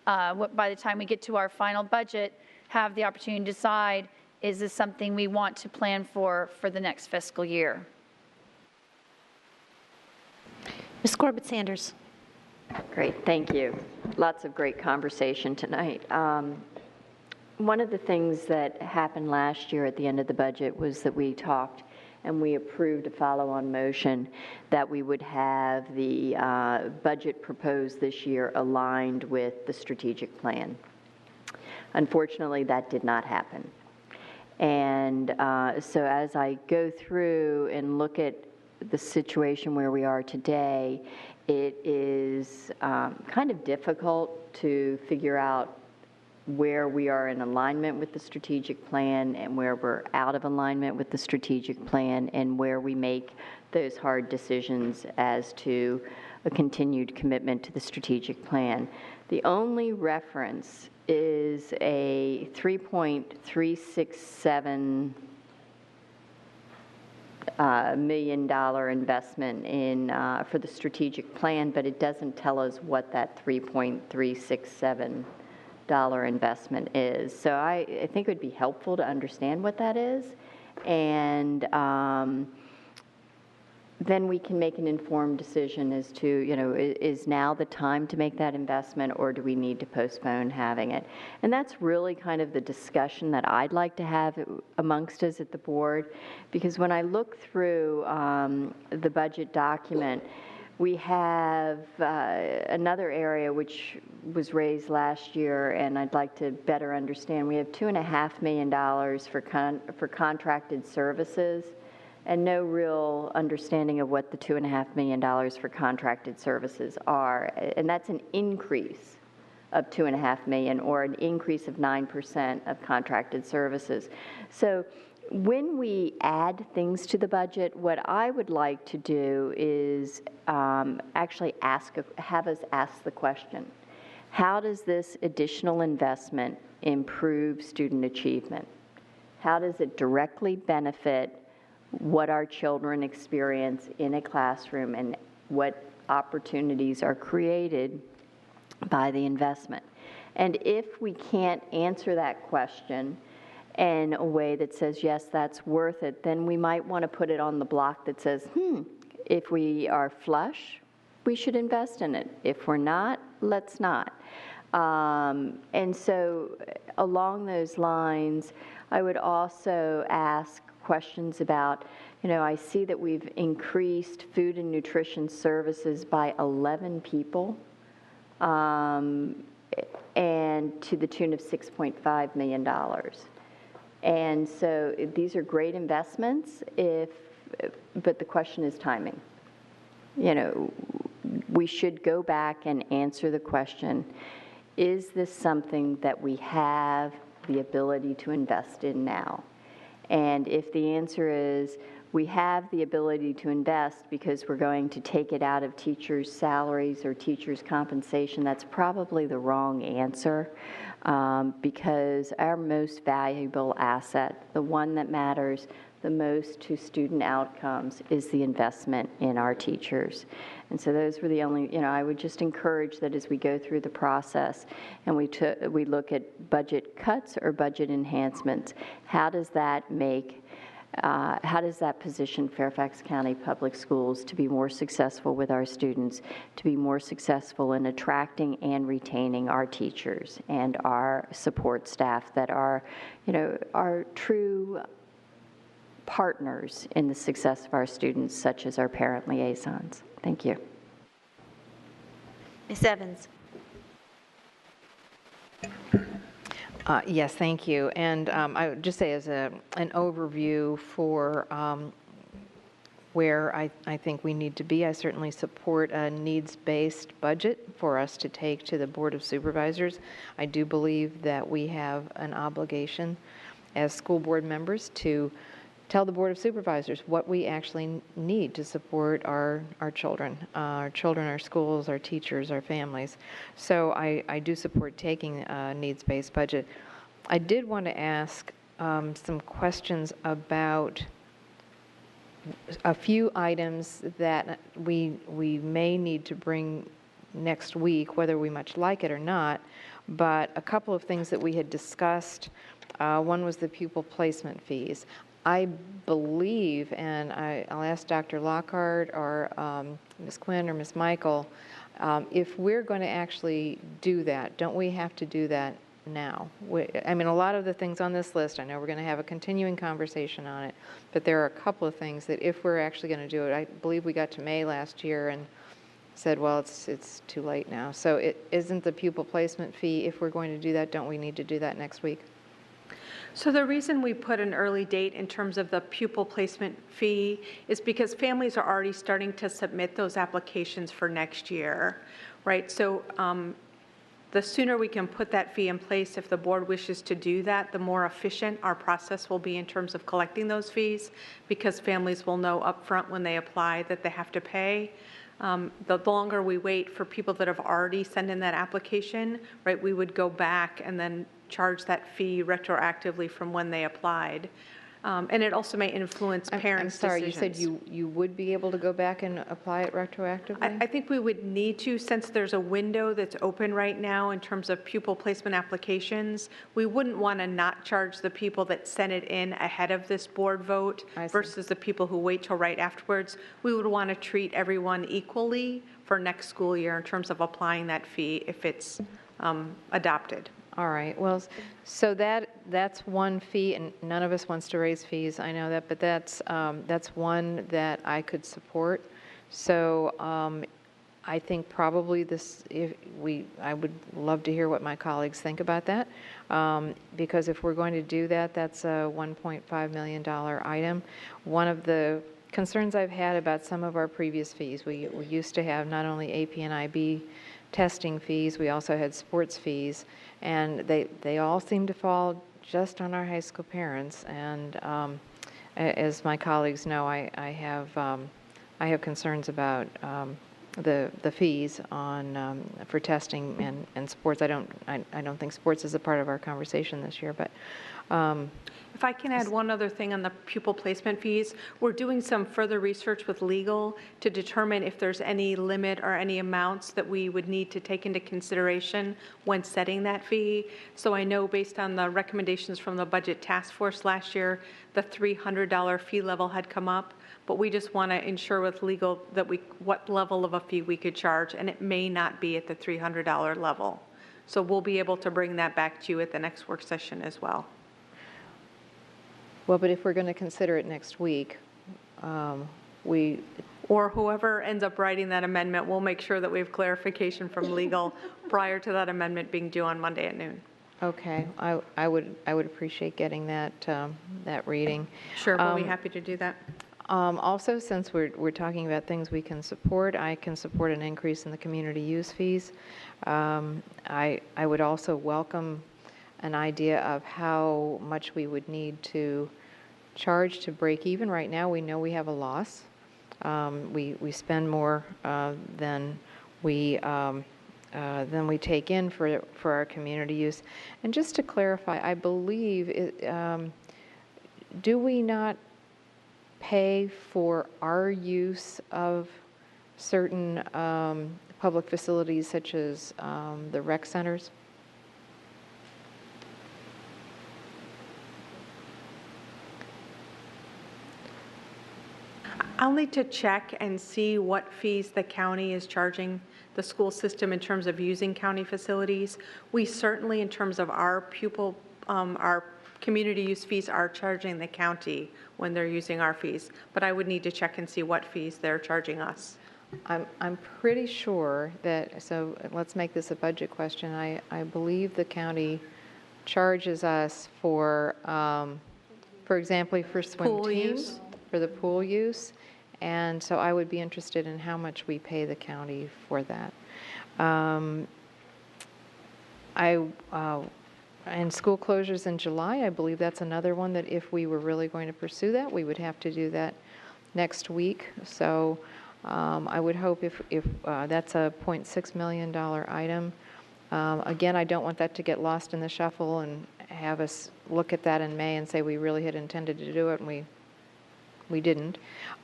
by the time we get to our final budget, have the opportunity to decide, is this something we want to plan for the next fiscal year? Ms. Corbett Sanders. Great, thank you. Lots of great conversation tonight. One of the things that happened last year at the end of the budget was that we talked and we approved a follow-on motion that we would have the budget proposed this year aligned with the strategic plan. Unfortunately, that did not happen. And so as I go through and look at the situation where we are today, it is kind of difficult to figure out where we are in alignment with the strategic plan and where we're out of alignment with the strategic plan and where we make those hard decisions as to a continued commitment to the strategic plan. The only reference is a $3.367 $1 million investment in for the strategic plan, but it doesn't tell us what that $3.367 investment is. So I think it would be helpful to understand what that is, and then we can make an informed decision as to, you know, is now the time to make that investment, or do we need to postpone having it? And that's really kind of the discussion that I'd like to have amongst us at the board, because when I look through the budget document, we have another area which was raised last year, and I'd like to better understand. We have $2.5 million for contracted services, and no real understanding of what the $2.5 million for contracted services are. And that's an increase of $2.5 million, or an increase of 9% of contracted services. So when we add things to the budget, what I would like to do is actually have us ask the question, how does this additional investment improve student achievement? How does it directly benefit what our children experience in a classroom, and what opportunities are created by the investment? And if we can't answer that question in a way that says, yes, that's worth it, then we might want to put it on the block that says, If we are flush, we should invest in it. If we're not, let's not. And so along those lines, I would also ask questions about, I see that we've increased food and nutrition services by 11 people, and to the tune of $6.5 million. And so these are great investments, but the question is timing. We should go back and answer the question, is this something that we have the ability to invest in now? And if the answer is we have the ability to invest because we're going to take it out of teachers' salaries or teachers' compensation, that's probably the wrong answer, because our most valuable asset, the one that matters the most to student outcomes, is the investment in our teachers. And so those were the only, I would just encourage that as we go through the process and we look at budget cuts or budget enhancements, how does that position Fairfax County Public Schools to be more successful with our students, to be more successful in attracting and retaining our teachers and our support staff that are, our true partners in the success of our students, such as our parent liaisons. Thank you. Ms. Evans. Yes, thank you. And I would just say as an overview for where I think we need to be, I certainly support a needs-based budget for us to take to the Board of Supervisors. I do believe that we have an obligation as school board members to tell the Board of Supervisors what we actually need to support our children, our schools, our teachers, our families. So I do support taking a needs-based budget. I did want to ask some questions about a few items that we may need to bring next week, whether we much like it or not, but a couple of things that we had discussed. One was the pupil placement fees. I believe, and I'll ask Dr. Lockhart or Ms. Quinn or Ms. Michael, if we're going to actually do that, don't we have to do that now? I mean, a lot of the things on this list, I know we're going to have a continuing conversation on it, but there are a couple of things that if we're actually going to do it, I believe we got to May last year and said, well, it's too late now. So it isn't the pupil placement fee. If we're going to do that, don't we need to do that next week? So the reason we put an early date in terms of the pupil placement fee is because families are already starting to submit those applications for next year, right? So the sooner we can put that fee in place, if the board wishes to do that, the more efficient our process will be in terms of collecting those fees, because families will know upfront when they apply that they have to pay. The longer we wait for people that have already sent in that application, right, we would go back and then charge that fee retroactively from when they applied. And it also may influence parents' I'm sorry, decisions. you said you would be able to go back and apply it retroactively? I think we would need to, since there's a window that's open right now in terms of pupil placement applications. We wouldn't want to not charge the people that sent it in ahead of this board vote versus the people who wait till right afterwards. We would want to treat everyone equally for next school year in terms of applying that fee if it's adopted. All right, well, so that's one fee, and none of us wants to raise fees, I know that, but that's one that I could support. So I think probably I would love to hear what my colleagues think about that, because if we're going to do that, that's a $1.5 million item. One of the concerns I've had about some of our previous fees, we used to have not only AP and IB testing fees, we also had sports fees, and they all seem to fall just on our high school parents. And as my colleagues know, I have concerns about the fees on, for testing and sports. I don't think sports is a part of our conversation this year, but If I can add one other thing on the pupil placement fees, we're doing some further research with legal to determine if there's any limit or any amounts that we would need to take into consideration when setting that fee. So I know based on the recommendations from the Budget Task Force last year, the $300 fee level had come up, but we just want to ensure with legal that what level of a fee we could charge, and it may not be at the $300 level. So we'll be able to bring that back to you at the next work session as well. well, but if we're going to consider it next week, Or whoever ends up writing that amendment, we'll make sure that we have clarification from legal prior to that amendment being due on Monday at noon. Okay, I would appreciate getting that reading. Sure, we'll be happy to do that. Also, since we're talking about things we can support, I can support an increase in the community use fees. I would also welcome an idea of how much we would need to charge to break even. Right now, we know we have a loss. We spend more than we take in for our community use. And just to clarify, I believe, do we not pay for our use of certain public facilities such as the rec centers? I'll need to check and see what fees the county is charging the school system in terms of using county facilities. We certainly, in terms of our our community use fees, are charging the county when they're using our fees. But I would need to check and see what fees they're charging us. I'm pretty sure that, so let's make this a budget question. I believe the county charges us for example, for swim Pool teams, use? for the pool use. And so I would be interested in how much we pay the county for that. And school closures in July, I believe that's another one that if we were really going to pursue that, we would have to do that next week. So I would hope if that's a $0.6 million item. Again, I don't want that to get lost in the shuffle and have us look at that in May and say we really had intended to do it and we didn't.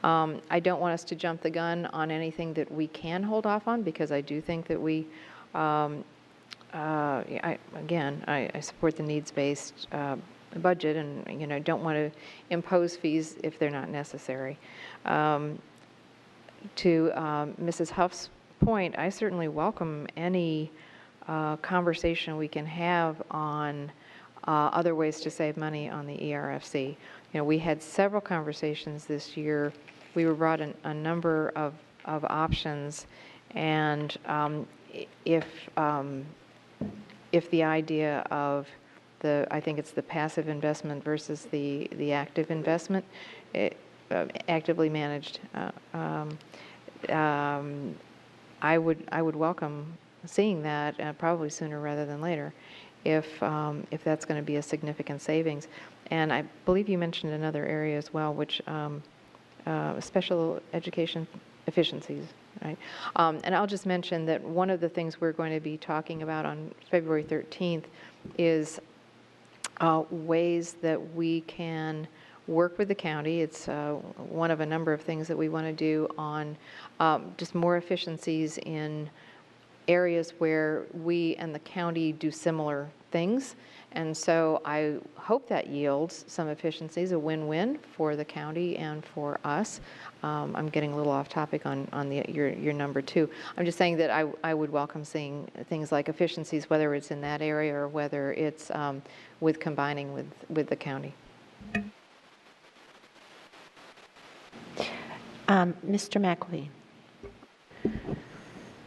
I don't want us to jump the gun on anything that we can hold off on, because I do think that we, I support the needs-based budget, and don't want to impose fees if they're not necessary. To Mrs. Huff's point, I certainly welcome any conversation we can have on other ways to save money on the ERFC. We had several conversations this year. We were brought a number of options, and if the idea of I think it's the passive investment versus the active investment, actively managed, I would welcome seeing that probably sooner rather than later, if that's going to be a significant savings. And I believe you mentioned another area as well, which special education efficiencies, right? And I'll just mention that one of the things we're going to be talking about on February 13th is ways that we can work with the county. It's one of a number of things that we want to do on just more efficiencies in areas where we and the county do similar things. And so I hope that yields some efficiencies, a win-win for the county and for us. I'm getting a little off topic on your number two. I'm just saying that I would welcome seeing things like efficiencies, whether it's in that area or whether it's with combining with the county. Mr. McElveen.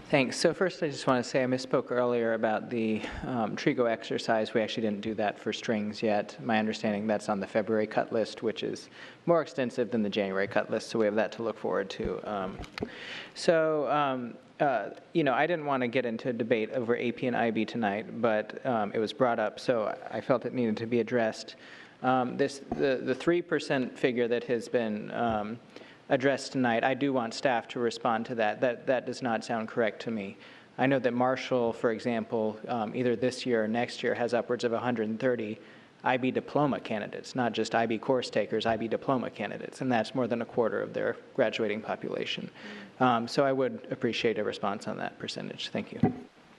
Thanks. So first, I just want to say I misspoke earlier about the Trigo exercise. We actually didn't do that for strings yet. My understanding that's on the February cut list, which is more extensive than the January cut list, so we have that to look forward to. I didn't want to get into a debate over AP and IB tonight, but it was brought up, so I felt it needed to be addressed. The 3% figure that has been addressed tonight, I do want staff to respond to that. That does not sound correct to me. I know that Marshall, for example, either this year or next year, has upwards of 130 IB diploma candidates, not just IB course takers, IB diploma candidates, and that's more than a quarter of their graduating population. So I would appreciate a response on that percentage. Thank you.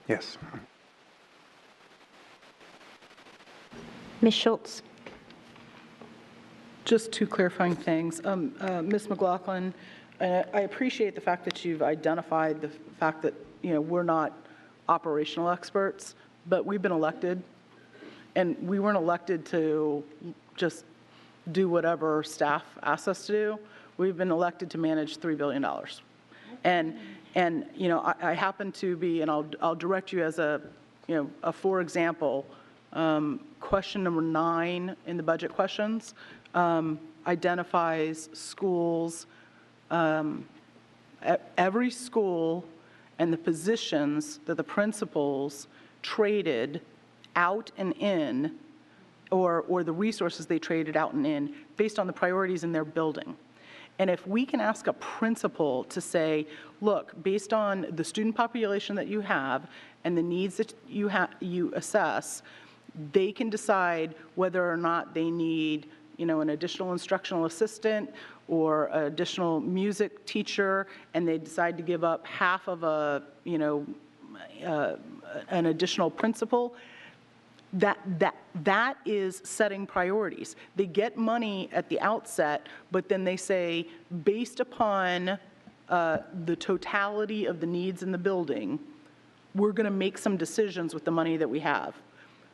Yes. Ms. Schultz. Just two clarifying things. Ms. McLaughlin, I appreciate the fact that you've identified the fact that, we're not operational experts, but we've been elected, and we weren't elected to just do whatever staff asked us to do. We've been elected to manage $3 billion. And I happen to be, and I'll direct you as a for example, question number 9 in the budget questions identifies schools, every school and the positions that the principals traded out and in, or the resources they traded out and in based on the priorities in their building. And if we can ask a principal to say, look, based on the student population that you have and the needs that you assess, they can decide whether or not they need, an additional instructional assistant or an additional music teacher, and they decide to give up half of an additional principal. That is setting priorities. They get money at the outset, but then they say, based upon the totality of the needs in the building, we're going to make some decisions with the money that we have.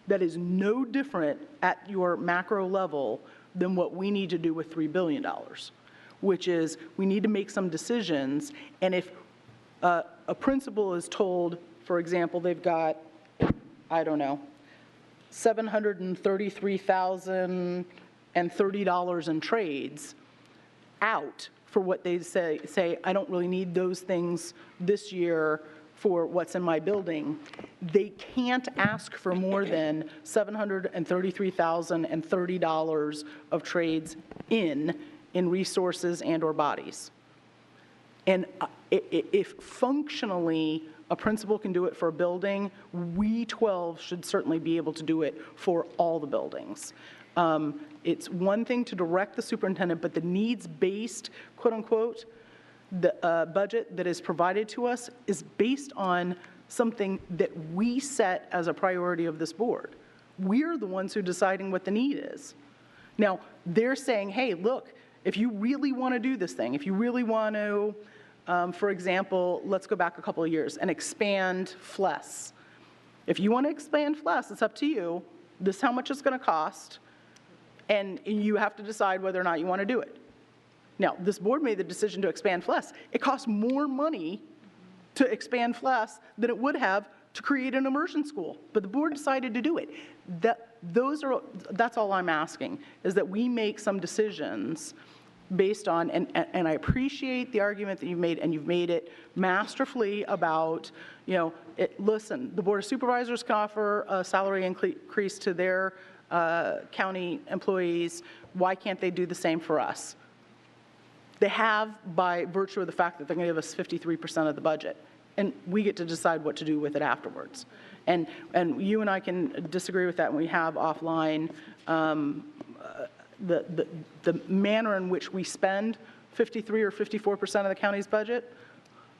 That is no different at your macro level than what we need to do with $3 billion, which is we need to make some decisions. And if a principal is told, for example, they've got, I don't know, $733,030 in trades out for what they say, I don't really need those things this year for what's in my building, they can't ask for more than $733,030 of trades in resources and or bodies. And if functionally a principal can do it for a building, we 12 should certainly be able to do it for all the buildings. It's one thing to direct the superintendent, but the needs-based, quote unquote, the budget that is provided to us is based on something that we set as a priority of this board. We're the ones who are deciding what the need is. Now, they're saying, hey, look, if you really want to do this thing, if you really want to, for example, let's go back a couple of years and expand FLES. If you want to expand FLES, it's up to you. This is how much it's going to cost, and you have to decide whether or not you want to do it. Now, this board made the decision to expand FLES. It costs more money to expand FLES than it would have to create an immersion school, but the board decided to do it. That's all I'm asking, is that we make some decisions based on, and I appreciate the argument that you've made, and you've made it masterfully about, listen, the Board of Supervisors can offer a salary increase to their county employees. Why can't they do the same for us? They have, by virtue of the fact that they're going to give us 53% of the budget, and we get to decide what to do with it afterwards. And you and I can disagree with that, and we have offline the manner in which we spend 53 or 54% of the county's budget.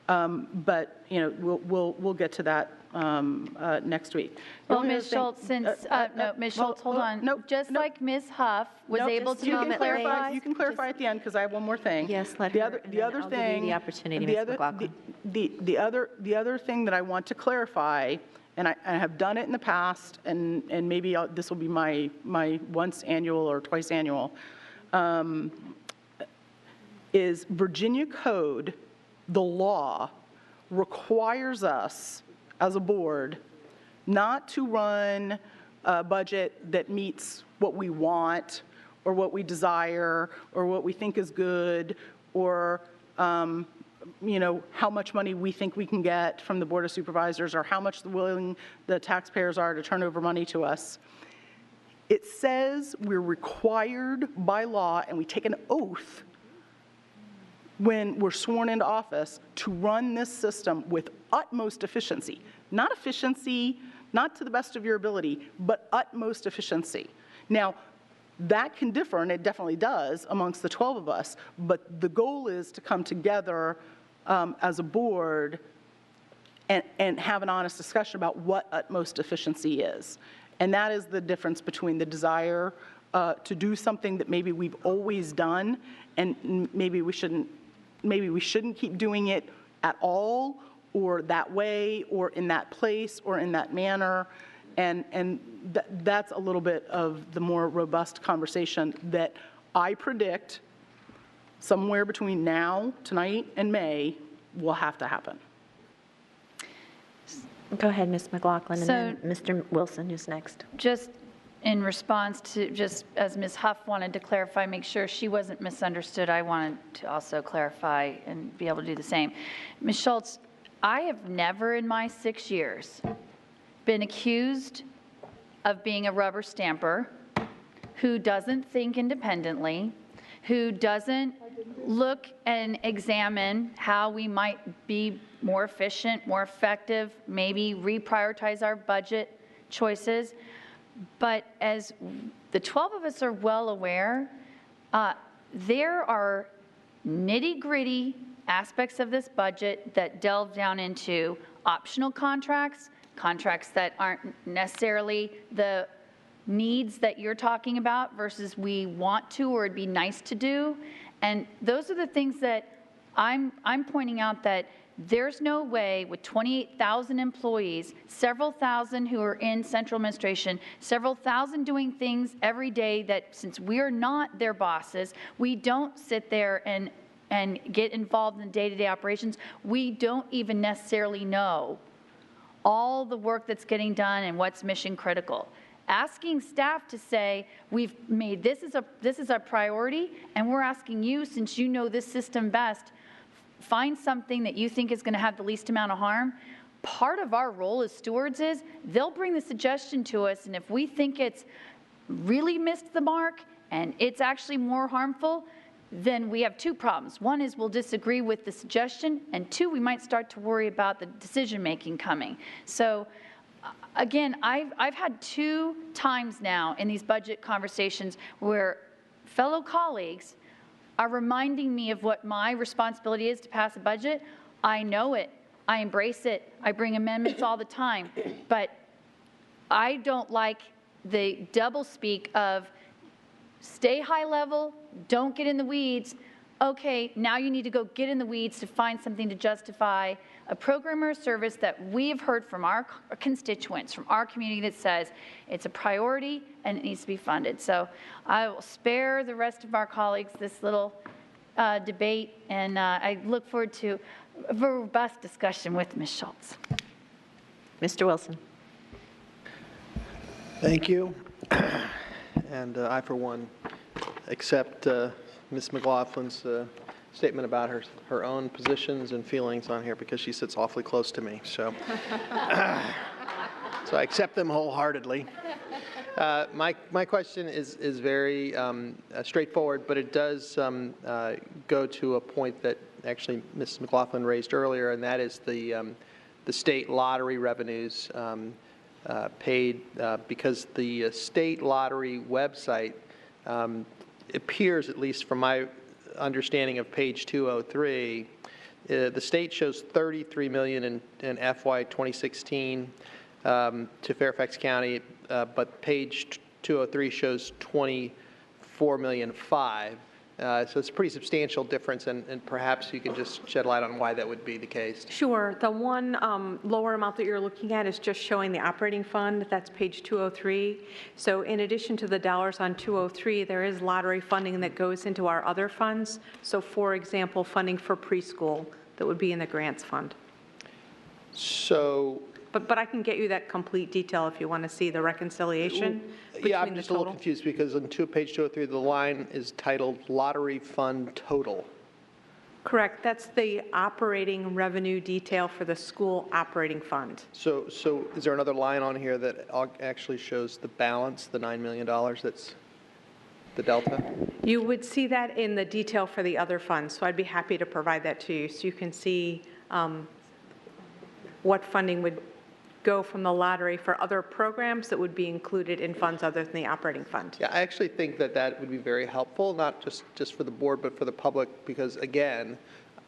But we'll get to that next week. Well, Ms. Schultz, Ms. Schultz, hold on. Just like Ms. Huff was able to clarify. You can clarify at the end, because I have one more thing. Yes, let her. The other thing. The opportunity, Ms. McLaughlin. The other thing that I want to clarify, and I have done it in the past, and maybe this will be my once annual or twice annual, is Virginia Code, the law, requires us as a board not to run a budget that meets what we want or what we desire or what we think is good or how much money we think we can get from the Board of Supervisors or how much willing the taxpayers are to turn over money to us. It says we're required by law, and we take an oath when we're sworn into office to run this system with utmost efficiency. Not efficiency, not to the best of your ability, but utmost efficiency. Now, that can differ, and it definitely does, amongst the 12 of us, but the goal is to come together as a board and have an honest discussion about what utmost efficiency is. And that is the difference between the desire to do something that maybe we've always done, and maybe we shouldn't keep doing it at all, or that way, or in that place, or in that manner. And that's a little bit of the more robust conversation that I predict somewhere between now, tonight, and May will have to happen. Go ahead, Ms. McLaughlin, and So- then Mr. Wilson, who's next. Just in response to, just as Ms. Huff wanted to clarify, make sure she wasn't misunderstood, I wanted to also clarify and be able to do the same. Ms. Schultz, I have never in my 6 years been accused of being a rubber stamper who doesn't think independently, who doesn't look and examine how we might be more efficient, more effective, maybe reprioritize our budget choices. But as the 12 of us are well aware, there are nitty-gritty aspects of this budget that delve down into optional contracts, contracts that aren't necessarily the needs that you're talking about versus we want to or it'd be nice to do. And those are the things that I'm pointing out, that there's no way with 28,000 employees, several thousand who are in central administration, several thousand doing things every day, that since we are not their bosses, we don't sit there and get involved in day-to-day operations. We don't even necessarily know all the work that's getting done and what's mission critical. Asking staff to say, we've made this is a priority, and we're asking you, since you know this system best, find something that you think is going to have the least amount of harm. Part of our role as stewards is they'll bring the suggestion to us, and if we think it's really missed the mark and it's actually more harmful, then we have two problems. One is we'll disagree with the suggestion, and two, we might start to worry about the decision-making coming. So again, I've had 2 times now in these budget conversations where fellow colleagues are reminding me of what my responsibility is to pass a budget. I know it. I embrace it. I bring amendments all the time. But I don't like the doublespeak of stay high level, don't get in the weeds. Okay, now you need to go get in the weeds to find something to justify a program or a service that we have heard from our constituents, from our community, that says it's a priority and it needs to be funded. So I will spare the rest of our colleagues this little debate, and I look forward to a robust discussion with Ms. Schultz. Mr. Wilson. Thank you. And I, for one, accept Ms. McLaughlin's statement about her own positions and feelings on here, because she sits awfully close to me. So, so I accept them wholeheartedly. My question is very straightforward, but it does go to a point that actually Ms. McLaughlin raised earlier, and that is the state lottery revenues paid, because the state lottery website appears, at least from my understanding of page 203, the state shows $33 million in FY 2016 to Fairfax County, but page 203 shows $24.5 million. So it's a pretty substantial difference, and perhaps you can just shed light on why that would be the case. Sure. The one lower amount that you're looking at is just showing the operating fund. That's page 203. So in addition to the dollars on 203, there is lottery funding that goes into our other funds. So for example, funding for preschool that would be in the grants fund. So, But I can get you that complete detail if you want to see the reconciliation. yeah, I'm just a little confused, because on page 203, the line is titled Lottery Fund Total. Correct. That's the operating revenue detail for the school operating fund. So is there another line on here that actually shows the balance, the $9 million that's? the delta? You would see that in the detail for the other funds, so I'd be happy to provide that to you, so you can see what funding would go from the lottery for other programs that would be included in funds other than the operating fund. Yeah, I actually think that that would be very helpful, not just for the board, but for the public, because again,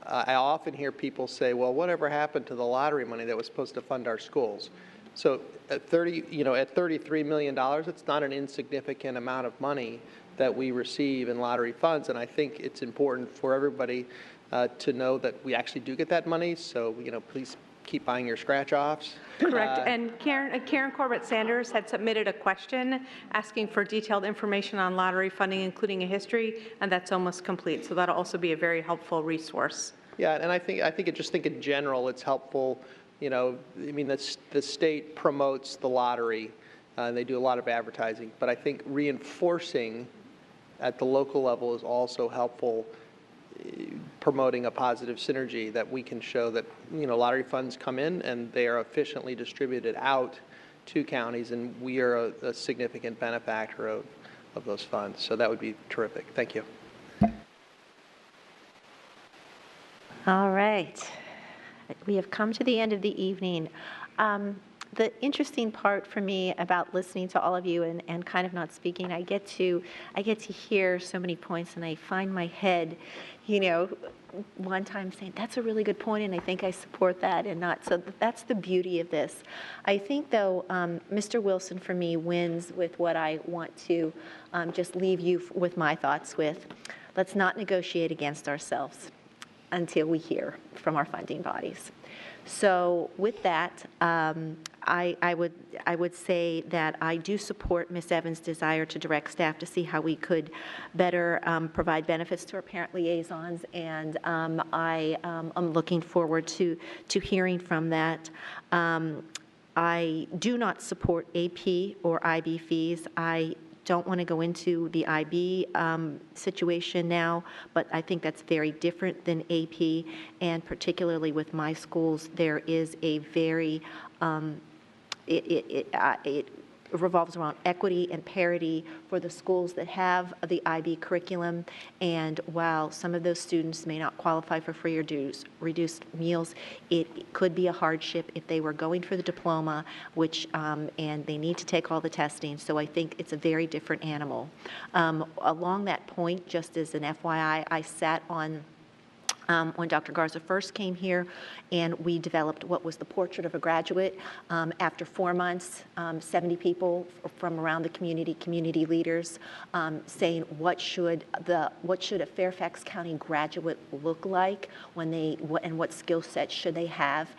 I often hear people say, well, whatever happened to the lottery money that was supposed to fund our schools? So at $33 million, it's not an insignificant amount of money that we receive in lottery funds, and I think it's important for everybody to know that we actually do get that money, so, please keep buying your scratch-offs. Correct, and Karen Corbett Sanders had submitted a question asking for detailed information on lottery funding, including a history, and that's almost complete, so that'll also be a very helpful resource. Yeah, and I think in general, it's helpful, the state promotes the lottery, and they do a lot of advertising, but I think reinforcing at the local level is also helpful, promoting a positive synergy that we can show that, lottery funds come in and they are efficiently distributed out to counties, and we are a significant benefactor of those funds. So that would be terrific. Thank you. All right. We have come to the end of the evening. The interesting part for me about listening to all of you and kind of not speaking, I get to hear so many points, and I find my head, one time saying, that's a really good point, and I think I support that, and not. So that's the beauty of this. I think, though, Mr. Wilson, for me, wins with what I want to just leave you with my thoughts with. Let's not negotiate against ourselves until we hear from our funding bodies. So with that, I would say that I do support Ms. Evans' desire to direct staff to see how we could better provide benefits to our parent liaisons, and I am looking forward to hearing from that. I do not support AP or IB fees. I don't want to go into the IB situation now, but I think that's very different than AP, and particularly with my schools, there is a very, it revolves around equity and parity for the schools that have the IB curriculum, and while some of those students may not qualify for free or reduced meals, it could be a hardship if they were going for the diploma, which and they need to take all the testing, so I think it's a very different animal. Along that point, just as an FYI, I sat on when Dr. Garza first came here, and we developed what was the portrait of a graduate. After 4 months, 70 people from around the community leaders, saying what should a Fairfax County graduate look like and what skill sets should they have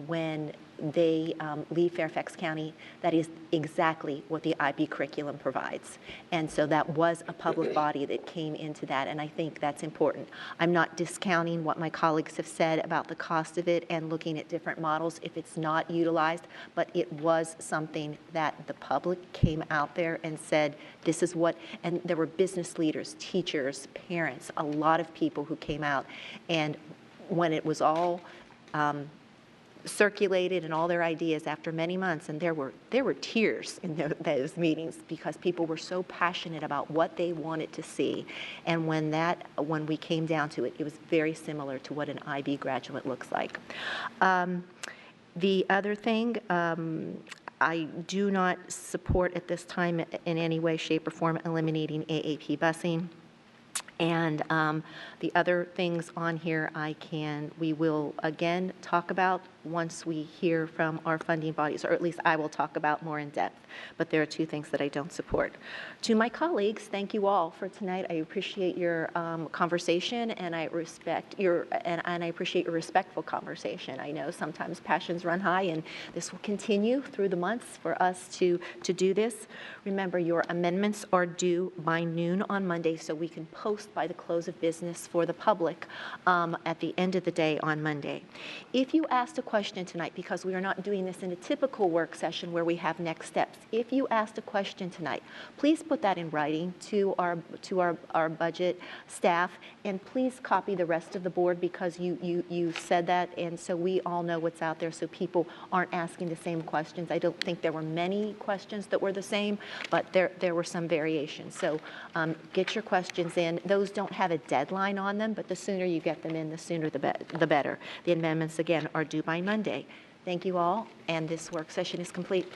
when they leave Fairfax County. That is exactly what the IB curriculum provides. And so that was a public body that came into that, and I think that's important. I'm not discounting what my colleagues have said about the cost of it and looking at different models if it's not utilized, but it was something that the public came out there and said, this is what, and there were business leaders, teachers, parents, a lot of people who came out, and when it was all circulated and all their ideas after many months, and there were tears in those meetings because people were so passionate about what they wanted to see, and when we came down to it, it was very similar to what an IB graduate looks like. The other thing, I do not support at this time in any way, shape, or form eliminating AAP busing. And the other things on here we will again talk about once we hear from our funding bodies, or at least I will talk about more in depth. But there are two things that I don't support. To my colleagues, thank you all for tonight. I appreciate your conversation, and I appreciate your respectful conversation. I know sometimes passions run high, and this will continue through the months for us to do this. Remember, your amendments are due by noon on Monday, so we can post by the close of business for the public at the end of the day on Monday. If you asked a question tonight, because we are not doing this in a typical work session where we have next steps. If you asked a question tonight, please put that in writing to our budget staff, and please copy the rest of the board, because you said that, and so we all know what's out there, so people aren't asking the same questions. I don't think there were many questions that were the same, but there were some variations. So get your questions in. Those don't have a deadline on them, but the sooner you get them in, the sooner the better. The amendments, again, are due by Monday. Thank you all, and this work session is complete.